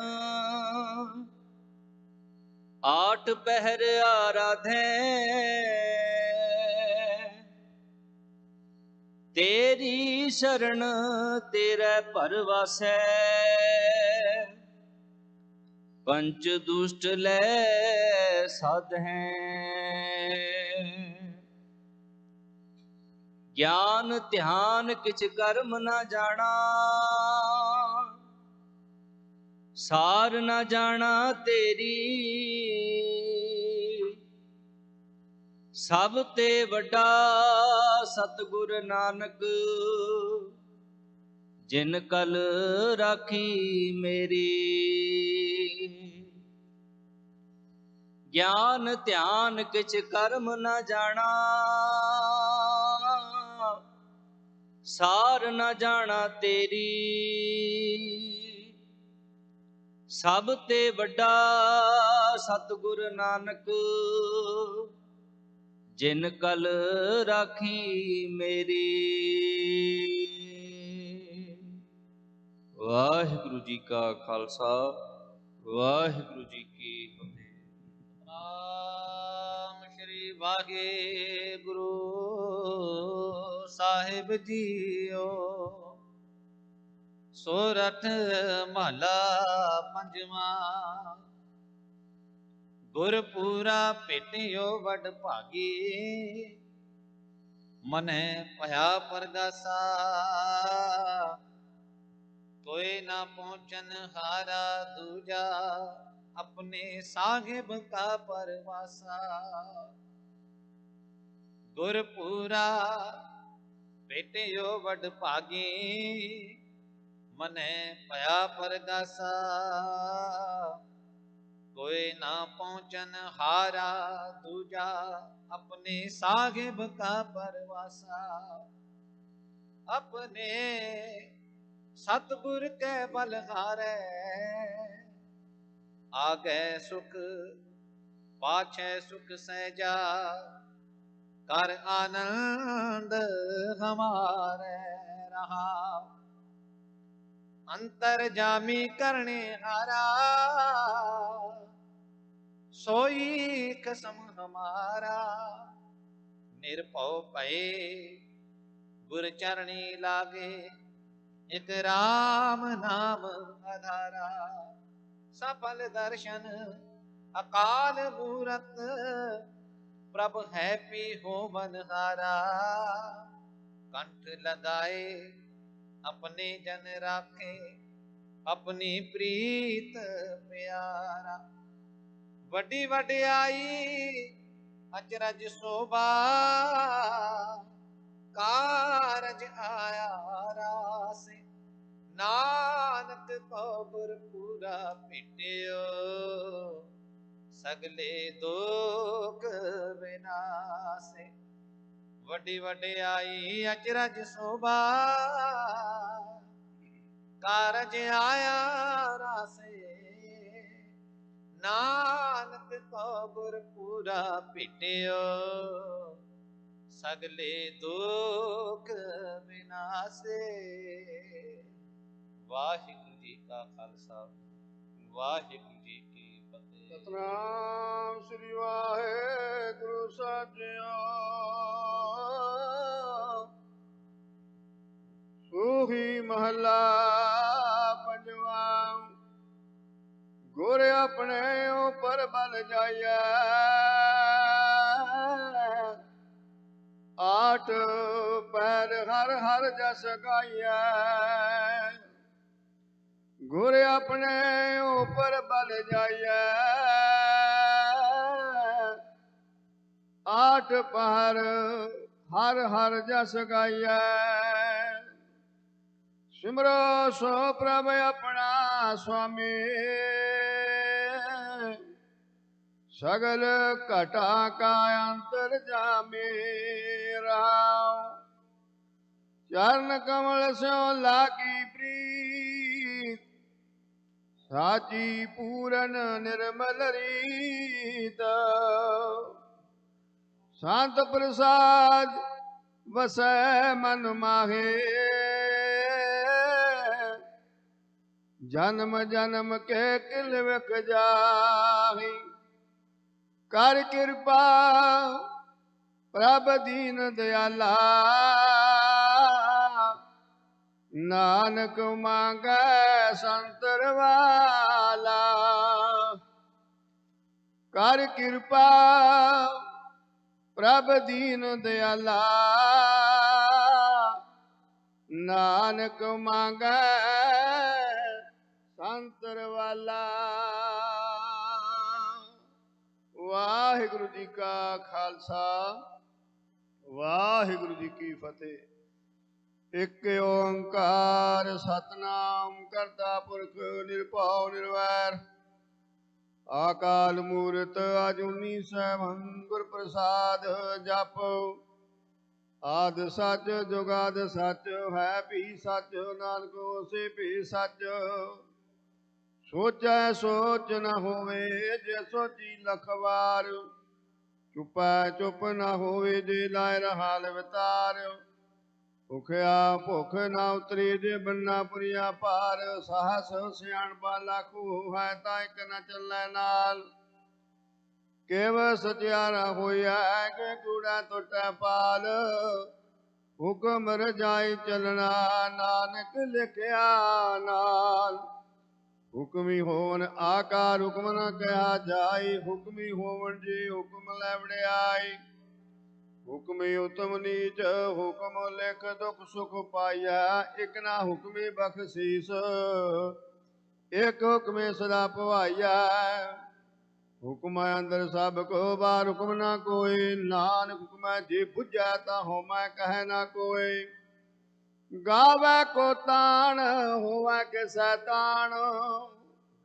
ਆਠ ਪਹਿਰ ਆਰਾਧੈ। ਤੇਰੀ ਸ਼ਰਨ ਤੇਰੇ ਪਰਵਾਸੈ, ਪੰਚ ਦੁਸ਼ਟ ਲੈ ਸਾਧੈ। ਗਿਆਨ ਧਿਆਨ ਕਿਛ ਕਰਮ ਨਾ ਜਾਣਾ, ਸਾਰ ਨਾ ਜਾਣਾ ਤੇਰੀ। ਸਭ ਤੇ ਵੱਡਾ ਸਤਿਗੁਰ ਨਾਨਕ, ਜਿਨ ਕਲ ਰਾਖੀ ਮੇਰੀ। ਗਿਆਨ ਧਿਆਨ ਕਿਛ ਕਰਮ ਨਾ ਜਾਣਾ, ਸਾਰ ਨਾ ਜਾਣਾ ਤੇਰੀ। ਸਭ ਤੇ ਵੱਡਾ ਸਤਿਗੁਰ ਨਾਨਕ ਜਿਨ ਕਲ ਰਾਖੀ ਮੇਰੀ। ਵਾਹਿਗੁਰੂ ਜੀ ਕਾ ਖਾਲਸਾ, ਵਾਹਿਗੁਰੂ ਜੀ ਕੀ ਫਤਿਹ। ਨਾਮ ਸ਼੍ਰੀ ਵਾਹਿਗੁਰੂ ਸਾਹਿਬ ਜੀਓ। ਸੋਰਠ ਮਹਲਾ ਪੰਜਵਾਂ। ਗੁਰਪੂਰਾ ਭੇਟਿਓ ਵਡ ਭਾਗੀ, ਮਨੈ ਭਇਆ ਪਰਗਾਸਾ। ਕੋਈ ਨਾ ਪਹੁੰਚਨ ਹਾਰਾ ਦੂਜਾ, ਆਪਣੇ ਸਾਹਿਬ ਕਾ ਪਰਵਾਸਾ। ਗੁਰਪੂਰਾ ਭੇਟਿਓ ਵਡ ਭਾਗੀ, ਮਨੈ ਭਇਆ ਪਰਗਾਸਾ। ਕੋਈ ਨਾ ਪਹੁੰਚਨ ਹਾਰਾ ਦੂਜਾ, ਆਪਣੇ ਸਾਹਿਬ ਕਾ ਪਰਵਾਸਾ। ਆਪਣੇ ਸਤਿਗੁਰ ਕੈ ਬਲਹਾਰੈ, ਆਗੈ ਸੁਖ ਪਾਛੈ ਸੁਖ ਸਹਿਜਾ। ਕਰ ਆਨੰਦ ਹਮਾਰੇ ਰਹਾ, ਅੰਤਰ ਜਾਮੀ ਕਰਨੇ ਹਾਰਾ। सोई कसम हमारा, निरभव भये गुर चरणी लागे। एक राम नाम आधारा, सफल दर्शन अकाल मूरत। प्रभ है पी हो बनहारा, कंठ लगाए अपने जन राखे। अपनी प्रीत प्यारा, ਵੱਡੀ ਵਡਿਆਈ ਅਚਰਜ ਸੋਭਾ। ਕਾਰਜ ਆਇਆ ਰਾਸੇ, ਨਾਨਕ ਕੋ ਗੁਰ ਪੂਰਾ ਭੇਟਿਓ। ਸਗਲੇ ਦੁਖ ਵਿਨਾਸੇ, ਵੱਡੀ ਵਡਿਆਈ ਅਚਰਜ ਸੋਭਾ। ਕਾਰਜ ਆਇਆ ਰਾਸੇ, ਨਾਨਕ ਕੋ ਗੁਰ ਪੂਰਾ ਭੇਟਿਓ। ਸਗਲੇ ਦੁਖ ਵਿਨਾਸੇ। ਵਾਹਿਗੁਰੂ ਜੀ ਕਾ ਖਾਲਸਾ, ਵਾਹਿਗੁਰੂ ਜੀ ਕੀ ਫਤਿਹ। ਸਤਿਨਾਮ ਸ੍ਰੀ ਵਾਹਿਗੁਰੂ ਸਾਹਿਬ। ਸੂਹੀ ਮਹਲਾ ਪੰਜਵਾਂ। ਗੁਰ ਆਪਣੇ ਉਪਰ ਬਲ ਜਾਈਐ, ਆਠ ਪੈਰ ਹਰ ਹਰ ਜਸ ਗਾਈਐ। ਗੁਰ ਆਪਣੇ ਉਪਰ ਬਲ ਜਾਈਐ, ਆਠ ਪਹਿਰ ਹਰ ਹਰ ਜਸ ਗਾਈਐ। ਸਿਮਰੋ ਸੋ ਪ੍ਰਭ ਆਪਣਾ ਸੁਆਮੀ, ਸਗਲ ਘਟਾ ਕਾ ਅੰਤਰ ਜਾਮੀ। ਰਾਮ ਚਰਨ ਕਮਲ ਸਿਓ ਲਾਗੀ ਪ੍ਰੀਤ, ਸਾਚੀ ਪੂਰਨ ਨਿਰਮਲ ਰੀਤ। ਸੰਤ ਪ੍ਰਸਾਦ ਵਸੈ ਮਨ ਮਾਹੇ, ਜਨਮ ਜਨਮ ਕੇ ਕਿਲ ਵਿਖ ਜਾਹੀ। ਕਰ ਕਿਰਪਾ ਪ੍ਰਭ ਦੀਨ ਦਿਆਲਾ, ਨਾਨਕ ਮੰਗੈ ਸੰਤਰ ਵਾਲਾ। ਕਰ ਕਿਰਪਾ ਪ੍ਰਭ ਦੀਨ ਦਿਆਲਾ, ਨਾਨਕ ਮੰਗੈ ਸੰਤਰ ਵਾਲਾ। ਵਾਹਿਗੁਰੂ ਜੀ ਕਾ ਖਾਲਸਾ, ਵਾਹਿਗੁਰੂ ਜੀ ਕੀ ਫਤਿਹ। ਇੱਕ ਓੰਕਾਰ ਸਤਿਨਾਮ ਕਰਤਾ ਪੁਰਖ ਨਿਰਭਉ ਨਿਰਵੈਰ। ਆਕਾਲ ਮੂਰਤ ਅਜੂਨੀ ਸੈਭੰ ਗੁਰ ਪ੍ਰਸਾਦ ਜਪ। ਆਦਿ ਸੱਚ ਜੁਗਾਦਿ ਸੱਚ ਹੈ ਵੀ ਸੱਚ, ਨਾਨਕ ਹੋਸੀ ਵੀ ਸੱਚ। ਸੋਚੈ ਸੋਚ ਨ ਹੋਵੇ ਜੇ ਸੋਚੀ ਲਖ ਵਾਰ। ਚੁਪੈ ਚੁਪ ਨ ਹੋਵੇ ਜੇ ਲਾਇ ਰਹਾਲ ਵਿਤਾਰ। ਭੁਖਿਆ ਭੁਖ ਨਾ ਉਤਰੀ ਜੇ ਬੰਨਾ ਪੁਰੀਆ ਪਾਰ। ਸਾਹਸ ਸਿਆਣਪਾ ਲਾਖੂ ਹੈ ਤਾਂ ਇੱਕ ਨ ਚੱਲੈ ਨਾਲ। ਕੇਵ ਸਚਿਆਰਾ ਹੋਈਐ ਕਿ ਕੂੜਾ ਟੁੱਟੈ ਪਾਲ। ਹੁਕਮ ਰਜਾਈ ਚੱਲਣਾ ਨਾਨਕ ਲਿਖਿਆ ਨਾਲ। ਹੁਕਮੀ ਹੋਵਨ ਆਕਾਰ ਹੁਕਮ ਨ ਕਿਹਾ ਜਾਈ। ਹੁਕਮੀ ਹੋਵਨ ਜੀ ਹੁਕਮ ਲੈ ਵਡਿਆਈ। ਹੁਕਮੀ ਉਤਮ ਨੀਚ ਹੁਕਮ ਲਿਖ ਦੁਖ ਸੁਖ ਪਾਈਐ। ਇਕ ਨਾ ਹੁਕਮੀ ਬਖਸ਼ੀਸ ਇਕ ਹੁਕਮੇ ਸਦਾ ਭਵਾਈਐ। ਹੁਕਮ ਅੰਦਰ ਸਭ ਕੋ ਬਾਰ ਹੁਕਮ ਨਾ ਕੋਈ। ਨਾਨਕ ਹੁਕਮੈ ਜੇ ਬੁਝੈ ਤਾ ਹੋਮੈ ਕਹਿ ਨਾ ਕੋਈ। ਗਾਵੈ ਕੋ ਤਾਣ ਹੋਵੈ ਕਿ ਸੈਤਾਨ।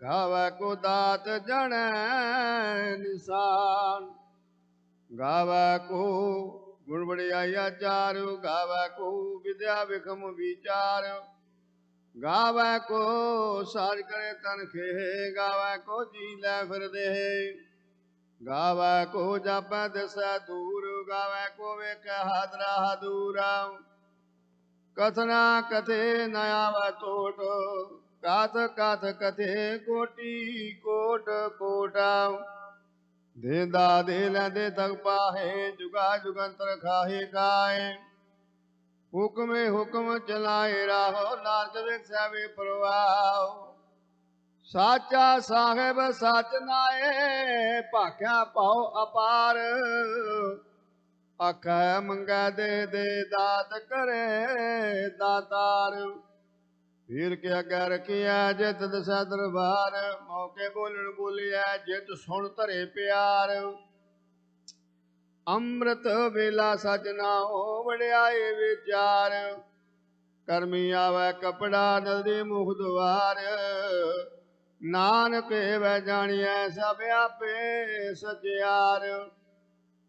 ਗਾਵੈ ਕੋ ਦਾਤ ਜਣੈ ਨਿਸ਼ਾਨ। ਗਾਵੈ ਕੋ ਗੁਣ ਵਡਿਆਈ ਆਚਾਰ। ਗਾਵੈ ਕੋ ਵਿਦਿਆ ਵਿਖਮ ਵਿਚਾਰ। ਗਾਵੈ ਕੋ ਸਾਜ ਕਰੇ ਤਨ ਖੇਹ। ਗਾਵੈ ਕੋ ਜੀ ਲੈ ਫਿਰ ਦੇਹ। ਗਾਵੈ ਕੋ ਜਾਪੈ ਦਿਸੈ ਦੂਰ। ਗਾਵੈ ਕੋ ਵੇਖੈ ਹਾਦਰਾ ਹਾਦੂਰਾ। ਕਥਨਾ ਕਥੇ ਨ ਆਵੈ ਟੋਟ। ਕਥ ਕਥ ਕਥੇ ਕੋਟੀ ਕੋਟ ਕੋਟ। ਦੇਂਦਾ ਦੇ ਲੈਂਦੇ ਤਕ ਪਾਹੇ। ਜੁਗਾ ਜੁਗੰਤਰ ਖਾਹੇ ਗਾਏ। ਹੁਕਮੇ ਹੁਕਮ ਚਲਾਏ ਰਾਹੋ। ਨਾਨਕ ਵੇਖਿਆ ਵੇ ਪ੍ਰਵਾਹ। ਸਾਚਾ ਸਾਹਿਬ ਸਚ ਨਾਏ। ਭਾਖਿਆ ਪਾਉ ਅਪਾਰ। ਆਖੈ ਮੰਗੈ ਦੇ ਦੇ ਦਾਤ ਕਰੇ ਦਾਤਾਰ। ਪੀਰ ਕੇ ਅੱਗੇ ਰਖੀਐ ਜਿਤ ਦਸੈ ਦਰਬਾਰ। ਮੌਕੇ ਬੋਲਣ ਬੋਲੀਐ ਜਿਤ ਸੁਣ ਧਰੇ ਪਿਆਰ। ਅੰਮ੍ਰਿਤ ਵੇਲਾ ਸਚ ਨਾਉ ਵਡਿਆਈ ਵਿਚਾਰ। ਕਰਮੀ ਆਵੈ ਕਪੜਾ ਨਲਦੀ ਮੁਖ ਦੁਆਰ। ਨਾਨਕ ਵੈ ਜਾਣੀਐ ਸਭ ਆਪੇ ਸਚਿਆਰ।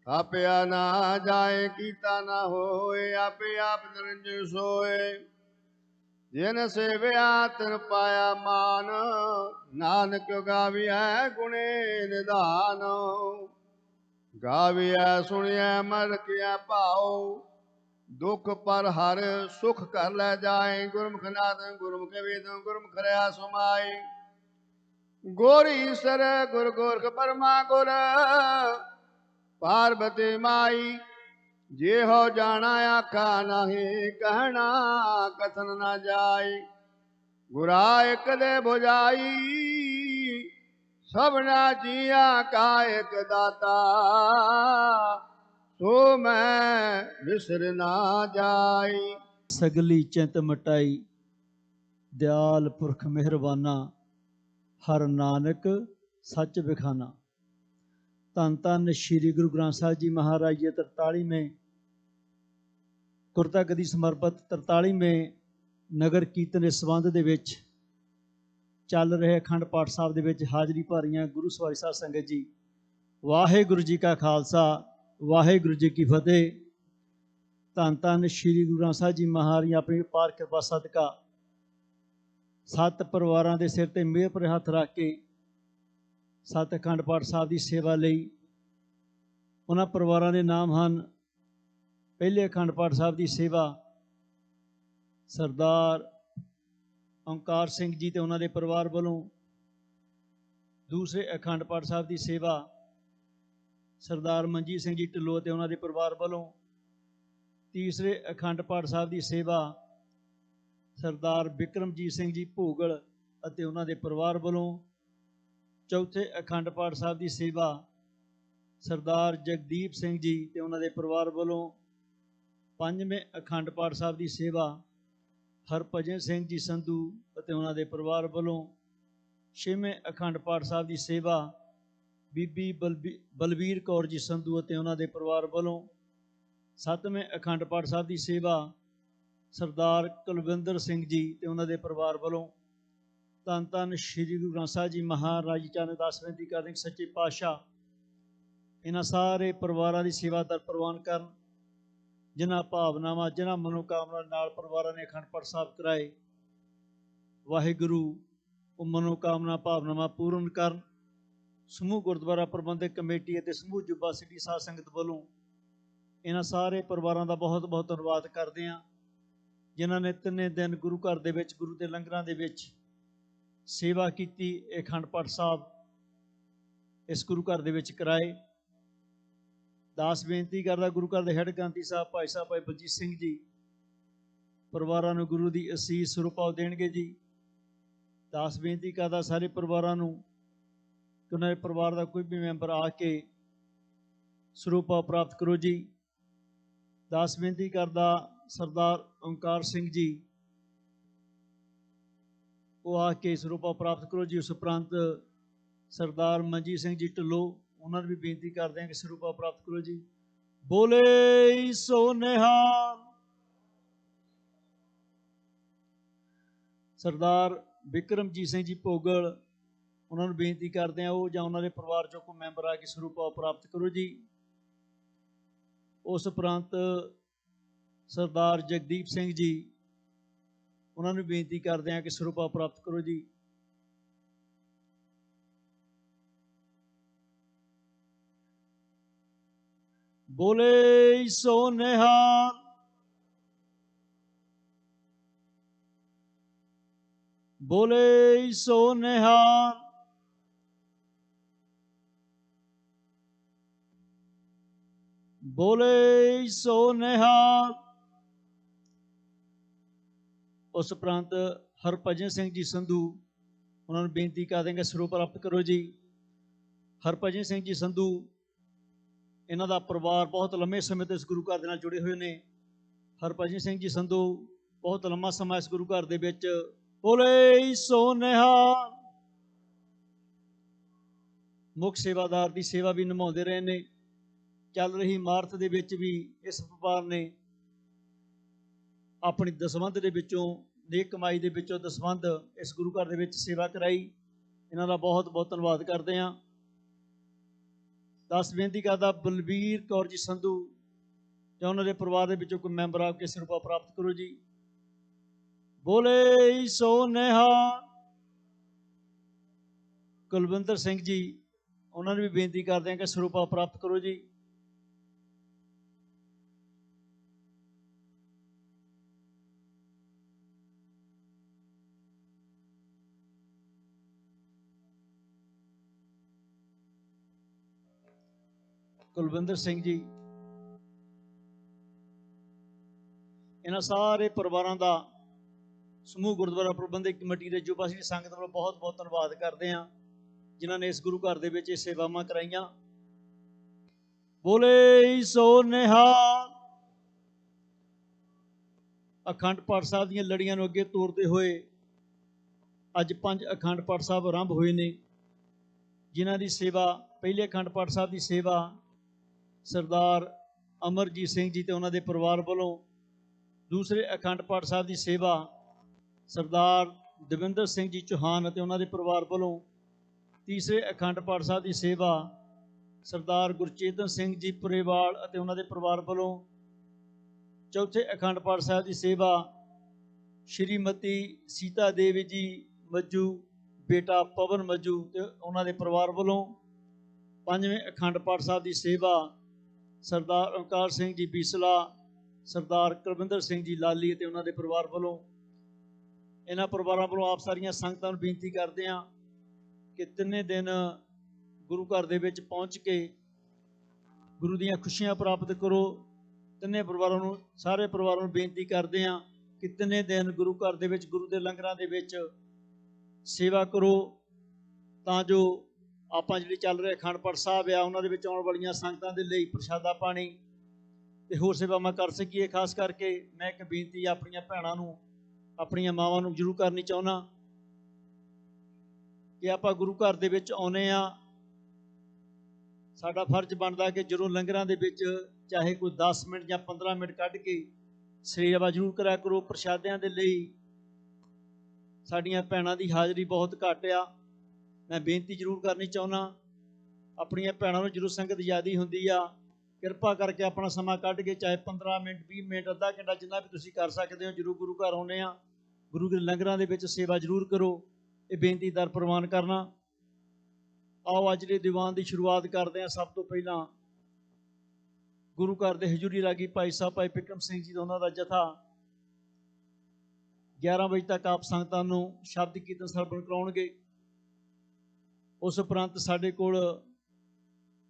ਆਪਿਆ ਨਾ ਜਾਏ ਕੀਤਾ ਨਾ ਹੋਏ। ਆਪੇ ਆਪ ਨਿਰੰਜਨ ਸੋਏ। ਜਿਨ ਸੇਵਿਆ ਤਿਨ ਪਾਇਆ ਮਾਨ। ਨਾਨਕ ਗਾਵੀਐ ਗੁਣੇ ਨਿਧਾਨ। ਗਾਵੀਐ ਸੁਣੀਐ ਮਨ ਰਖਿਆ ਭਾਉ। ਦੁਖ ਪਰ ਹਰ ਸੁਖ ਕਰ ਲੈ ਜਾਏ। ਗੁਰਮੁਖ ਨਾਦੰ ਗੁਰਮੁਖ ਵੇਦੰ ਗੁਰਮੁਖ ਰਿਆ ਸਮਾਈ। ਗੁਰ ਈਸਰ ਗੁਰ ਗੋਰਖ ਬਰਮਾ ਗੁਰ ਪਾਰਬਤੀ ਮਾਈ। ਜੇ ਹੋ ਜਾਣਾ ਆਖਾ ਨਹੀਂ ਕਹਿਣਾ ਕਥਨ ਨਾ ਜਾਈ। ਗੁਰਾ ਇਕ ਦੇ ਬੁਝਾਈ ਸਭਨਾ ਜੀਆਂ ਕਾ ਇਕ ਦਾਤਾ। ਸੋ ਮੈਂ ਵਿਸਰ ਨਾ ਜਾਈ। ਸਗਲੀ ਚਿੰਤ ਮਟਾਈ ਦਿਆਲ ਪੁਰਖ ਮਿਹਰਬਾਨਾ। ਹਰ ਨਾਨਕ ਸੱਚ ਵਿਖਾਨਾ। ਧੰਨ ਧੰਨ ਸ਼੍ਰੀ ਗੁਰੂ ਗ੍ਰੰਥ ਸਾਹਿਬ ਜੀ ਮਹਾਰਾਜ ਜੀ 43ਵੇਂ ਗੁਰਤਾਗਦੀ ਸਮਰਪਿਤ 43ਵੇਂ ਨਗਰ ਕੀਰਤਨ ਦੇ ਸੰਬੰਧ ਦੇ ਵਿੱਚ ਚੱਲ ਰਹੇ ਅਖੰਡ ਪਾਠ ਸਾਹਿਬ ਦੇ ਵਿੱਚ ਹਾਜ਼ਰੀ ਭਾਰੀਆਂ ਗੁਰੂ ਸਵਾਰੀ ਸਾਧ ਸੰਗਤ ਜੀ। ਵਾਹਿਗੁਰੂ ਜੀ ਕਾ ਖਾਲਸਾ ਵਾਹਿਗੁਰੂ ਜੀ ਕੀ ਫਤਿਹ। ਧੰਨ ਧੰਨ ਸ਼੍ਰੀ ਗੁਰੂ ਗ੍ਰੰਥ ਸਾਹਿਬ ਜੀ ਮਹਾਰਾਜ ਆਪਣੀ ਅਪਾਰ ਕਿਰਪਾ ਸਦਕਾ 7 ਪਰਿਵਾਰਾਂ ਦੇ ਸਿਰ ਤੇ ਮਿਹਰ ਭਰੇ ਹੱਥ ਰੱਖ ਕੇ 7 ਅਖੰਡ ਪਾਠ ਸਾਹਿਬ ਦੀ ਸੇਵਾ ਲਈ। ਉਹਨਾਂ ਪਰਿਵਾਰਾਂ ਦੇ ਨਾਮ ਹਨ। ਪਹਿਲੇ ਅਖੰਡ ਪਾਠ ਸਾਹਿਬ ਦੀ ਸੇਵਾ ਸਰਦਾਰ ਓਂਕਾਰ ਸਿੰਘ ਜੀ ਤੇ ਉਹਨਾਂ ਦੇ ਪਰਿਵਾਰ ਵੱਲੋਂ। ਦੂਸਰੇ ਅਖੰਡ ਪਾਠ ਸਾਹਿਬ ਦੀ ਸੇਵਾ ਸਰਦਾਰ ਮਨਜੀਤ ਸਿੰਘ ਜੀ ਢਿੱਲੋਂ ਅਤੇ ਉਹਨਾਂ ਦੇ ਪਰਿਵਾਰ ਵੱਲੋਂ। ਤੀਸਰੇ ਅਖੰਡ ਪਾਠ ਸਾਹਿਬ ਦੀ ਸੇਵਾ ਸਰਦਾਰ ਬਿਕਰਮਜੀਤ ਸਿੰਘ ਜੀ ਭੋਗਲ ਅਤੇ ਉਹਨਾਂ ਦੇ ਪਰਿਵਾਰ ਵੱਲੋਂ। ਚੌਥੇ ਅਖੰਡ ਪਾਠ ਸਾਹਿਬ ਦੀ ਸੇਵਾ ਸਰਦਾਰ ਜਗਦੀਪ ਸਿੰਘ ਜੀ ਤੇ ਉਹਨਾਂ ਦੇ ਪਰਿਵਾਰ ਵੱਲੋਂ। ਪੰਜਵੇਂ ਅਖੰਡ ਪਾਠ ਸਾਹਿਬ ਦੀ ਸੇਵਾ ਹਰਭਜਨ ਸਿੰਘ ਜੀ ਸੰਧੂ ਅਤੇ ਉਹਨਾਂ ਦੇ ਪਰਿਵਾਰ ਵੱਲੋਂ। ਛੇਵੇਂ ਅਖੰਡ ਪਾਠ ਸਾਹਿਬ ਦੀ ਸੇਵਾ ਬੀਬੀ ਬਲਵੀਰ ਕੌਰ ਜੀ ਸੰਧੂ ਅਤੇ ਉਹਨਾਂ ਦੇ ਪਰਿਵਾਰ ਵੱਲੋਂ। ਸੱਤਵੇਂ ਅਖੰਡ ਪਾਠ ਸਾਹਿਬ ਦੀ ਸੇਵਾ ਸਰਦਾਰ ਕੁਲਵਿੰਦਰ ਸਿੰਘ ਜੀ ਤੇ ਉਹਨਾਂ ਦੇ ਪਰਿਵਾਰ ਵੱਲੋਂ। ਧੰਨ ਧੰਨ ਸ਼੍ਰੀ ਗੁਰੂ ਗ੍ਰੰਥ ਸਾਹਿਬ ਜੀ ਮਹਾਰਾਜ ਜੀ ਚਰਨ ਦਾਸ ਬੇਨਤੀ ਕਰਦੇ ਕਿ ਸੱਚੇ ਪਾਤਸ਼ਾਹ ਇਹਨਾਂ ਸਾਰੇ ਪਰਿਵਾਰਾਂ ਦੀ ਸੇਵਾ ਦਰ ਪ੍ਰਵਾਨ ਕਰਨ। ਜਿਨ੍ਹਾਂ ਭਾਵਨਾਵਾਂ ਜਿਨ੍ਹਾਂ ਮਨੋਕਾਮਨਾ ਨਾਲ ਪਰਿਵਾਰਾਂ ਨੇ ਅਖੰਡ ਪਾਠ ਸਾਹਿਬ ਕਰਾਏ। ਵਾਹਿਗੁਰੂ ਉਹ ਮਨੋਕਾਮਨਾ ਭਾਵਨਾਵਾਂ ਪੂਰਨ ਕਰਨ। ਸਮੂਹ ਗੁਰਦੁਆਰਾ ਪ੍ਰਬੰਧਕ ਕਮੇਟੀ ਅਤੇ ਸਮੂਹ ਜੁਬਾ ਸਿਟੀ ਸਾਧ ਸੰਗਤ ਵੱਲੋਂ ਇਹਨਾਂ ਸਾਰੇ ਪਰਿਵਾਰਾਂ ਦਾ ਬਹੁਤ ਬਹੁਤ ਧੰਨਵਾਦ ਕਰਦੇ ਹਾਂ, ਜਿਨ੍ਹਾਂ ਨੇ ਤਿੰਨੇ ਦਿਨ ਗੁਰੂ ਘਰ ਦੇ ਵਿੱਚ ਗੁਰੂ ਦੇ ਲੰਗਰਾਂ ਦੇ ਵਿੱਚ ਸੇਵਾ ਕੀਤੀ। ਇਹ ਅਖੰਡ ਪਾਠ ਸਾਹਿਬ ਇਸ ਗੁਰੂ ਘਰ ਦੇ ਵਿੱਚ ਕਰਾਏ। ਦਾਸ ਬੇਨਤੀ ਕਰਦਾ ਗੁਰੂ ਘਰ ਦੇ ਹੈੱਡ ਗ੍ਰੰਥੀ ਸਾਹਿਬ ਭਾਈ ਬਲਜੀਤ ਸਿੰਘ ਜੀ ਪਰਿਵਾਰਾਂ ਨੂੰ ਗੁਰੂ ਦੀ ਅਸੀਸ ਸਰੂਪਾਓ ਦੇਣਗੇ ਜੀ। ਦਾਸ ਬੇਨਤੀ ਕਰਦਾ ਸਾਰੇ ਪਰਿਵਾਰਾਂ ਨੂੰ ਕਿ ਉਹਨਾਂ ਦੇ ਪਰਿਵਾਰ ਦਾ ਕੋਈ ਵੀ ਮੈਂਬਰ ਆ ਕੇ ਸਰੂਪਾਓ ਪ੍ਰਾਪਤ ਕਰੋ ਜੀ। ਦਾਸ ਬੇਨਤੀ ਕਰਦਾ ਸਰਦਾਰ ਓਂਕਾਰ ਸਿੰਘ ਜੀ, ਉਹ ਆ ਕੇ ਸਰੂਪਾਓ ਪ੍ਰਾਪਤ ਕਰੋ ਜੀ। ਉਸ ਉਪਰੰਤ ਸਰਦਾਰ ਮਨਜੀਤ ਸਿੰਘ ਜੀ ਢਿੱਲੋਂ, ਉਹਨਾਂ ਨੂੰ ਵੀ ਬੇਨਤੀ ਕਰਦੇ ਹਾਂ ਕਿ ਸਰੂਪਾਓ ਪ੍ਰਾਪਤ ਕਰੋ ਜੀ। ਬੋਲੇ ਸੋ ਨਿਹਾਲ। ਸਰਦਾਰ ਬਿਕਰਮਜੀਤ ਸਿੰਘ ਜੀ ਭੋਗਲ, ਉਹਨਾਂ ਨੂੰ ਬੇਨਤੀ ਕਰਦੇ ਹਾਂ ਉਹ ਜਾਂ ਉਹਨਾਂ ਦੇ ਪਰਿਵਾਰ ਚੋਂ ਕੋਈ ਮੈਂਬਰ ਆ ਕੇ ਸਰੂਪਾਓ ਪ੍ਰਾਪਤ ਕਰੋ ਜੀ। ਉਸ ਉਪਰੰਤ ਸਰਦਾਰ ਜਗਦੀਪ ਸਿੰਘ ਜੀ, ਉਹਨਾਂ ਨੂੰ ਬੇਨਤੀ ਕਰਦੇ ਹਾਂ ਕਿ ਸਰੂਪਾਓ ਪ੍ਰਾਪਤ ਕਰੋ ਜੀ। ਬੋਲੇ ਸੋ ਨਿਹਾਲ। ਬੋਲੇ ਸੋ ਨਿਹਾਲ। ਬੋਲੇ ਸੋ ਨਿਹਾਲ। ਉਸ ਉਪਰੰਤ ਹਰਭਜਨ ਸਿੰਘ ਜੀ ਸੰਧੂ, ਉਹਨਾਂ ਨੂੰ ਬੇਨਤੀ ਕਰ ਦੇਂਗੇ ਸਰੂਪ ਪ੍ਰਾਪਤ ਕਰੋ ਜੀ। ਹਰਭਜਨ ਸਿੰਘ ਜੀ ਸੰਧੂ, ਇਹਨਾਂ ਦਾ ਪਰਿਵਾਰ ਬਹੁਤ ਲੰਮੇ ਸਮੇਂ ਤੋਂ ਇਸ ਗੁਰੂ ਘਰ ਦੇ ਨਾਲ ਜੁੜੇ ਹੋਏ ਨੇ। ਹਰਭਜਨ ਸਿੰਘ ਜੀ ਸੰਧੂ ਬਹੁਤ ਲੰਮਾ ਸਮਾਂ ਇਸ ਗੁਰੂ ਘਰ ਦੇ ਵਿੱਚ ਬੋਲੇ ਸੋ ਨਿਹਾਲ ਮੁੱਖ ਸੇਵਾਦਾਰ ਦੀ ਸੇਵਾ ਵੀ ਨਿਭਾਉਂਦੇ ਰਹੇ ਨੇ। ਚੱਲ ਰਹੀ ਇਮਾਰਤ ਦੇ ਵਿੱਚ ਵੀ ਇਸ ਪਰਿਵਾਰ ਨੇ ਆਪਣੀ ਦਸਵੰਧ ਦੇ ਵਿੱਚੋਂ, ਨੇਕ ਕਮਾਈ ਦੇ ਵਿੱਚੋਂ ਦਸਵੰਧ ਇਸ ਗੁਰੂ ਘਰ ਦੇ ਵਿੱਚ ਸੇਵਾ ਕਰਾਈ। ਇਹਨਾਂ ਦਾ ਬਹੁਤ ਬਹੁਤ ਧੰਨਵਾਦ ਕਰਦੇ ਹਾਂ। ਦਾਸ ਬੇਨਤੀ ਕਰਦਾ ਬਲਬੀਰ ਕੌਰ ਜੀ ਸੰਧੂ ਜਾਂ ਉਹਨਾਂ ਦੇ ਪਰਿਵਾਰ ਦੇ ਵਿੱਚੋਂ ਕੋਈ ਮੈਂਬਰ ਆ ਕੇ ਸਰੂਪਾ ਪ੍ਰਾਪਤ ਕਰੋ ਜੀ। ਬੋਲੇ ਸੋ ਨਿਹਾਲ। ਕੁਲਵਿੰਦਰ ਸਿੰਘ ਜੀ, ਉਹਨਾਂ ਨੂੰ ਵੀ ਬੇਨਤੀ ਕਰਦੇ ਹਾਂ ਕਿ ਸਰੂਪਾ ਪ੍ਰਾਪਤ ਕਰੋ ਜੀ। ਕੁਲਵਿੰਦਰ ਸਿੰਘ ਜੀ, ਇਹਨਾਂ ਸਾਰੇ ਪਰਿਵਾਰਾਂ ਦਾ ਸਮੂਹ ਗੁਰਦੁਆਰਾ ਪ੍ਰਬੰਧਕ ਕਮੇਟੀ ਦੇ ਜੁਬਾ ਸਿਟੀ ਸੰਗਤ ਵੱਲੋਂ ਬਹੁਤ ਬਹੁਤ ਧੰਨਵਾਦ ਕਰਦੇ ਹਾਂ, ਜਿਨ੍ਹਾਂ ਨੇ ਇਸ ਗੁਰੂ ਘਰ ਦੇ ਵਿੱਚ ਇਹ ਸੇਵਾਵਾਂ ਕਰਾਈਆਂ। ਬੋਲੇ ਸੋ ਨਿਹਾਲ। ਅਖੰਡ ਪਾਠ ਸਾਹਿਬ ਦੀਆਂ ਲੜੀਆਂ ਨੂੰ ਅੱਗੇ ਤੋਰਦੇ ਹੋਏ ਅੱਜ 5 ਅਖੰਡ ਪਾਠ ਸਾਹਿਬ ਆਰੰਭ ਹੋਏ ਨੇ, ਜਿਨ੍ਹਾਂ ਦੀ ਸੇਵਾ, ਪਹਿਲੇ ਅਖੰਡ ਪਾਠ ਸਾਹਿਬ ਦੀ ਸੇਵਾ ਸਰਦਾਰ ਅਮਰਜੀਤ ਸਿੰਘ ਜੀ ਤੇ ਉਹਨਾਂ ਦੇ ਪਰਿਵਾਰ ਵੱਲੋਂ, ਦੂਸਰੇ ਅਖੰਡ ਪਾਠ ਸਾਹਿਬ ਦੀ ਸੇਵਾ ਸਰਦਾਰ ਦਵਿੰਦਰ ਸਿੰਘ ਜੀ ਚੌਹਾਨ ਅਤੇ ਉਹਨਾਂ ਦੇ ਪਰਿਵਾਰ ਵੱਲੋਂ, ਤੀਸਰੇ ਅਖੰਡ ਪਾਠ ਸਾਹਿਬ ਦੀ ਸੇਵਾ ਸਰਦਾਰ ਗੁਰਚੇਤਨ ਸਿੰਘ ਜੀ ਪੁਰੇਵਾਲ ਅਤੇ ਉਹਨਾਂ ਦੇ ਪਰਿਵਾਰ ਵੱਲੋਂ, ਚੌਥੇ ਅਖੰਡ ਪਾਠ ਸਾਹਿਬ ਦੀ ਸੇਵਾ ਸ਼੍ਰੀਮਤੀ ਸੀਤਾ ਦੇਵੀ ਜੀ ਮੱਜੂ, ਬੇਟਾ ਪਵਨ ਮੱਜੂ ਤੇ ਉਹਨਾਂ ਦੇ ਪਰਿਵਾਰ ਵੱਲੋਂ, ਪੰਜਵੇਂ ਅਖੰਡ ਪਾਠ ਸਾਹਿਬ ਦੀ ਸੇਵਾ ਸਰਦਾਰ ਓਂਕਾਰ ਸਿੰਘ ਜੀ ਬੀਸਲਾ, ਸਰਦਾਰ ਕੁਲਵਿੰਦਰ ਸਿੰਘ ਜੀ ਲਾਲੀ ਅਤੇ ਉਹਨਾਂ ਦੇ ਪਰਿਵਾਰ ਵੱਲੋਂ। ਇਹਨਾਂ ਪਰਿਵਾਰਾਂ ਵੱਲੋਂ ਆਪ ਸਾਰੀਆਂ ਸੰਗਤਾਂ ਨੂੰ ਬੇਨਤੀ ਕਰਦੇ ਹਾਂ ਕਿ ਤਿੰਨੇ ਦਿਨ ਗੁਰੂ ਘਰ ਦੇ ਵਿੱਚ ਪਹੁੰਚ ਕੇ ਗੁਰੂ ਦੀਆਂ ਖੁਸ਼ੀਆਂ ਪ੍ਰਾਪਤ ਕਰੋ। ਤਿੰਨੇ ਪਰਿਵਾਰਾਂ ਨੂੰ, ਸਾਰੇ ਪਰਿਵਾਰਾਂ ਨੂੰ ਬੇਨਤੀ ਕਰਦੇ ਹਾਂ ਕਿ ਤਿੰਨੇ ਦਿਨ ਗੁਰੂ ਘਰ ਦੇ ਵਿੱਚ ਗੁਰੂ ਦੇ ਲੰਗਰਾਂ ਦੇ ਵਿੱਚ ਸੇਵਾ ਕਰੋ, ਤਾਂ ਜੋ ਆਪਾਂ ਜਿਹੜੀ ਚੱਲ ਰਹੇ ਅਖੰਡ ਪਾਠ ਸਾਹਿਬ ਆ ਉਹਨਾਂ ਦੇ ਵਿੱਚ ਆਉਣ ਵਾਲੀਆਂ ਸੰਗਤਾਂ ਦੇ ਲਈ ਪ੍ਰਸ਼ਾਦਾ ਪਾਣੀ ਤੇ ਹੋਰ ਸੇਵਾਵਾਂ ਕਰ ਸਕੀਏ। ਖਾਸ ਕਰਕੇ ਮੈਂ ਇੱਕ ਬੇਨਤੀ ਆਪਣੀਆਂ ਭੈਣਾਂ ਨੂੰ, ਆਪਣੀਆਂ ਮਾਵਾਂ ਨੂੰ ਜ਼ਰੂਰ ਕਰਨੀ ਚਾਹੁੰਦਾ ਕਿ ਆਪਾਂ ਗੁਰੂ ਘਰ ਦੇ ਵਿੱਚ ਆਉਨੇ ਆ, ਸਾਡਾ ਫਰਜ਼ ਬਣਦਾ ਕਿ ਜਦੋਂ ਲੰਗਰਾਂ ਦੇ ਵਿੱਚ ਚਾਹੇ ਕੋਈ 10 ਮਿੰਟ ਜਾਂ 15 ਮਿੰਟ ਕੱਢ ਕੇ ਸੇਵਾ ਜ਼ਰੂਰ ਕਰਿਆ ਕਰੋ। ਪ੍ਰਸ਼ਾਦਿਆਂ ਦੇ ਲਈ ਸਾਡੀਆਂ ਭੈਣਾਂ ਦੀ ਹਾਜ਼ਰੀ ਬਹੁਤ ਘੱਟ ਆ। ਮੈਂ ਬੇਨਤੀ ਜ਼ਰੂਰ ਕਰਨੀ ਚਾਹੁੰਦਾ ਆਪਣੀਆਂ ਭੈਣਾਂ ਨੂੰ, ਜਦੋਂ ਸੰਗਤ ਜ਼ਿਆਦੀ ਹੁੰਦੀ ਆ, ਕਿਰਪਾ ਕਰਕੇ ਆਪਣਾ ਸਮਾਂ ਕੱਢ ਕੇ ਚਾਹੇ 15 ਮਿੰਟ, 20 ਮਿੰਟ, ਅੱਧਾ ਘੰਟਾ, ਜਿੰਨਾ ਵੀ ਤੁਸੀਂ ਕਰ ਸਕਦੇ ਹੋ, ਜਦੋਂ ਗੁਰੂ ਘਰ ਆਉਂਦੇ ਆ ਗੁਰੂ ਦੇ ਲੰਗਰਾਂ ਦੇ ਵਿੱਚ ਸੇਵਾ ਜ਼ਰੂਰ ਕਰੋ। ਇਹ ਬੇਨਤੀ ਦਰ ਪ੍ਰਵਾਨ ਕਰਨਾ। ਆਓ ਅੱਜ ਦੇ ਦੀਵਾਨ ਦੀ ਸ਼ੁਰੂਆਤ ਕਰਦੇ ਹਾਂ। ਸਭ ਤੋਂ ਪਹਿਲਾਂ ਗੁਰੂ ਘਰ ਦੇ ਹਜ਼ੂਰੀ ਰਾਗੀ ਭਾਈ ਸਾਹਿਬ ਭਾਈ ਬਿਕਰਮ ਸਿੰਘ ਜੀ ਦਾ ਉਹਨਾਂ ਦਾ ਜਥਾ 11 ਵਜੇ ਤੱਕ ਆਪ ਸੰਗਤਾਂ ਨੂੰ ਸ਼ਬਦ ਕੀਰਤਨ ਸਰਵਣ ਕਰਾਉਣਗੇ। ਉਸ ਉਪਰੰਤ ਸਾਡੇ ਕੋਲ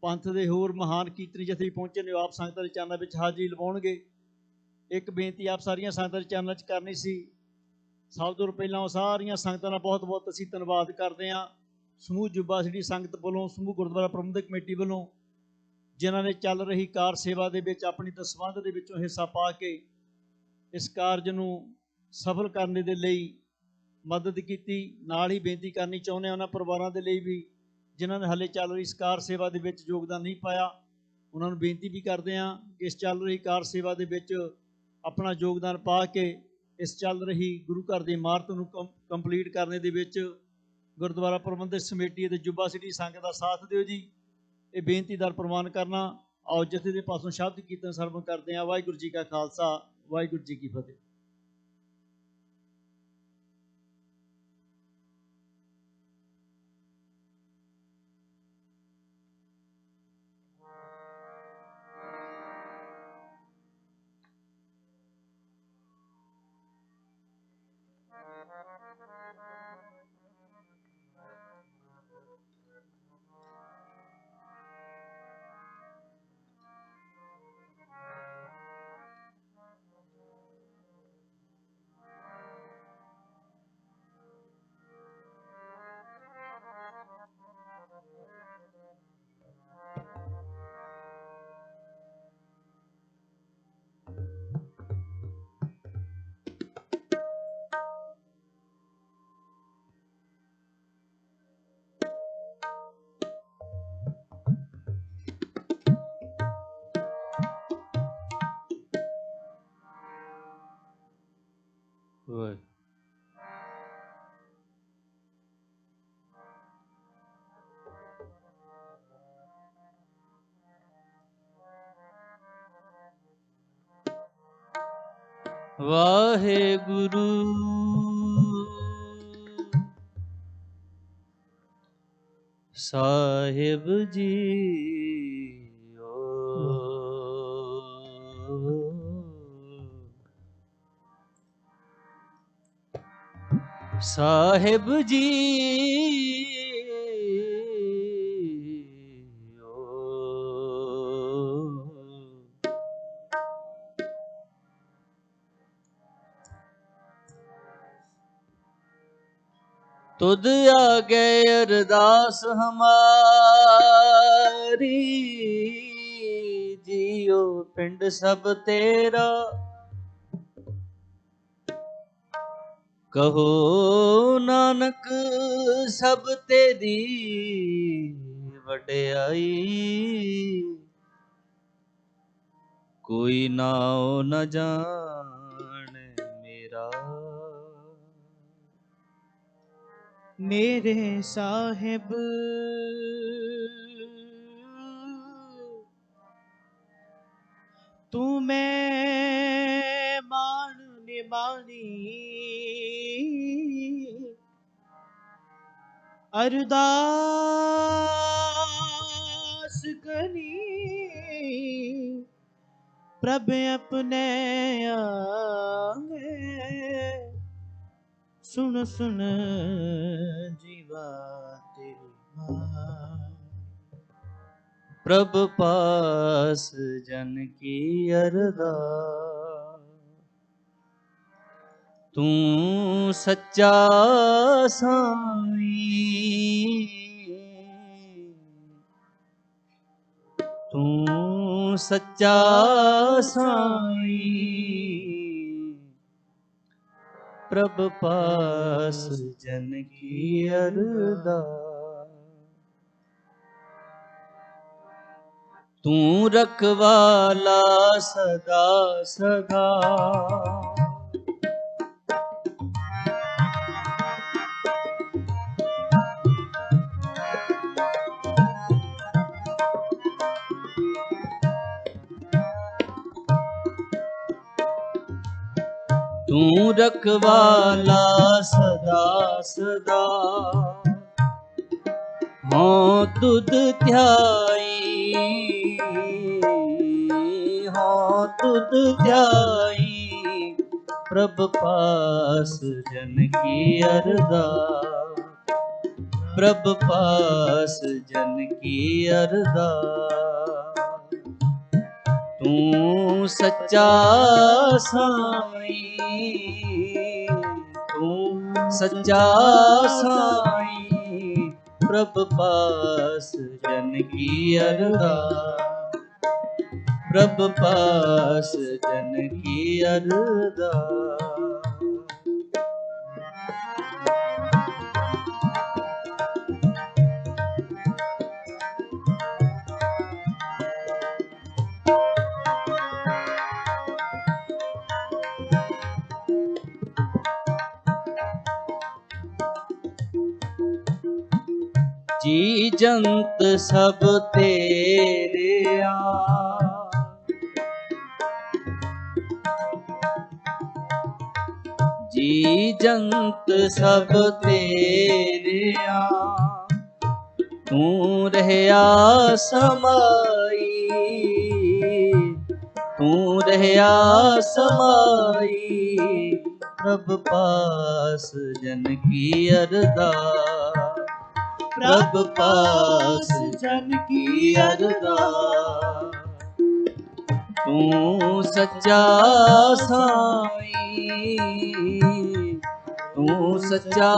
ਪੰਥ ਦੇ ਹੋਰ ਮਹਾਨ ਕੀਰਤਨੀ ਜਥੇ ਪਹੁੰਚੇ ਨੇ, ਆਪ ਸੰਗਤਾਂ ਦੇ ਚਰਨਾਂ ਵਿੱਚ ਹਾਜ਼ਰੀ ਲਵਾਉਣਗੇ। ਇੱਕ ਬੇਨਤੀ ਆਪ ਸਾਰੀਆਂ ਸੰਗਤਾਂ ਦੇ ਚਰਨਾਂ 'ਚ ਕਰਨੀ ਸੀ। ਸਭ ਤੋਂ ਪਹਿਲਾਂ ਉਹ ਸਾਰੀਆਂ ਸੰਗਤਾਂ ਦਾ ਬਹੁਤ ਬਹੁਤ ਅਸੀਂ ਧੰਨਵਾਦ ਕਰਦੇ ਹਾਂ। ਸਮੂਹ ਜੁਬਾ ਸਿਟੀ ਸੰਗਤ ਵੱਲੋਂ, ਸਮੂਹ ਗੁਰਦੁਆਰਾ ਪ੍ਰਬੰਧਕ ਕਮੇਟੀ ਵੱਲੋਂ, ਜਿਨ੍ਹਾਂ ਨੇ ਚੱਲ ਰਹੀ ਕਾਰ ਸੇਵਾ ਦੇ ਵਿੱਚ ਆਪਣੀ ਦਸਵੰਧ ਦੇ ਵਿੱਚੋਂ ਹਿੱਸਾ ਪਾ ਕੇ ਇਸ ਕਾਰਜ ਨੂੰ ਸਫਲ ਕਰਨ ਦੇ ਲਈ ਮਦਦ ਕੀਤੀ। ਨਾਲ ਹੀ ਬੇਨਤੀ ਕਰਨੀ ਚਾਹੁੰਦੇ ਹਾਂ ਉਹਨਾਂ ਪਰਿਵਾਰਾਂ ਦੇ ਲਈ ਵੀ ਜਿਨ੍ਹਾਂ ਨੇ ਹਾਲੇ ਚੱਲ ਰਹੀ ਇਸ ਕਾਰ ਸੇਵਾ ਦੇ ਵਿੱਚ ਯੋਗਦਾਨ ਨਹੀਂ ਪਾਇਆ। ਉਹਨਾਂ ਨੂੰ ਬੇਨਤੀ ਵੀ ਕਰਦੇ ਹਾਂ ਕਿ ਇਸ ਚੱਲ ਰਹੀ ਕਾਰ ਸੇਵਾ ਦੇ ਵਿੱਚ ਆਪਣਾ ਯੋਗਦਾਨ ਪਾ ਕੇ ਇਸ ਚੱਲ ਰਹੀ ਗੁਰੂ ਘਰ ਦੀ ਇਮਾਰਤ ਨੂੰ ਕੰਪਲੀਟ ਕਰਨ ਦੇ ਵਿੱਚ ਗੁਰਦੁਆਰਾ ਪ੍ਰਬੰਧਕ ਕਮੇਟੀ ਅਤੇ ਜੁਬਾ ਸਿਟੀ ਸੰਗਤ ਦਾ ਸਾਥ ਦਿਓ ਜੀ। ਇਹ ਬੇਨਤੀ ਦਰ ਪ੍ਰਵਾਨ ਕਰਨਾ। ਆਓ ਜਥੇ ਦੇ ਪਾਸੋਂ ਸ਼ਬਦ ਕੀਰਤਨ ਸਰਵਣ ਕਰਦੇ ਹਾਂ। ਵਾਹਿਗੁਰੂ ਜੀ ਕਾ ਖਾਲਸਾ, ਵਾਹਿਗੁਰੂ ਜੀ ਕੀ ਫਤਿਹ। ਵਾਹਿਗੁਰੂ ਸਾਹਿਬ ਜੀਓ, ਸਾਹਿਬ तुद आगे अरदास हमारी, जियो पिंड सब तेरा, कहो नानक सब तेरी वड्याई, कोई नाओ न जान मेरा। मेरे साहिब तू मैं मान निमानी, अरदास करी प्रभ अपने आगे, सुन सुन जीवा तेरी मान। प्रभ पास जन की अरदास, तू सच्चा साईं, तू सच्चा साईं, प्रभ पास जन की अरदास। तू रखवाला सदा सदा, तू रखवाला सदा सदा, हाँ तुद ध्याई, हाँ तुद ध्याई, प्रभ पास जन की अरदास, प्रभ पास जन की अरदास। तू सच्चा साईं, तू सच्चा साईं, प्रभ पास जन की अरदास, प्रभ पास जन की अरदास। जी जंत सब तेरे आ, जी जंत सब तेरे आ, तू रहया समाई, तू रहया समाई, प्रभ पास जन की अरदास, प्रभ पास जन की अरदास। तू सच्चा साईं, तू सच्चा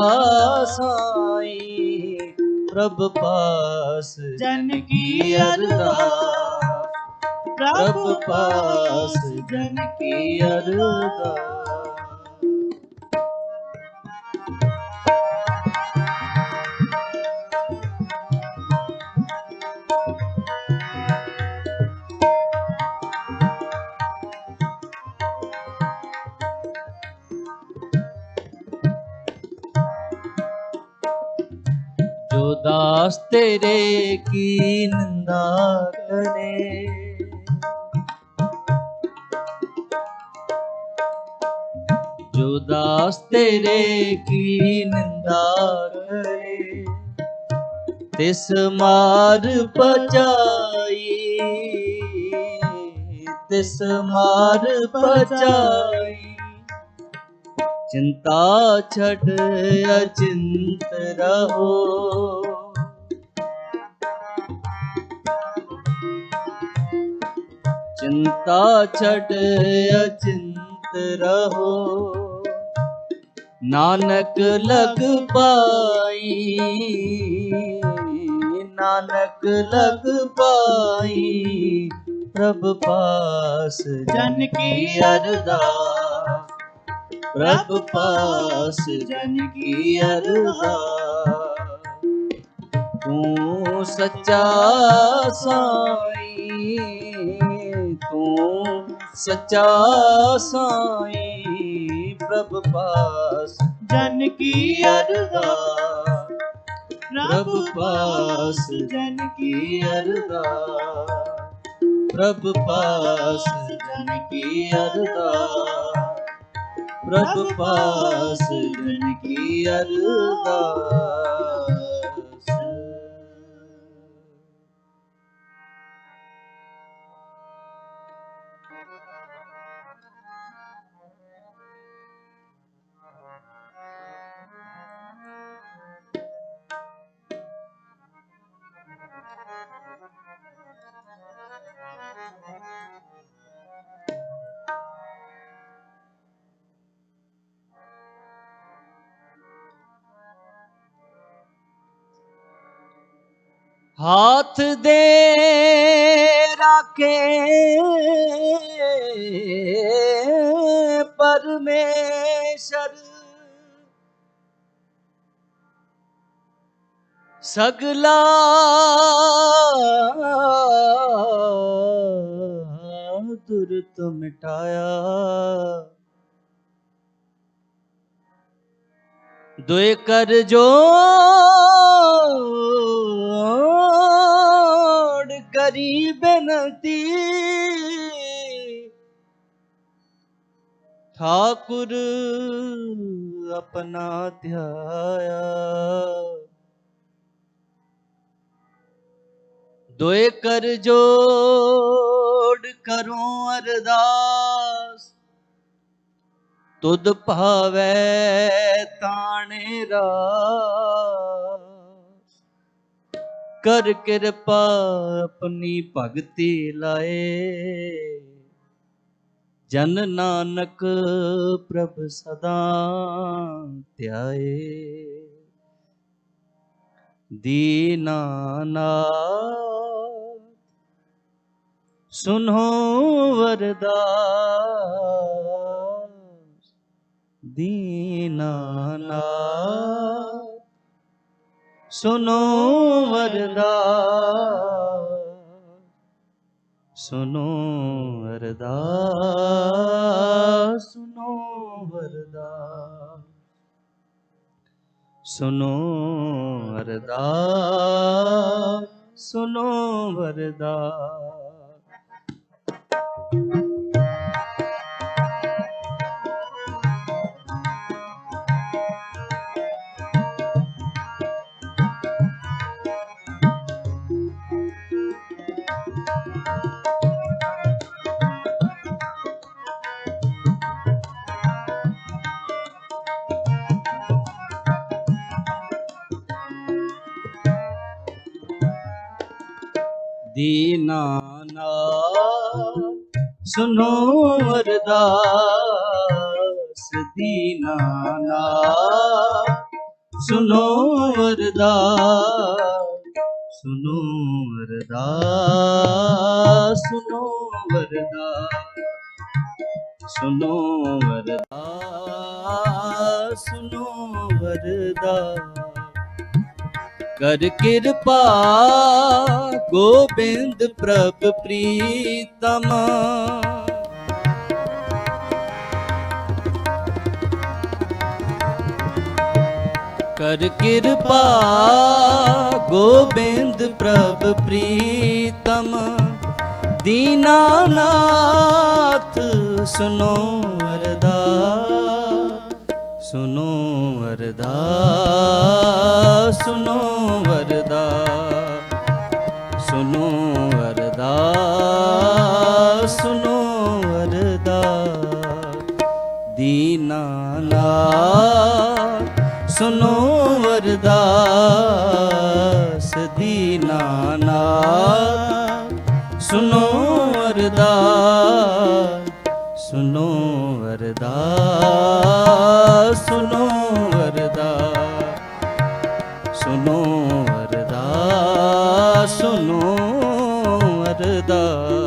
साईं, प्रभ पास जन की अरदास, प्रभ पास जन की अरदास। जो दास तेरे की निंदा करे, जो दास तेरे की निंदा करे, तिस मार पचाई, तिस मार पचाई, चिंता छड़ अचिंत रहो, चिंता छड़ अचिंत रहो, नानक लग पाई, नानक लग पाई, प्रभ पास जन की अरदास, प्रभ पास जन की अरदास। तू सच्चा साईं, तू सच्चा साईं, प्रभ पास जन की अरदास, प्रभ पास जन की अरदास, प्रभ पास जन की अरदास, प्रभ पास जन की अरदास। हाथ दे राखे परमेश्वर, सगला दुर्त मिटाया, दुए कर जोड़ करी बेनती, ठाकुर अपना ध्याया, दोए कर जोड़ करूं अरदास, तुद भावै ताने रास। कर कृपा अपनी भगति लाए, जन नानक प्रभ सदा ध्याए। दीनानाथ सुनो वरदास, दीनानाथ सुनो वरदास, सुनो वरदास, सुनो वरदास, सुनो वरदास, सुनो वरदास। दीनानाथ सुनो वरदास, दीनानाथ सुनो वरदास, सुनो वरदास, सुनो वरदास, सुनो वरदास, सुनो वरदास। कर कृपा गोविंद प्रभ प्रीतम, कर कृपा गोविंद प्रभ प्रीतम। दीनानाथ सुनो वरदास, सुनो वरदास, सुनो वरदास, सुनो वरदास, सुनो वरदास। दीनानाथ सुनो वरदास, दीनानाथ सुनो वरदास, सुनो वरदास, सुनो वरदास, सुनो वरदास, सुनो वरदास।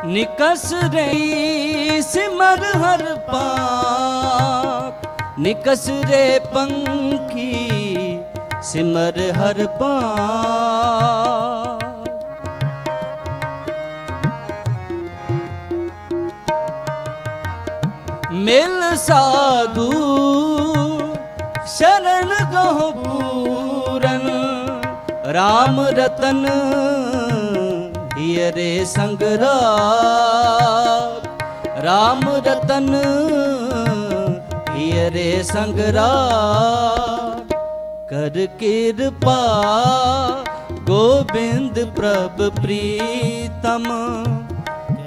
निकस रही सिमर हर पाक, निकस रे पंखी सिमर हर पाक। मिल साधु शरण गहो पूरन, राम रतन रे संगराग, राम रतन रे संगराग। कर कृपा गोविंद प्रभ प्रीतम,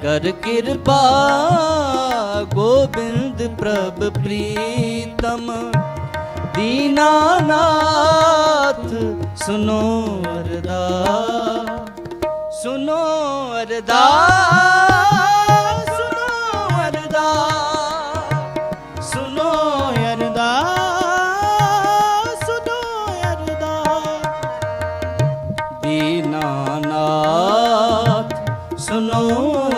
कर कृपा गोविंद प्रभ प्रीतम। दीनानाथ सुनो वरदास, सुनो अरदास, सुनो अरदास, सुनो अरदास, सुनो अरदास। दीनानाथ सुनो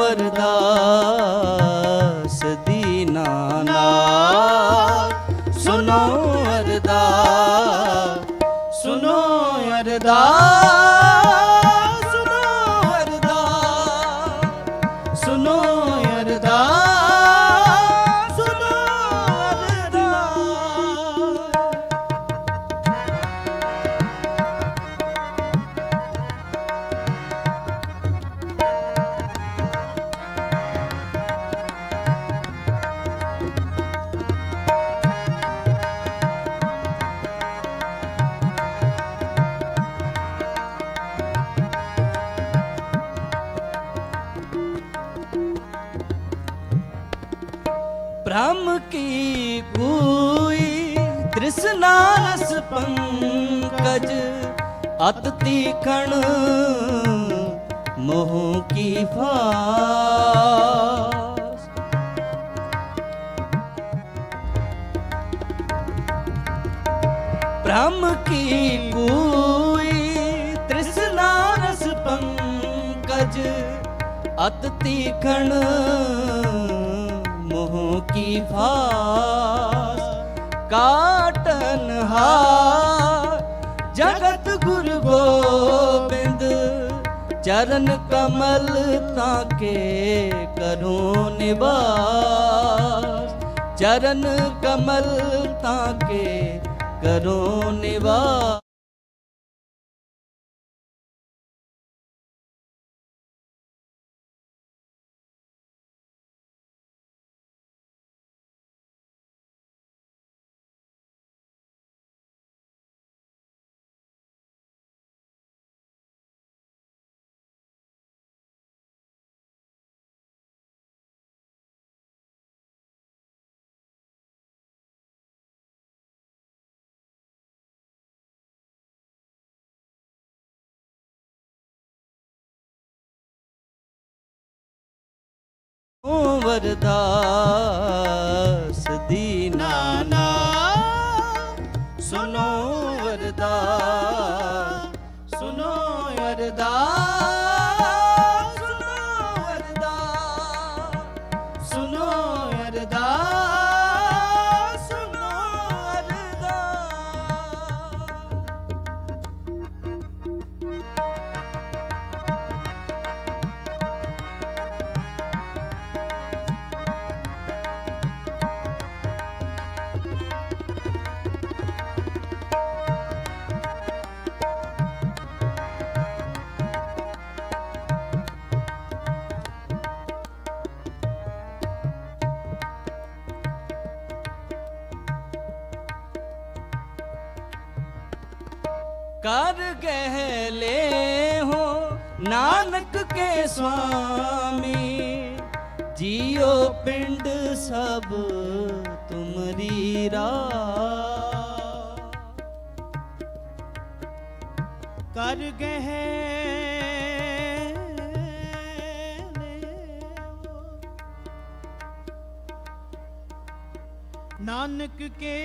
अरदास, दीनानाथ सुनो सुनो अरदास सुनो अरदास सुनो अरदास सुनो अरदास सुनो अरदास। ब्रह्म की कोई तृष्णा रस पंकज अत तीखण मोह की फास। ब्रह्म की कोई तृष्णा रस पंकज अत तीखण मोह की फास। काटन हार जगत गुरु गोबिंद चरण कमल ताके करो निवास। चरण कमल ताके करो निवास। ओ वरदास दीनाना सुनो वरदास सुनो वरदास सुनो वरदास सुनो वरदास सुनो कर गहले हो नानक के स्वामी जियो पिंड सब तुमरी राह। कर गहले हो नानक के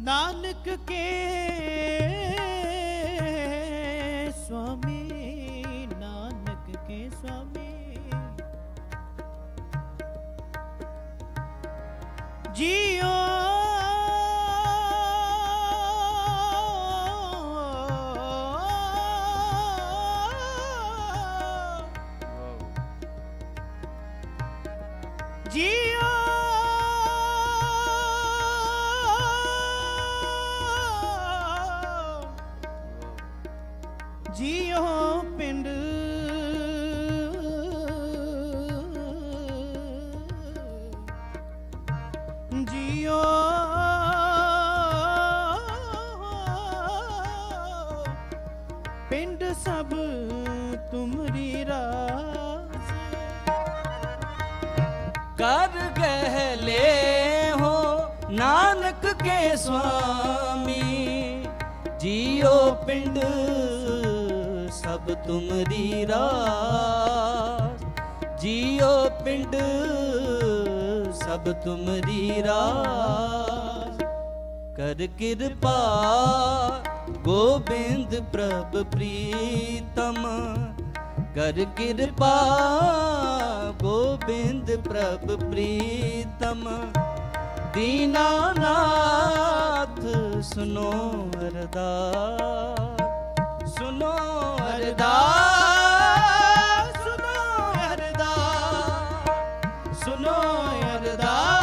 नानक के स्वामी नानक के स्वामी जियो जियो जियो पिंड जियो पिंड सब तुमरी रास। कर गहले हो नानक के स्वामी जियो पिंड सब तुमरी रास। जियो पिंड सब तुमरी रास। कर कृपा गोविंद प्रभ प्रीतम कर कृपा गोविंद प्रभ प्रीतम दीनानाथ सुनो अरदास सुनो अरदास सुनो अरदास सुनो अरदास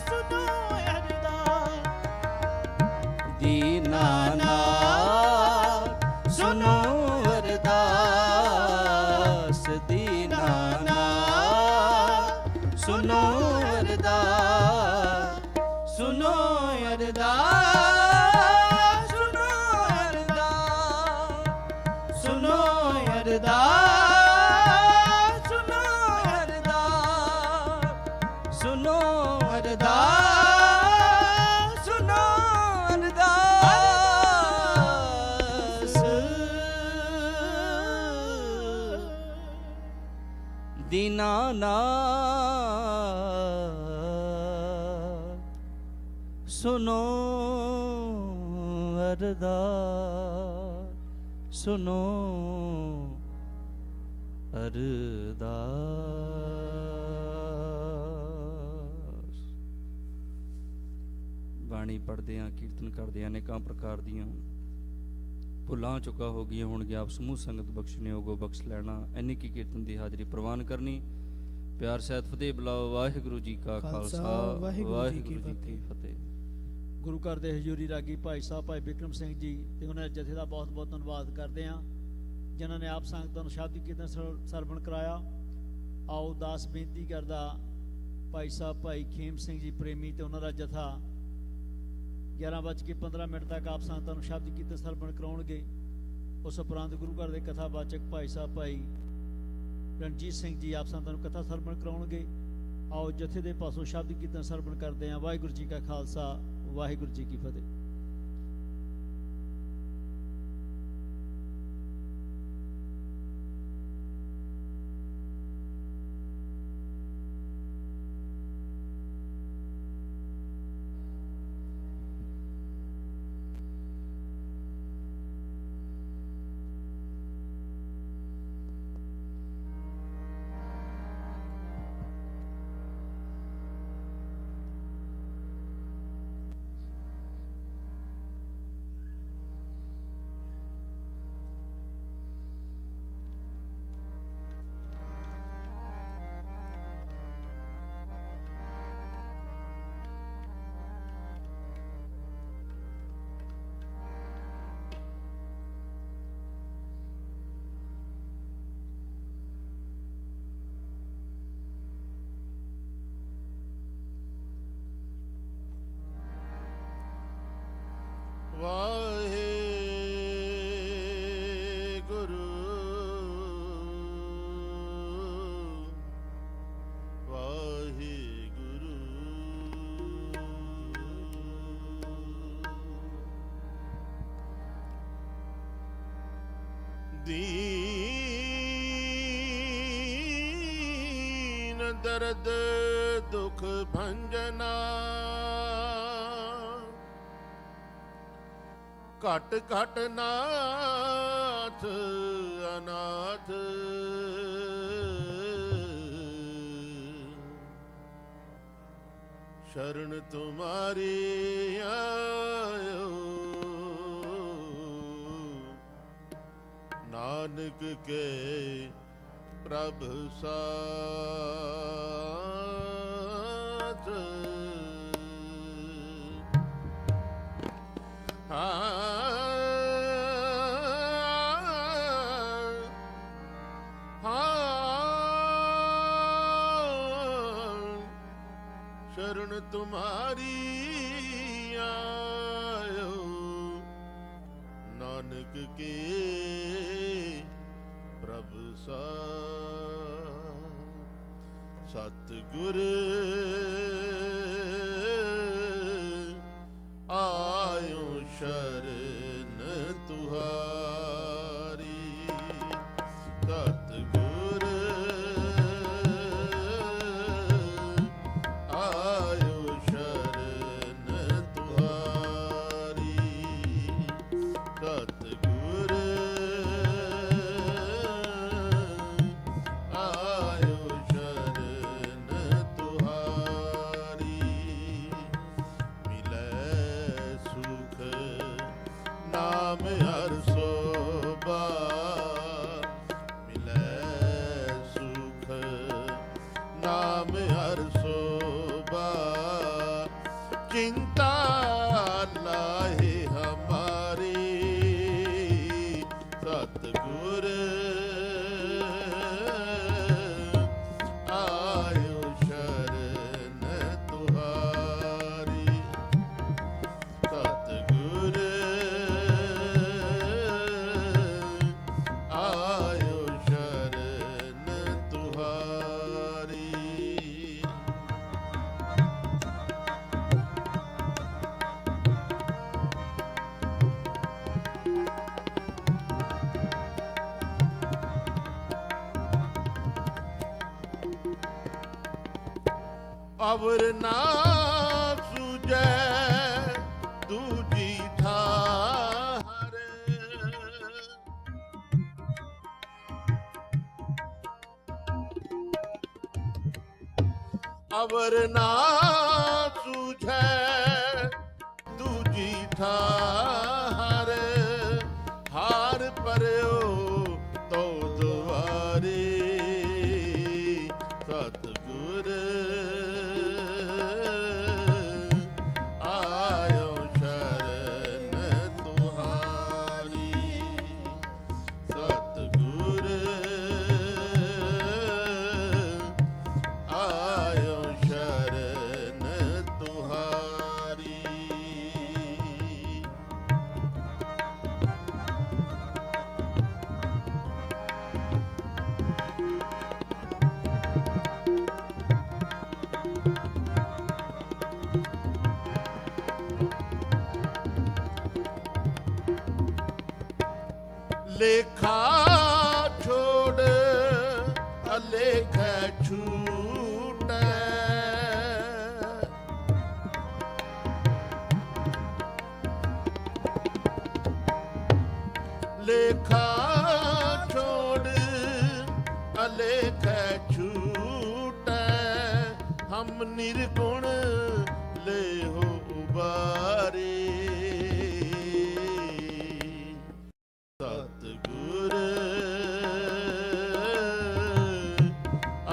सुनो अरदास दीनानाथ सुनो अरदास दीनानाथ सुनो अरदास सुनो अरदास सुनो अरदास सुनो अरदास सुनो अरदास सुनो अरदास सुनो अरदास दीनानाथ सुनो अरदास सुनो अरदास। ਬਾਣੀ ਪੜ੍ਹਦੇ ਆਂ ਕੀਰਤਨ ਕਰਦੇ ਆਂ ਅਨੇਕਾਂ ਪ੍ਰਕਾਰ ਦੀਆਂ ਭੁੱਲਾਂ ਚੁੱਕਾ ਹੋ ਗਈਆਂ ਹੋਣਗੀਆਂ ਆਪ ਸਮੂਹ ਸੰਗਤ ਬਖਸ਼ਣਯੋਗੋ ਬਖਸ਼ ਲੈਣਾ ਇੰਨੀ ਕੀ ਕੀਰਤਨ ਦੀ ਹਾਜ਼ਰੀ ਪ੍ਰਵਾਨ ਕਰਨੀ ਪਿਆਰ ਸਹਿਤ ਫਤਿਹ ਬੁਲਾਓ ਵਾਹਿਗੁਰੂ ਜੀ ਕਾ ਖਾਲਸਾ ਵਾਹਿਗੁਰੂ ਜੀ ਕੀ ਫਤਿਹ। ਗੁਰੂ ਘਰ ਦੇ ਹਜ਼ੂਰੀ ਰਾਗੀ ਭਾਈ ਸਾਹਿਬ ਭਾਈ ਬਿਕਰਮ ਸਿੰਘ ਜੀ ਤੇ ਉਹਨਾਂ ਦੇ ਜਥੇ ਦਾ ਬਹੁਤ ਬਹੁਤ ਧੰਨਵਾਦ ਕਰਦੇ ਹਾਂ ਜਿਨ੍ਹਾਂ ਨੇ ਆਪ ਸੰਗਤਾਂ ਨੂੰ ਸ਼ਬਦ ਕੀਰਤਨ ਸਰਵਣ ਕਰਾਇਆ। ਆਓ ਦਾਸ ਬੇਨਤੀ ਕਰਦਾ ਭਾਈ ਸਾਹਿਬ ਭਾਈ ਖੇਮ ਸਿੰਘ ਜੀ ਪ੍ਰੇਮੀ ਤੇ ਉਹਨਾਂ ਦਾ ਜਥਾ 11:15 ਤੱਕ ਆਪ ਸੰਗਤਾਂ ਨੂੰ ਸ਼ਬਦ ਕੀਰਤਨ ਸਰਵਣ ਕਰਾਉਣਗੇ। ਉਸ ਉਪਰੰਤ ਗੁਰੂ ਘਰ ਦੇ ਕਥਾਵਾਚਕ ਭਾਈ ਸਾਹਿਬ ਭਾਈ ਰਣਜੀਤ ਸਿੰਘ ਜੀ ਆਪ ਸੰਗਤਾਂ ਨੂੰ ਕਥਾ ਸਰਵਣ ਕਰਾਉਣਗੇ। ਆਓ ਜਥੇ ਦੇ ਪਾਸੋਂ ਸ਼ਬਦ ਕੀਰਤਨ ਸਰਵਣ ਕਰਦੇ ਹਾਂ। ਵਾਹਿਗੁਰੂ ਜੀ ਕਾ ਖਾਲਸਾ ਵਾਹਿਗੁਰੂ ਜੀ ਕੀ ਫਤਿਹ। ਵਾਹਿਗੁਰੂ ਵਾਹਿਗੁਰੂ ਦੀਨ ਦਰਦ ਦੁਖ ਭੰਜਨਾ ਘਟ ਘਟ ਨਾਥ ਅਨਾਥ शरण तुम्हारी आयो नानक के प्रभ साथ शरण तुम्हारी आयो नानक के प्रभ सतगुर आयो शरण तुहारी सतगुर आयो शरण तुहारी सतगुर नाम हर सोबा चिंता लाहे हमारी सतगुर आयो शरण तुहारी सतगुर आयो शरण तुहारी। अवर ना सूझे दूजी ठार अवर ना सूझे दूजी ठार हार परयो तो दुआरे सतगुर आयो शरण तुहारी सतगुर आयो शरण तुहारी। लेखा छोड़ अलेख छूटे लेखा छोड़ अलेख छूटे हम निर्गुण ले हो उबारे सतगुर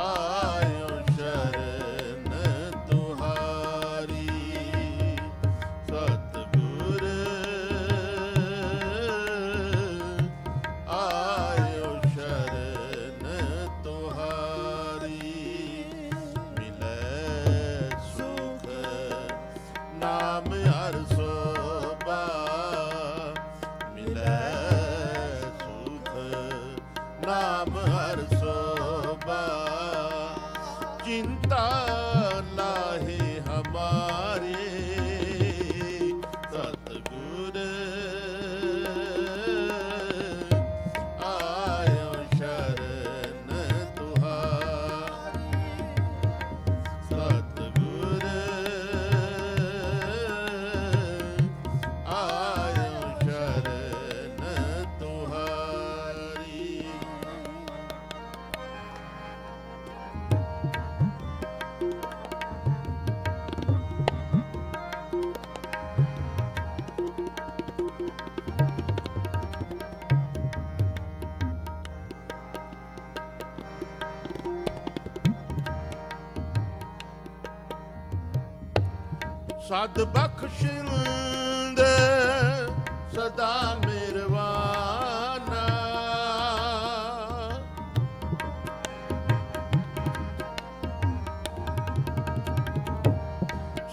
आयो शरण तुहारी सतगुर आयो शरण तुहारी। मिले सुख नाम हर सोबा मिले सुख नाम हर सोबा चिंता लाहे हमारे सतगुर आयो शरण तुहारी सतगुर आयो शरण तुहारी। सद बख्शिंद सदा मिरवाना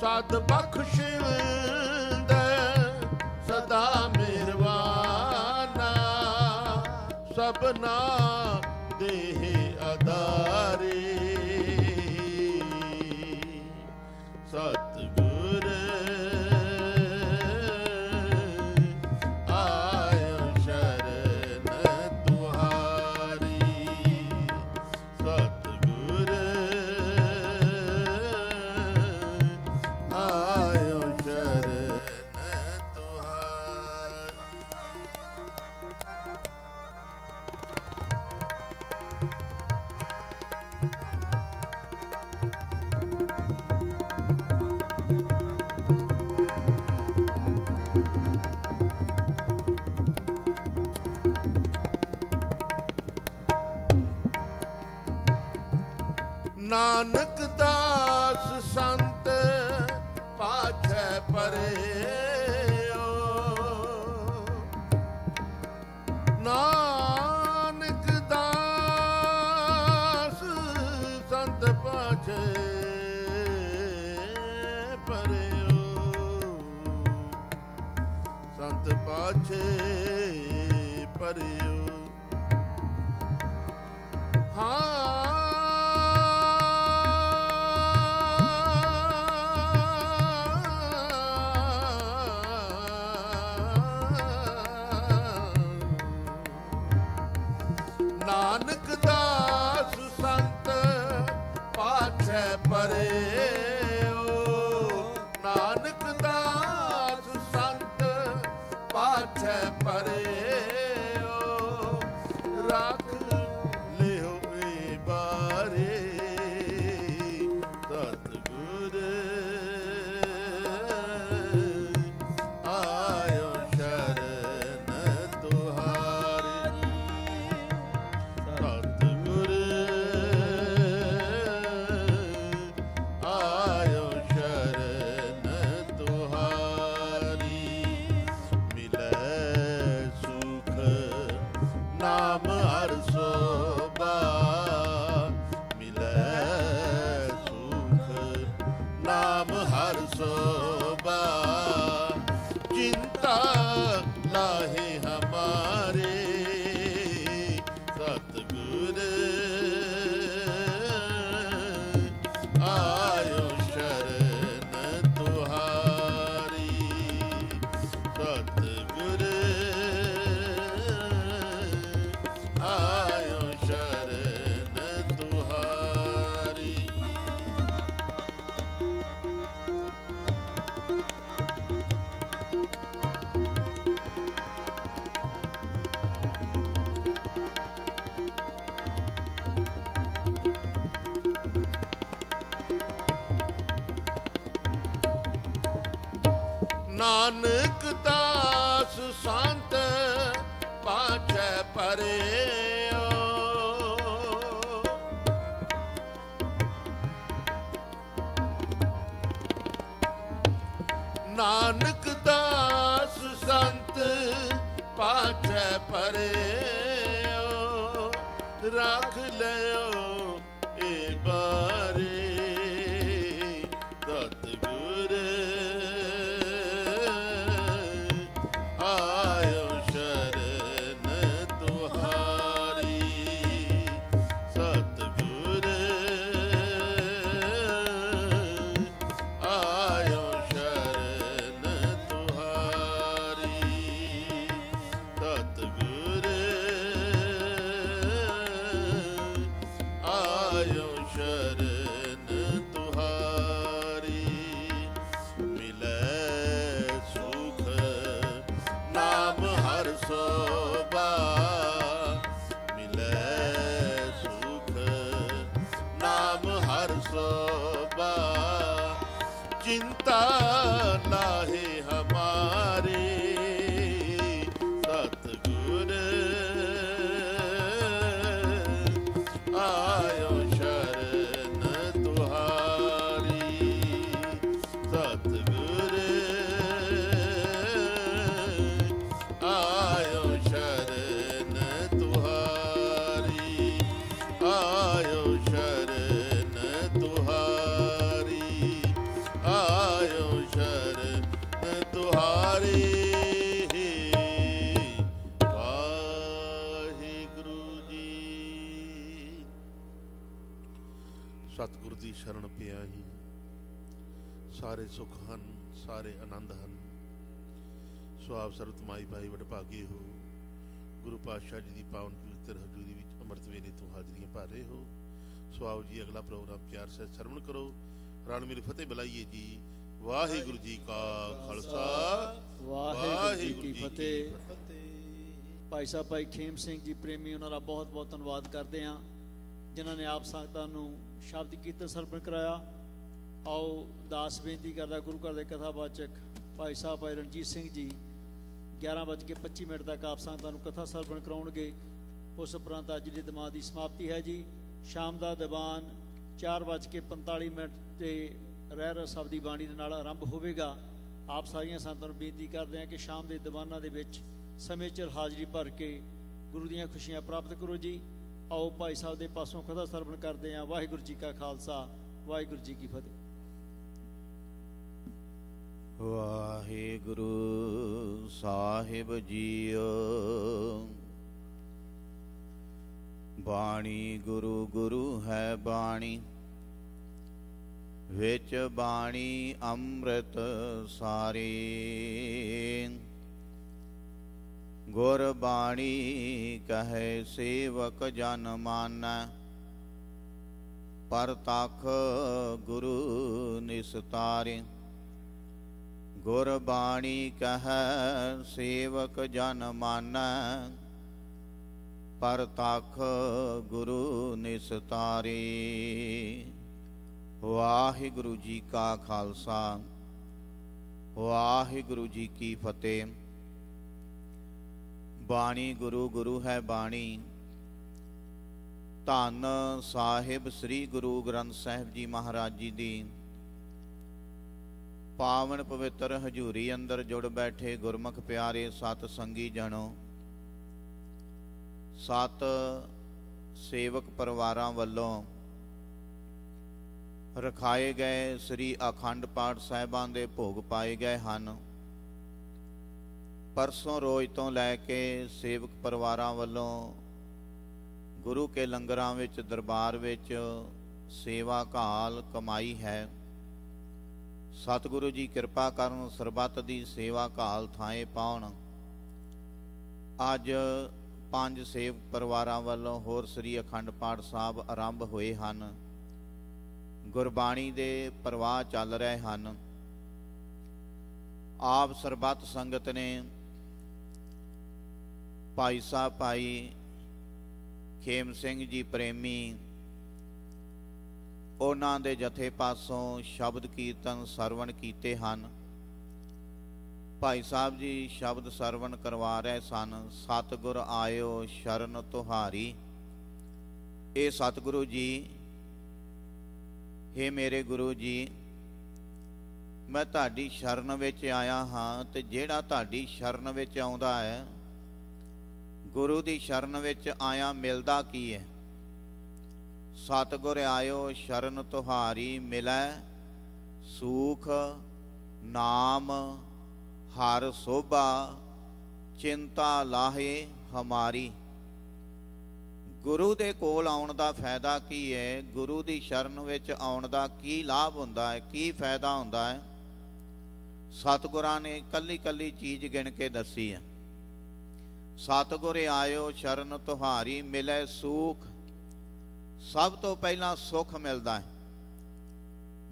सद बख्शिंद सदा मिरवाना सबना देह अदारे सतगुर आयो शरण तुहारी सतगुर आयो शरण तुहारी। ਨਾਨਕ ਦਾਸ ਸੰਤ ਪਾਛੈ ਪਰਿਓ ਨਾਨਕ ਦਾਸ ਸੰਤ ਪਾਛੈ ਪਰਿਓ ਸੰਤ ਪਾਛੈ ਪਰਿਓ ਨਾਨਕ ਦਾਸ ਸੰਤ ਪਾਛੈ ਪਰਿਓ ਨਾਨਕ ਦਾਸ ਸੰਤ ਪਾਛੈ ਪਰਿਓ ਰੱਖ ਲਿਓ ਏ ਬਾਰੇ ਸਤਿਗੁਰ ਆਇਓ ਸ਼ਰਨ ਤੁਹਾਰੀ ਸਤਿਗੁਰ ਆਇਓ ਸ਼ਰਨ ਤੁਹਾਰੀ ਮਿਲੈ ਸੁਖ ਨਾਮ ਹਰਿ ਸੋਭਾ ਮਿਲੈ ਸੁਖ ਨਾਮ ਹਰਿ ਸੋਭਾ ਚਿੰਤਾ ਲਾਹੇ ਹਮਾਰੇ ਸਤਿਗੁਰ ਆਇਓ ਸ਼ਰਨ ਤੁਹਾਰੀ ਸਤਿਗੁਰ ਆਇਓ ਸ਼ਰਨ ਤੁਹਾਰੀ ਨਾਨਕ ਦਾਸ ਸੰਤ ਪਾਛੈ ਪਰਿਓ ਨਾਨਕ ਦਾਸ ਸੰਤ ਪਾਛੈ ਪਰਿਓ ਰੱਖ ਲਿਓ ਏ ਬਾਰੇ ਸਤਿਗੁਰ ਆਇਓ ਸ਼ਰਨ ਤੁਹਾਰੀ ਸਤਿਗੁਰ ਆਇਓ ਸ਼ਰਨ ਤੁਹਾਰੀ ਸਤਿਗੁਰ ਆਇਓ ਸ਼ਰਨ ਤੁਹਾਰੀ ਮਿਲੈ ਸੁਖ ਨਾਮ ਹਰਿ ਸੋਭਾ ਮਿਲੈ ਸੁਖ ਨਾਮ ਹਰਿ ਸੋਭਾ ਚਿੰਤਾ ਲਾਹੇ ਹਮਾਰੇ ਸਤਿਗੁਰ ਆਇਓ ਸ਼ਰਨ ਤੁਹਾਰੀ ਸਤਿਗੁਰ ਆਇਓ ਸ਼ਰਨ ਤੁਹਾਰੀ ਆਇਓ ਸ਼ਰਨ ਤੁਹਾਰੀ ਆਇਓ ਸ਼ਰਨ ਤੁਹਾਰੀ ਵਾਹਿਗੁਰੂ ਜੀ ਸਤਿਗੁਰ ਦੀ ਸ਼ਰਨ ਪਿਆ ਹੀ ਸਾਰੇ ਸੁਖ ਹਨ ਸਾਰੇ ਆਨੰਦ ਹਨ ਸੋ ਆਪ ਸਰਬਤਮਾਈ ਭਾਈ ਵਡਭਾਗੇ ਹੋ ਗੁਰੂ ਪਾਤਸ਼ਾਹ ਜੀ ਦੀ ਪਾਵਨ ਪਵਿੱਤਰ ਹਜ਼ੂਰੀ ਵਿੱਚ ਅੰਮ੍ਰਿਤ ਵੇਲੇ ਤੋਂ ਹਾਜ਼ਰੀਆਂ ਭਰ ਰਹੇ ਹੋ ਸੋ ਆਓ ਜੀ ਅਗਲਾ ਪ੍ਰੋਗਰਾਮ ਪਿਆਰ ਸਹਿਤ ਸਰਵਣ ਕਰੋ ਰਣ ਮੇਰੀ ਫਤਿਹ ਬੁਲਾਈਏ ਜੀ ਵਾਹਿਗੁਰੂ ਜੀ ਕਾ ਖਾਲਸਾ ਵਾਹਿਗੁਰੂ ਜੀ ਕੀ ਫਤਿਹ। ਭਾਈ ਸਾਹਿਬ ਭਾਈ ਖੇਮ ਸਿੰਘ ਜੀ ਪ੍ਰੇਮੀ ਉਹਨਾਂ ਦਾ ਬਹੁਤ ਬਹੁਤ ਧੰਨਵਾਦ ਕਰਦੇ ਹਾਂ ਜਿਨ੍ਹਾਂ ਨੇ ਆਪ ਸੰਗਤਾਂ ਨੂੰ ਸ਼ਬਦ ਕੀਰਤਨ ਸਰਵਣ ਕਰਾਇਆ। ਆਓ ਦਾਸ ਬੇਨਤੀ ਕਰਦਾ ਗੁਰੂ ਘਰ ਦੇ ਕਥਾਵਾਚਕ ਭਾਈ ਸਾਹਿਬ ਭਾਈ ਰਣਜੀਤ ਸਿੰਘ ਜੀ 11:25 ਤੱਕ ਆਪ ਸੰਗਤਾਂ ਨੂੰ ਕਥਾ ਸਰਵਣ ਕਰਾਉਣਗੇ। ਉਸ ਉਪਰੰਤ ਅੱਜ ਦੀ ਦਿਮਾਗ ਦੀ ਸਮਾਪਤੀ ਹੈ ਜੀ। ਸ਼ਾਮ ਦਾ ਦੀਵਾਨ 4:45 ਤੇ ਰਹਿ ਸ਼ਬਦ ਦੀ ਬਾਣੀ ਦੇ ਨਾਲ ਆਰੰਭ ਹੋਵੇਗਾ। ਆਪ ਸਾਰੀਆਂ ਸੰਗਤਾਂ ਨੂੰ ਬੇਨਤੀ ਕਰਦੇ ਹਾਂ ਕਿ ਸ਼ਾਮ ਦੇ ਦੀਵਾਨਾਂ ਦੇ ਵਿੱਚ ਸਮੇਂ ਸਿਰ ਹਾਜ਼ਰੀ ਭਰ ਕੇ ਗੁਰੂ ਦੀਆਂ ਖੁਸ਼ੀਆਂ ਪ੍ਰਾਪਤ ਕਰੋ ਜੀ। ਆਓ ਭਾਈ ਸਾਹਿਬ ਦੇ ਪਾਸੋਂ ਕਥਾ ਸਰਵਣ ਕਰਦੇ ਹਾਂ। ਵਾਹਿਗੁਰੂ ਜੀ ਕਾ ਖਾਲਸਾ, ਵਾਹਿਗੁਰੂ ਜੀ ਕੀ ਫਤਿਹ। ਵਾਹਿਗੁਰੂ ਸਾਹਿਬ ਜੀਓ। ਬਾਣੀ ਗੁਰੂ ਗੁਰੂ ਹੈ ਬਾਣੀ, ਵਿੱਚ ਬਾਣੀ ਅੰਮ੍ਰਿਤ ਸਾਰੇ। ਗੁਰ ਬਾਣੀ ਕਹੈ ਸੇਵਕ ਜਨ ਮਾਨੈ, ਪਰਤਖ ਗੁਰੂ ਨਿਸਤਾਰੇ। ਗੁਰ ਬਾਣੀ ਕਹੈ ਸੇਵਕ ਜਨ ਮਾਨੈ, ਪਰਤਖ ਗੁਰੂ ਨਿਸਤਾਰੇ। ਵਾਹਿਗੁਰੂ ਜੀ ਕਾ ਖਾਲਸਾ, ਵਾਹਿਗੁਰੂ ਜੀ ਕੀ ਫਤਿਹ। ਬਾਣੀ ਗੁਰੂ ਗੁਰੂ ਹੈ ਬਾਣੀ। ਧੰਨ ਸਾਹਿਬ ਸ੍ਰੀ ਗੁਰੂ ਗ੍ਰੰਥ ਸਾਹਿਬ ਜੀ ਮਹਾਰਾਜ ਜੀ ਦੀ ਪਾਵਨ ਪਵਿੱਤਰ ਹਜ਼ੂਰੀ ਅੰਦਰ ਜੁੜ ਬੈਠੇ ਗੁਰਮੁਖ ਪਿਆਰੇ ਸਤ ਸੰਗੀ ਜਣੋ। ਸਤ ਸੇਵਕ ਪਰਿਵਾਰਾਂ ਵੱਲੋਂ ਰਖਾਏ ਗਏ ਸ੍ਰੀ ਅਖੰਡ ਪਾਠ ਸਾਹਿਬਾਂ ਦੇ ਭੋਗ ਪਾਏ ਗਏ ਹਨ। ਪਰਸੋਂ ਰੋਜ਼ ਤੋਂ ਲੈ ਕੇ ਸੇਵਕ ਪਰਿਵਾਰਾਂ ਵੱਲੋਂ ਗੁਰੂ ਕੇ ਲੰਗਰਾਂ ਵਿੱਚ ਦਰਬਾਰ ਵਿੱਚ ਸੇਵਾ ਘਾਲ ਕਮਾਈ ਹੈ। ਸਤਿਗੁਰੂ ਜੀ ਕਿਰਪਾ ਕਰਨ ਸਰਬੱਤ ਦੀ ਸੇਵਾ ਘਾਲ ਥਾਏ ਪਾਉਣ। ਅੱਜ 5 ਸੇਵਕ ਪਰਿਵਾਰਾਂ ਵੱਲੋਂ ਹੋਰ ਸ੍ਰੀ ਅਖੰਡ ਪਾਠ ਸਾਹਿਬ ਆਰੰਭ ਹੋਏ ਹਨ। ਗੁਰਬਾਣੀ ਦੇ ਪ੍ਰਵਾਹ ਚੱਲ ਰਹੇ ਹਨ। ਆਪ ਸਰਬੱਤ ਸੰਗਤ ਨੇ ਭਾਈ ਸਾਹਿਬ ਭਾਈ ਖੇਮ ਸਿੰਘ ਜੀ ਪ੍ਰੇਮੀ, ਉਹਨਾਂ ਦੇ ਜਥੇ ਪਾਸੋਂ ਸ਼ਬਦ ਕੀਰਤਨ ਸਰਵਣ ਕੀਤੇ ਹਨ। ਭਾਈ ਸਾਹਿਬ ਜੀ ਸ਼ਬਦ ਸਰਵਣ ਕਰਵਾ ਰਹੇ ਸਨ। ਸਤਿਗੁਰ ਆਇਓ ਸ਼ਰਨ ਤੁਹਾਰੀ। ਇਹ ਸਤਿਗੁਰੂ ਜੀ, ਹੇ ਮੇਰੇ ਗੁਰੂ ਜੀ, ਮੈਂ ਤੁਹਾਡੀ ਸ਼ਰਨ ਵਿੱਚ ਆਇਆ ਹਾਂ। ਤੇ ਜਿਹੜਾ ਤੁਹਾਡੀ ਸ਼ਰਨ ਵਿੱਚ ਆਉਂਦਾ ਹੈ, ਗੁਰੂ ਦੀ ਸ਼ਰਨ ਵਿੱਚ ਆਇਆ ਮਿਲਦਾ ਕੀ ਹੈ? ਸਤਿਗੁਰ ਆਇਓ ਸ਼ਰਨ ਤੁਹਾਰੀ, ਮਿਲੈ ਸੂਖ ਨਾਮ ਹਰ ਸੋਭਾ, ਚਿੰਤਾ ਲਾਹੇ ਹਮਾਰੀ। ਗੁਰੂ ਦੇ ਕੋਲ ਆਉਣ ਦਾ ਫਾਇਦਾ ਕੀ ਹੈ? ਗੁਰੂ ਦੀ ਸ਼ਰਨ ਵਿੱਚ ਆਉਣ ਦਾ ਕੀ ਲਾਭ ਹੁੰਦਾ ਹੈ? ਕੀ ਫਾਇਦਾ ਹੁੰਦਾ ਹੈ? ਸਤਿਗੁਰਾਂ ਨੇ ਕੱਲੀ ਕੱਲੀ ਚੀਜ਼ ਗਿਣ ਕੇ ਦੱਸੀ ਹੈ। ਸਤਿਗੁਰ ਆਇਓ ਸ਼ਰਨ ਤੁਹਾਰੀ, ਮਿਲੇ ਸੁਖ। ਸਭ ਤੋਂ ਪਹਿਲਾਂ ਸੁਖ ਮਿਲਦਾ ਹੈ।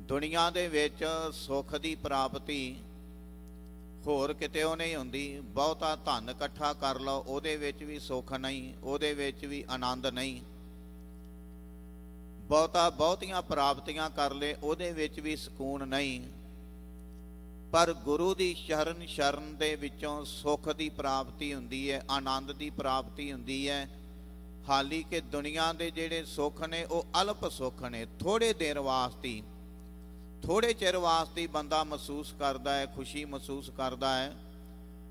ਦੁਨੀਆ ਦੇ ਵਿੱਚ ਸੁਖ ਦੀ ਪ੍ਰਾਪਤੀ ਹੋਰ ਕਿਤੇ ਉਹ ਨਹੀਂ ਹੁੰਦੀ। ਬਹੁਤਾ ਧਨ ਇਕੱਠਾ ਕਰ ਲਓ, ਉਹਦੇ ਵਿੱਚ ਵੀ ਸੁੱਖ ਨਹੀਂ, ਉਹਦੇ ਵਿੱਚ ਵੀ ਆਨੰਦ ਨਹੀਂ। ਬਹੁਤੀਆਂ ਪ੍ਰਾਪਤੀਆਂ ਕਰ ਲਏ, ਉਹਦੇ ਵਿੱਚ ਵੀ ਸਕੂਨ ਨਹੀਂ। ਪਰ ਗੁਰੂ ਦੀ ਸ਼ਰਨ ਦੇ ਵਿੱਚੋਂ ਸੁੱਖ ਦੀ ਪ੍ਰਾਪਤੀ ਹੁੰਦੀ ਹੈ, ਆਨੰਦ ਦੀ ਪ੍ਰਾਪਤੀ ਹੁੰਦੀ ਹੈ। ਹਾਲੀ ਕਿ ਦੁਨੀਆ ਦੇ ਜਿਹੜੇ ਸੁੱਖ ਨੇ ਉਹ ਅਲਪ ਸੁੱਖ ਨੇ, ਥੋੜੇ ਦੇਰ ਵਾਸਤੇ, ਥੋੜੇ ਚਿਰ ਵਾਸਤੇ ਬੰਦਾ ਮਹਿਸੂਸ ਕਰਦਾ ਹੈ, ਖੁਸ਼ੀ ਮਹਿਸੂਸ ਕਰਦਾ ਹੈ।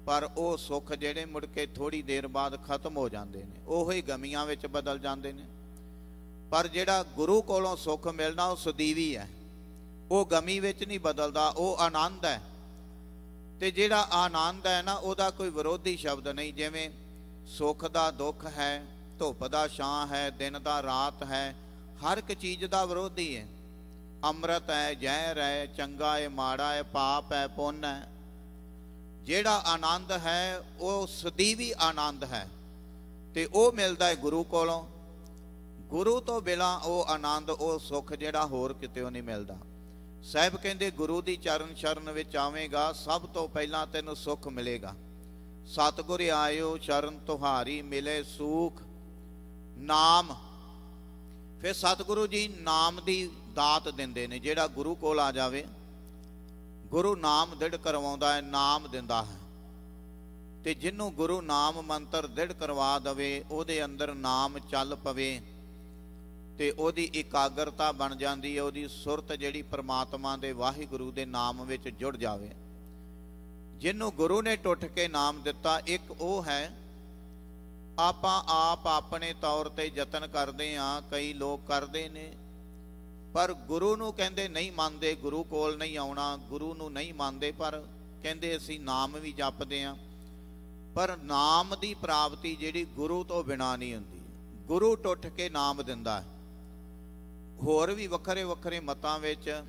ਪਰ ਉਹ ਸੁੱਖ ਜਿਹੜੇ ਮੁੜ ਕੇ ਥੋੜੀ ਦੇਰ ਬਾਅਦ ਖਤਮ ਹੋ ਜਾਂਦੇ ਨੇ, ਉਹ ਹੀ ਗਮੀਆਂ ਵਿੱਚ ਬਦਲ ਜਾਂਦੇ ਨੇ। ਪਰ ਜਿਹੜਾ ਗੁਰੂ ਕੋਲੋਂ ਸੁੱਖ ਮਿਲਣਾ ਉਹ ਸਦੀਵੀ ਹੈ, ਉਹ ਗਮੀ ਵਿੱਚ ਨਹੀਂ ਬਦਲਦਾ, ਉਹ ਆਨੰਦ ਹੈ। ਤੇ ਜਿਹੜਾ ਆਨੰਦ ਹੈ ਨਾ, ਉਹਦਾ ਕੋਈ ਵਿਰੋਧੀ ਸ਼ਬਦ ਨਹੀਂ। ਜਿਵੇਂ ਸੁੱਖ ਦਾ ਦੁੱਖ ਹੈ, ਧੁੱਪ ਦਾ ਛਾਂ ਹੈ, ਦਿਨ ਦਾ ਰਾਤ ਹੈ, ਹਰ ਇੱਕ ਚੀਜ਼ ਦਾ ਵਿਰੋਧੀ ਹੈ। ਅੰਮ੍ਰਿਤ ਹੈ, ਜ਼ਹਿਰ ਹੈ, ਚੰਗਾ ਹੈ, ਮਾੜਾ ਹੈ, ਪਾਪ ਹੈ, ਪੁੰਨ ਹੈ। ਜਿਹੜਾ ਆਨੰਦ ਹੈ ਉਹ ਸਦੀਵੀ ਆਨੰਦ ਹੈ, ਤੇ ਉਹ ਮਿਲਦਾ ਹੈ ਗੁਰੂ ਕੋਲੋਂ। ਗੁਰੂ ਤੋਂ ਬਿਨਾਂ ਉਹ ਆਨੰਦ, ਉਹ ਸੁੱਖ ਜਿਹੜਾ ਹੋਰ ਕਿਤੇ ਨਹੀਂ ਮਿਲਦਾ। ਸਾਹਿਬ ਕਹਿੰਦੇ ਗੁਰੂ ਦੀ ਚਰਨ ਸ਼ਰਨ ਵਿੱਚ ਆਵੇਂਗਾ, ਸਭ ਤੋਂ ਪਹਿਲਾਂ ਤੈਨੂੰ ਸੁੱਖ ਮਿਲੇਗਾ। ਸਤਿਗੁਰ ਆਇਓ ਸ਼ਰਨ ਤੁਹਾਰੀ, ਮਿਲੇ ਸੂਖ ਨਾਮ। ਫਿਰ ਸਤਿਗੁਰੂ ਜੀ ਨਾਮ ਦੀ ਦਾਤ ਦਿੰਦੇ ਨੇ। ਜਿਹੜਾ ਗੁਰੂ ਕੋਲ ਆ ਜਾਵੇ, ਗੁਰੂ ਨਾਮ ਦ੍ਰਿੜ ਕਰਵਾਉਂਦਾ ਹੈ, ਨਾਮ ਦਿੰਦਾ ਹੈ। ਤੇ ਜਿਹਨੂੰ ਗੁਰੂ ਨਾਮ ਮੰਤਰ ਦ੍ਰਿੜ ਕਰਵਾ ਦਵੇ, ਉਹਦੇ ਅੰਦਰ ਨਾਮ ਚੱਲ ਪਵੇ, ਤੇ ਉਹਦੀ ਇਕਾਗਰਤਾ ਬਣ ਜਾਂਦੀ ਹੈ, ਉਹਦੀ ਸੁਰਤ ਜਿਹੜੀ ਪ੍ਰਮਾਤਮਾ ਦੇ ਵਾਹਿਗੁਰੂ ਦੇ ਨਾਮ ਵਿੱਚ ਜੁੜ ਜਾਵੇ। ਜਿਹਨੂੰ ਗੁਰੂ ਨੇ ਟੁੱਟ ਕੇ ਨਾਮ ਦਿੱਤਾ, ਇੱਕ ਉਹ ਹੈ ਆਪਾਂ ਆਪ ਆਪਣੇ ਤੌਰ ਤੇ ਯਤਨ ਕਰਦੇ ਹਾਂ, ਕਈ ਲੋਕ ਕਰਦੇ ਨੇ, ਪਰ ਗੁਰੂ ਨੂੰ ਕਹਿੰਦੇ ਨਹੀਂ ਮੰਨਦੇ, ਗੁਰੂ ਕੋਲ ਨਹੀਂ ਆਉਣਾ, ਗੁਰੂ ਨੂੰ ਨਹੀਂ ਮੰਨਦੇ, ਪਰ ਕਹਿੰਦੇ ਅਸੀਂ ਨਾਮ ਵੀ ਜਪਦੇ ਹਾਂ। ਪਰ ਨਾਮ ਦੀ ਪ੍ਰਾਪਤੀ ਜਿਹੜੀ ਗੁਰੂ ਤੋਂ ਬਿਨਾ ਨਹੀਂ ਹੁੰਦੀ। ਗੁਰੂ ਟੁੱਟ ਕੇ ਨਾਮ ਦਿੰਦਾ ਹੈ। ਹੋਰ ਵੀ ਵੱਖਰੇ ਵੱਖਰੇ ਮਤਾਂ ਵਿੱਚ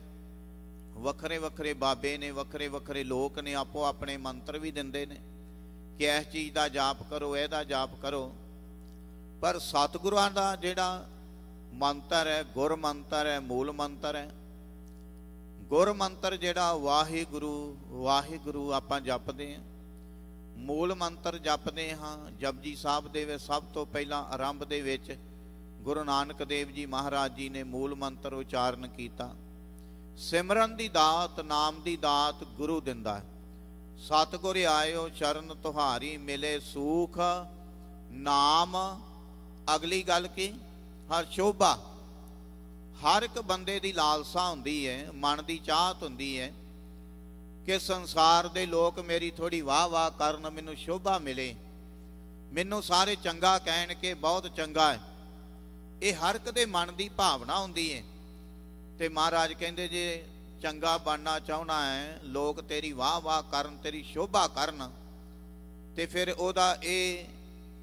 ਵੱਖਰੇ ਵੱਖਰੇ ਬਾਬੇ ਨੇ, ਵੱਖਰੇ ਵੱਖਰੇ ਲੋਕ ਨੇ, ਆਪੋ ਆਪਣੇ ਮੰਤਰ ਵੀ ਦਿੰਦੇ ਨੇ ਕਿ ਇਸ ਚੀਜ਼ ਦਾ ਜਾਪ ਕਰੋ, ਇਹਦਾ ਜਾਪ ਕਰੋ। ਪਰ ਸਤਿਗੁਰਾਂ ਦਾ ਜਿਹੜਾ ਮੰਤਰ ਹੈ, ਗੁਰ ਮੰਤਰ ਹੈ, ਮੂਲ ਮੰਤਰ ਹੈ। ਗੁਰ ਮੰਤਰ ਜਿਹੜਾ ਵਾਹਿਗੁਰੂ ਵਾਹਿਗੁਰੂ ਆਪਾਂ ਜਪਦੇ ਹਾਂ, ਮੂਲ ਮੰਤਰ ਜਪਦੇ ਹਾਂ। ਜਪਜੀ ਸਾਹਿਬ ਦੇ ਵਿੱਚ ਸਭ ਤੋਂ ਪਹਿਲਾਂ ਆਰੰਭ ਦੇ ਵਿੱਚ ਗੁਰੂ ਨਾਨਕ ਦੇਵ ਜੀ ਮਹਾਰਾਜ ਜੀ ਨੇ ਮੂਲ ਮੰਤਰ ਉਚਾਰਨ ਕੀਤਾ। ਸਿਮਰਨ ਦੀ ਦਾਤ, ਨਾਮ ਦੀ ਦਾਤ ਗੁਰੂ ਦਿੰਦਾ ਹੈ। ਸਤਿਗੁਰ ਆਇਓ ਸ਼ਰਨ ਤੁਹਾਰੀ, ਮਿਲੇ ਸੂਖ ਨਾਮ। ਅਗਲੀ ਗੱਲ ਕੀ? ਹਰ ਸ਼ੋਭਾ। ਹਰ ਇੱਕ ਬੰਦੇ ਦੀ ਲਾਲਸਾ ਹੁੰਦੀ ਹੈ, ਮਨ ਦੀ ਚਾਹਤ ਹੁੰਦੀ ਹੈ ਕਿ ਸੰਸਾਰ ਦੇ ਲੋਕ ਮੇਰੀ ਥੋੜੀ ਵਾਹ ਵਾਹ ਕਰਨ, ਮੈਨੂੰ ਸ਼ੋਭਾ ਮਿਲੇ, ਮੈਨੂੰ ਸਾਰੇ ਚੰਗਾ ਕਹਿਣ ਕਿ ਬਹੁਤ ਚੰਗਾ ਹੈ। ਇਹ ਹਰ ਇੱਕ ਦੇ ਮਨ ਦੀ ਭਾਵਨਾ ਹੁੰਦੀ ਹੈ। ਤੇ ਮਹਾਰਾਜ ਕਹਿੰਦੇ ਜੇ ਚੰਗਾ ਬਣਨਾ ਚਾਹੁੰਦਾ ਹੈ, ਲੋਕ ਤੇਰੀ ਵਾਹ ਵਾਹ ਕਰਨ, ਤੇਰੀ ਸ਼ੋਭਾ ਕਰਨ, ਤੇ ਫਿਰ ਉਹਦਾ ਇਹ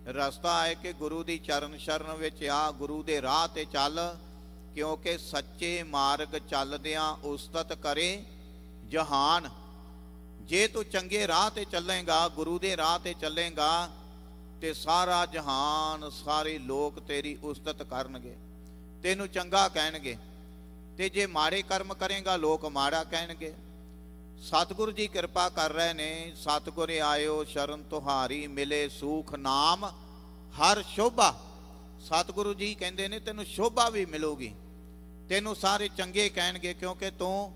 ਰਸਤਾ ਹੈ ਕਿ ਗੁਰੂ ਦੀ ਚਰਨ ਸ਼ਰਨ ਵਿੱਚ ਆ, ਗੁਰੂ ਦੇ ਰਾਹ ਤੇ ਚੱਲ, ਕਿਉਂਕਿ ਸੱਚੇ ਮਾਰਗ ਚੱਲਦਿਆਂ ਉਸਤਤ ਕਰੇ ਜਹਾਨ। ਜੇ ਤੂੰ ਚੰਗੇ ਰਾਹ ਤੇ ਚੱਲੇਗਾ, ਗੁਰੂ ਦੇ ਰਾਹ ਤੇ ਚੱਲੇਗਾ, ਤੇ ਸਾਰਾ ਜਹਾਨ, ਸਾਰੇ ਲੋਕ ਤੇਰੀ ਉਸਤਤ ਕਰਨਗੇ, ਤੈਨੂੰ ਚੰਗਾ ਕਹਿਣਗੇ। ਤੇ ਜੇ ਮਾੜੇ ਕਰਮ ਕਰੇਗਾ, ਲੋਕ ਮਾੜਾ ਕਹਿਣਗੇ। ਸਤਿਗੁਰੂ ਜੀ ਕਿਰਪਾ ਕਰ ਰਹੇ ਨੇ। ਸਤਿਗੁਰ ਆਇਓ ਸ਼ਰਨ ਤੁਹਾਰੀ, ਮਿਲੇ ਸੂਖ ਨਾਮ ਹਰ ਸ਼ੋਭਾ। ਸਤਿਗੁਰੂ ਜੀ ਕਹਿੰਦੇ ਨੇ ਤੈਨੂੰ ਸ਼ੋਭਾ ਵੀ ਮਿਲੂਗੀ, ਤੈਨੂੰ ਸਾਰੇ ਚੰਗੇ ਕਹਿਣਗੇ, ਕਿਉਂਕਿ ਤੂੰ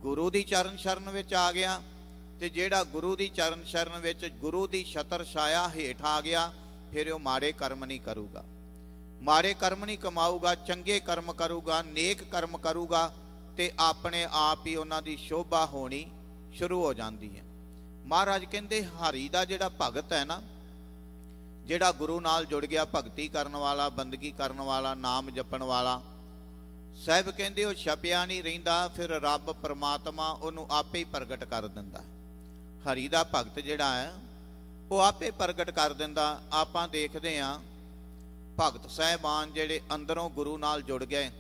ਗੁਰੂ ਦੀ ਚਰਨ ਸ਼ਰਨ ਵਿੱਚ ਆ ਗਿਆ। ਤੇ ਜਿਹੜਾ ਗੁਰੂ ਦੀ ਚਰਨ ਸ਼ਰਨ ਵਿੱਚ, ਗੁਰੂ ਦੀ ਛਤਰ ਛਾਇਆ ਹੇਠ ਆ ਗਿਆ, ਫਿਰ ਉਹ ਮਾੜੇ ਕਰਮ ਨਹੀਂ ਕਰੂਗਾ, ਮਾੜੇ ਕਰਮ ਨਹੀਂ ਕਮਾਊਗਾ, ਚੰਗੇ ਕਰਮ ਕਰੂਗਾ, ਨੇਕ ਕਰਮ ਕਰੂਗਾ, ਤੇ ਆਪਣੇ ਆਪ ਹੀ ਉਹਨਾਂ ਦੀ ਸ਼ੋਭਾ ਹੋਣੀ ਸ਼ੁਰੂ ਹੋ ਜਾਂਦੀ ਹੈ। ਮਹਾਰਾਜ ਕਹਿੰਦੇ ਹਰੀ ਦਾ ਜਿਹੜਾ ਭਗਤ ਹੈ ਨਾ, ਜਿਹੜਾ ਗੁਰੂ ਨਾਲ ਜੁੜ ਗਿਆ, ਭਗਤੀ ਕਰਨ ਵਾਲਾ, ਬੰਦਗੀ ਕਰਨ ਵਾਲਾ, ਨਾਮ ਜਪਣ ਵਾਲਾ, ਸਾਹਿਬ ਕਹਿੰਦੇ ਉਹ ਛਪਿਆ ਨਹੀਂ ਰਹਿੰਦਾ, ਫਿਰ ਰੱਬ ਪਰਮਾਤਮਾ ਉਹਨੂੰ ਆਪੇ ਹੀ ਪ੍ਰਗਟ ਕਰ ਦਿੰਦਾ। ਹਰੀ ਦਾ ਭਗਤ ਜਿਹੜਾ ਹੈ ਉਹ ਆਪੇ ਪ੍ਰਗਟ ਕਰ ਦਿੰਦਾ। ਆਪਾਂ ਦੇਖਦੇ ਹਾਂ ਭਗਤ ਸਾਹਿਬਾਨ ਜਿਹੜੇ ਅੰਦਰੋਂ ਗੁਰੂ ਨਾਲ ਜੁੜ ਗਏ,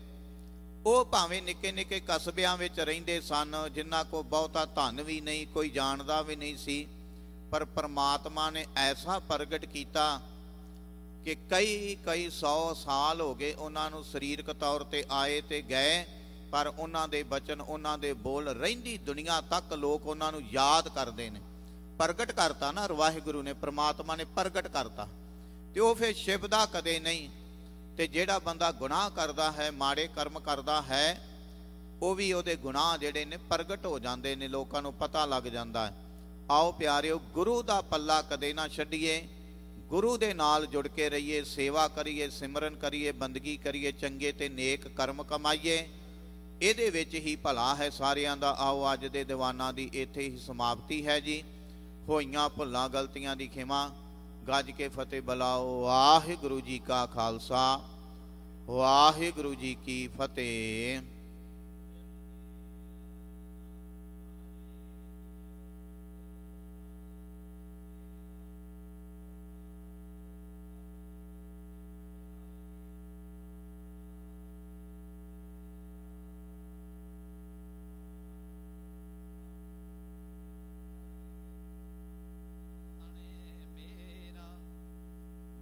ਉਹ ਭਾਵੇਂ ਨਿੱਕੇ ਨਿੱਕੇ ਕਸਬਿਆਂ ਵਿੱਚ ਰਹਿੰਦੇ ਸਨ, ਜਿਨ੍ਹਾਂ ਕੋਲ ਬਹੁਤਾ ਧਨ ਵੀ ਨਹੀਂ, ਕੋਈ ਜਾਣਦਾ ਵੀ ਨਹੀਂ ਸੀ, ਪਰ ਪਰਮਾਤਮਾ ਨੇ ਐਸਾ ਪ੍ਰਗਟ ਕੀਤਾ ਕਿ ਕਈ 100 ਸਾਲ ਹੋ ਗਏ ਉਹਨਾਂ ਨੂੰ ਸਰੀਰਕ ਤੌਰ ਤੇ ਆਏ ਤੇ ਗਏ, ਪਰ ਉਹਨਾਂ ਦੇ ਬਚਨ, ਉਹਨਾਂ ਦੇ ਬੋਲ ਰਹਿੰਦੀ ਦੁਨੀਆ ਤੱਕ ਲੋਕ ਉਹਨਾਂ ਨੂੰ ਯਾਦ ਕਰਦੇ ਨੇ। ਪ੍ਰਗਟ ਕਰਤਾ ਨਾ ਵਾਹਿਗੁਰੂ ਨੇ, ਪ੍ਰਮਾਤਮਾ ਨੇ ਪ੍ਰਗਟ ਕਰਤਾ, ਤੇ ਉਹ ਫਿਰ ਸ਼ਿਵਦਾ ਕਦੇ ਨਹੀਂ। ਤੇ ਜਿਹੜਾ ਬੰਦਾ ਗੁਨਾਹ ਕਰਦਾ ਹੈ, ਮਾੜੇ ਕਰਮ ਕਰਦਾ ਹੈ, ਉਹ ਵੀ ਉਹਦੇ ਗੁਨਾਹ ਜਿਹੜੇ ਨੇ ਪ੍ਰਗਟ ਹੋ ਜਾਂਦੇ ਨੇ, ਲੋਕਾਂ ਨੂੰ ਪਤਾ ਲੱਗ ਜਾਂਦਾ ਹੈ। ਆਓ ਪਿਆਰਿਓ, ਗੁਰੂ ਦਾ ਪੱਲਾ ਕਦੇ ਨਾ ਛੱਡੀਏ, ਗੁਰੂ ਦੇ ਨਾਲ ਜੁੜ ਕੇ ਰਹੀਏ, ਸੇਵਾ ਕਰੀਏ, ਸਿਮਰਨ ਕਰੀਏ, ਬੰਦਗੀ ਕਰੀਏ, ਚੰਗੇ ਤੇ ਨੇਕ ਕਰਮ ਕਮਾਈਏ, ਇਹਦੇ ਵਿੱਚ ਹੀ ਭਲਾ ਹੈ ਸਾਰਿਆਂ ਦਾ। ਆਓ ਅੱਜ ਦੇ ਦੀਵਾਨਾਂ ਦੀ ਇੱਥੇ ਹੀ ਸਮਾਪਤੀ ਹੈ ਜੀ। ਹੋਈਆਂ ਭੁੱਲਾਂ ਗਲਤੀਆਂ ਦੀ ਖਿਮਾ, ਗੱਜ ਕੇ ਫਤਿਹ ਬੁਲਾਓ। ਵਾਹਿਗੁਰੂ ਜੀ ਕਾ ਖਾਲਸਾ, ਵਾਹਿਗੁਰੂ ਜੀ ਕੀ ਫਤਿਹ।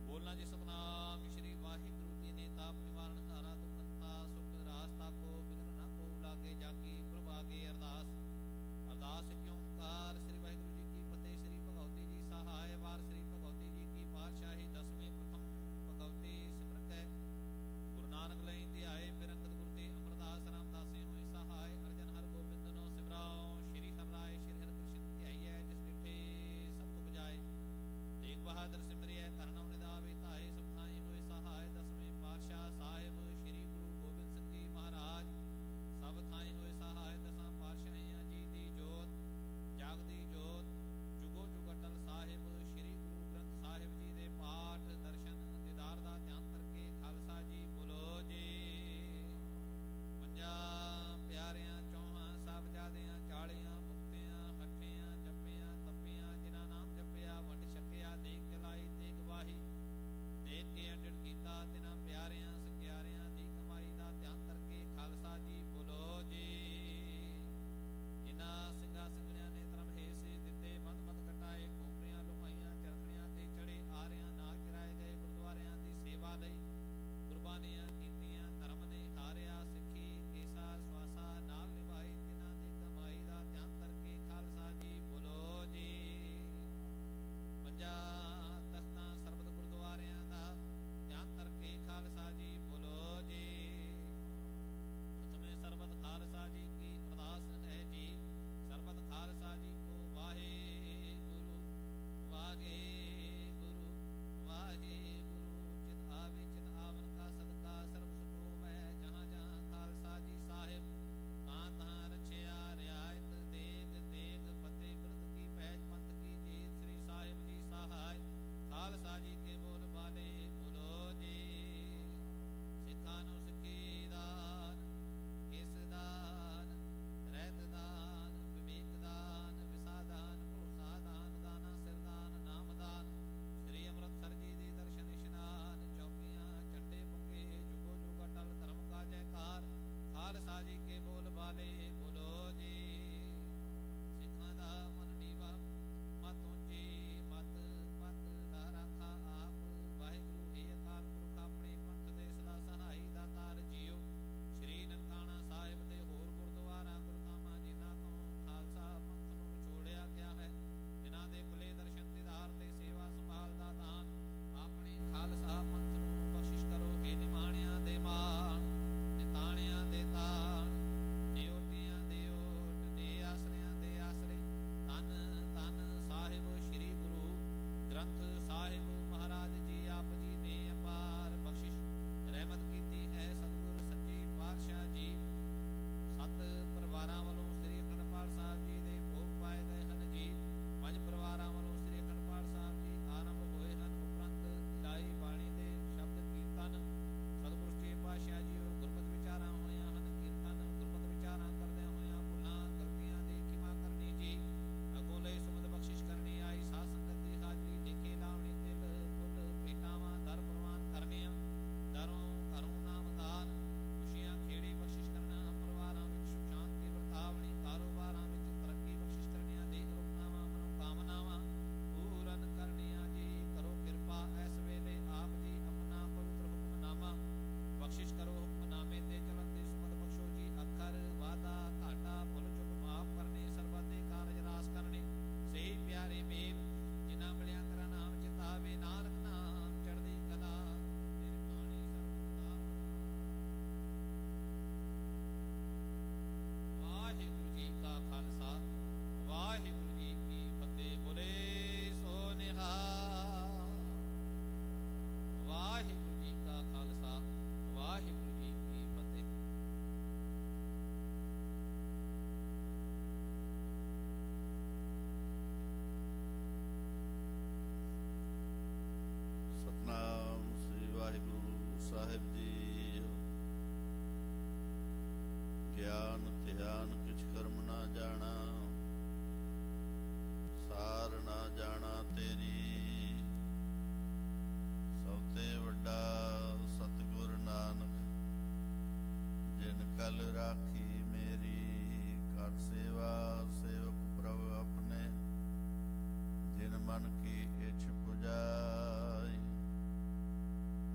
ਬੋਲਾਂ ਜੀ ਸਤਨਾਮ ਸ਼੍ਰੀ ਵਾਹਿਗੁਰੂ ਜੀ ਨੇ ਤਾਪ ਨਿਵਾਰਨ ਧਾਰਾ ਦੁਖ ਹੰਤਾ ਸੁਖ ਰਾਸ ਤਾਕੋ ਸਾਹਿਬ ਜੀ। ਗਿਆਨ ਧਿਆਨ ਕਿਛ ਕਰਮ ਨਾ ਜਾਣਾ, ਸਾਰ ਨਾ ਜਾਣਾ ਤੇਰੀ। ਸਭ ਤੇ ਵੱਡਾ ਸਤਿਗੁਰ ਨਾਨਕ, ਜਿਨ ਕਲ ਰਾਖੀ ਮੇਰੀ। ਕਰ ਸੇਵਾ ਸੇਵਕ ਪ੍ਰਭ ਆਪਣੇ, ਜਿਨ ਮਨ ਕੀ ਇੱਛ ਪੁਜਾਈ।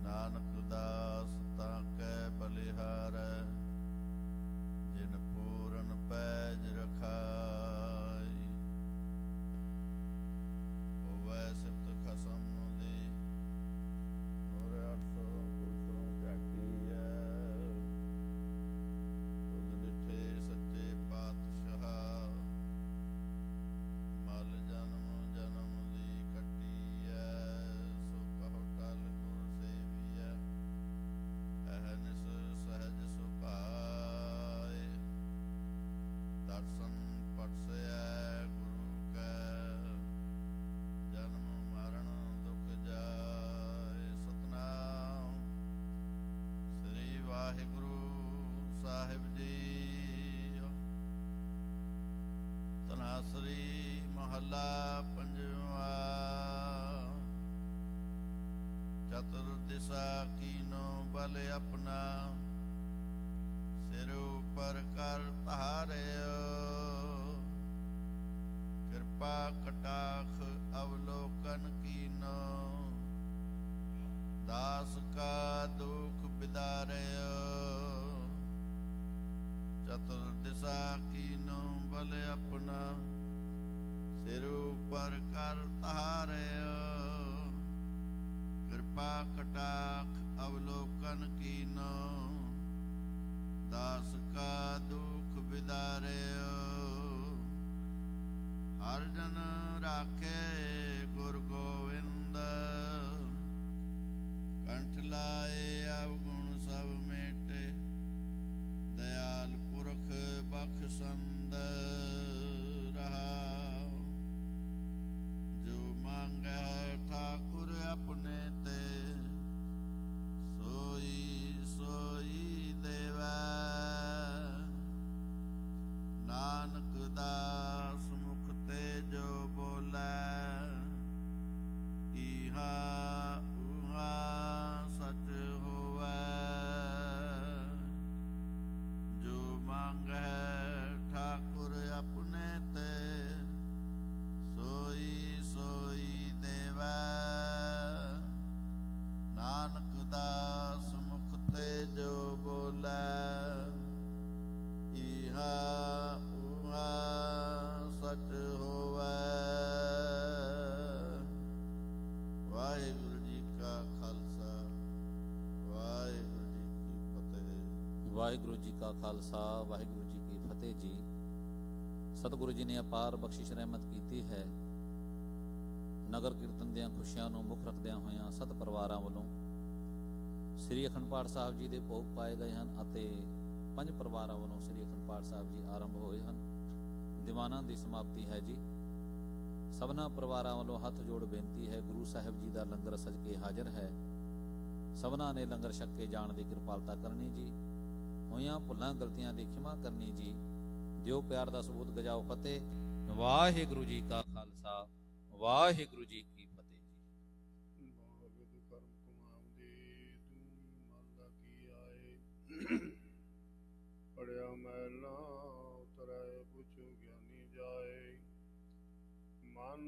ਨਾਨਕ ਦਾਸ ਤਾਂ ਕੈ ਬਲਿਹਾਰੈ, ਜਿਨ ਪੂਰਨ ਪੈਜ ਰਖਾਈ। ਹੋਵੈ ਸਿਫਤ ਖਸਮ ਦੀ, ਨੁਰ 800 ਗੁਰਸੋਂ ਝਾਕੀਐ। ਤੁਧ ਡਿਠੇ ਸੱਚੇ ਪਾਤਸ਼ਾਹ, ਮਲ ਜਨਮ ਜਨਮ ਦੀ ਕੱਟੀਐ। ਸੋ ਕਹੋ ਟਲ ਗੁਰ ਸੇਵੀਐ, ਅਹਨਿਸ ਸਹਿਜ ਸੁਭਾਏ। ਦਰਸ਼ਨ ਪਰਸੈ ਗੁਰੂ ਕੈ, ਜਨਮ ਮਰਨ ਦੁਖ ਜਾਏ। ਸਤਨਾਮ ਸ੍ਰੀ ਵਾਹਿਗੁਰੂ ਸਾਹਿਬ ਜੀ। ਤਨਾਸਰੀ ਮਹੱਲਾ ਪੰਜਵਾ। ਚਤੁਰ ਦਿਸ਼ਾ ਕੀਨੋ ਬਲ ਆਪਣਾ, ਸਿਰ ਉਪਰ ਕਰ ਧਾਰਿਓ। ਕਿਰਪਾ ਕਟਾਖ ਅਵਲੋਕਨ ਕੀਨੋ, ਦਾਸ ਕਾ ਦੁਖ ਬਿਦਾਰਿਓ। ਚਤੁਰ ਦਿਸ਼ਾ ਕੀਨੋ ਬਲ ਆਪਣਾ, ਸਿਰ ਉਪਰ ਕਰ ਧਾਰਿਓ। ਕਿਰਪਾ ਕਟਾਖ ਅਵਲੋਕਨ ਕੀਨੋ, ਦਾਸ ਕਾ ਦੁਖ ਬਿਦਾਰਿਓ। ਹਰ ਜਨ ਰਾਖੇ ਗੁਰ ਗੋਵਿੰਦ, ਕੰਠ ਲਾਏ ਅਵਗੁਣ ਸਭ ਮੇਟੇ। ਦਇਆਲ ਪੁਰਖ ਬਖਸ਼ੰਦ ਰਹਾਉ, ਜੋ ਮੰਗੈ ਠਾਕੁਰ ਆਪਣੇ ਤੇ। ਸੋਈ ਸੋਈ ਦੇਵੈ, ਨਾਨਕ ਦਾਸ ਮੁਖ ਤੇ ਜੋ ਬੋਲੈ। ਇਹਾ ਉਹਾ ਸਚ ਹੋਵੈ, ਜੋ ਮੰਗੈ ਠਾਕੁਰ ਆਪਣੇ ਤੇ। ਸੋਈ ਸੋਈ ਦੇਵੈ, ਨਾਨਕ ਦਾਸ ਮੁਖ ਤੇ ਜੋ ਬੋਲੈ। ਇਹਾ ਉਹਾ ਸਚ ਹੋਵੈ। ਵਾਹਿਗੁਰੂ ਜੀ ਕਾ ਖਾਲਸਾ, ਵਾਹਿਗੁਰੂ ਜੀ ਕੀ ਫਤਿਹ। ਵਾਹਿਗੁਰੂ ਜੀ ਕਾ ਖਾਲਸਾ, ਵਾਹਿਗੁਰੂ ਜੀ ਕੀ ਫਤਿਹ ਜੀ। ਸਤਿਗੁਰੂ ਜੀ ਨੇ ਅਪਾਰ ਬਖਸ਼ਿਸ਼ ਰਹਿਮਤ ਕੀਤੀ ਹੈ। ਨਗਰ ਕੀਰਤਨ ਦੀਆਂ ਖੁਸ਼ੀਆਂ ਨੂੰ ਮੁੱਖ ਰੱਖਦਿਆਂ ਹੋਇਆਂ ਸਤ ਪਰਿਵਾਰਾਂ ਵੱਲੋਂ ਸ੍ਰੀ ਅਖੰਡ ਪਾਠ ਸਾਹਿਬ ਜੀ ਦੇ ਭੋਗ ਪਾਏ ਗਏ ਹਨ ਅਤੇ ਪੰਜ ਪਰਿਵਾਰਾਂ ਵੱਲੋਂ ਸ੍ਰੀ ਅਖੰਡ ਪਾਠ ਸਾਹਿਬ ਜੀ ਆਰੰਭ ਹੋਏ ਹਨ। ਦੀਵਾਨਾਂ ਦੀ ਸਮਾਪਤੀ ਹੈ ਜੀ। ਸਭਨਾ ਪਰਿਵਾਰਾਂ ਵੱਲੋਂ ਹੱਥ ਜੋੜ ਬੇਨਤੀ ਹੈ, ਗੁਰੂ ਸਾਹਿਬ ਜੀ ਦਾ ਲੰਗਰ ਸਜ ਕੇ ਹਾਜ਼ਰ ਹੈ। ਸਭਨਾ ਨੇ ਲੰਗਰ ਛਕ ਕੇ ਜਾਣ ਦੀ ਕਿਰਪਾਲਤਾ ਕਰਨੀ ਜੀ। ਹੋਈਆਂ ਭੁੱਲਾਂ ਗਲਤੀਆਂ ਦੀ ਖਿਮਾ ਕਰਨੀ ਜੀ। ਦਿਓ ਪਿਆਰ ਦਾ ਸਬੂਤ, ਗਜਾਓ ਫਤਿਹ। ਵਾਹਿਗੁਰੂ ਜੀ ਕਾ ਖਾਲਸਾ, ਵਾਹਿਗੁਰੂ ਜੀ ਕੀ ਫਤਿਹ ਜੀ। ਬਾਵਦ ਕਰਮ ਕਮਾਉਂਦੇ ਤੂੰ ਮੰਦਾ ਕੀ ਆਏ। ਪੜਿਆ ਮੈਲ ਨਾ ਉਤਰੈ ਪੁੱਛ ਗਿਆਨੀ ਜਾਏ। ਮਨ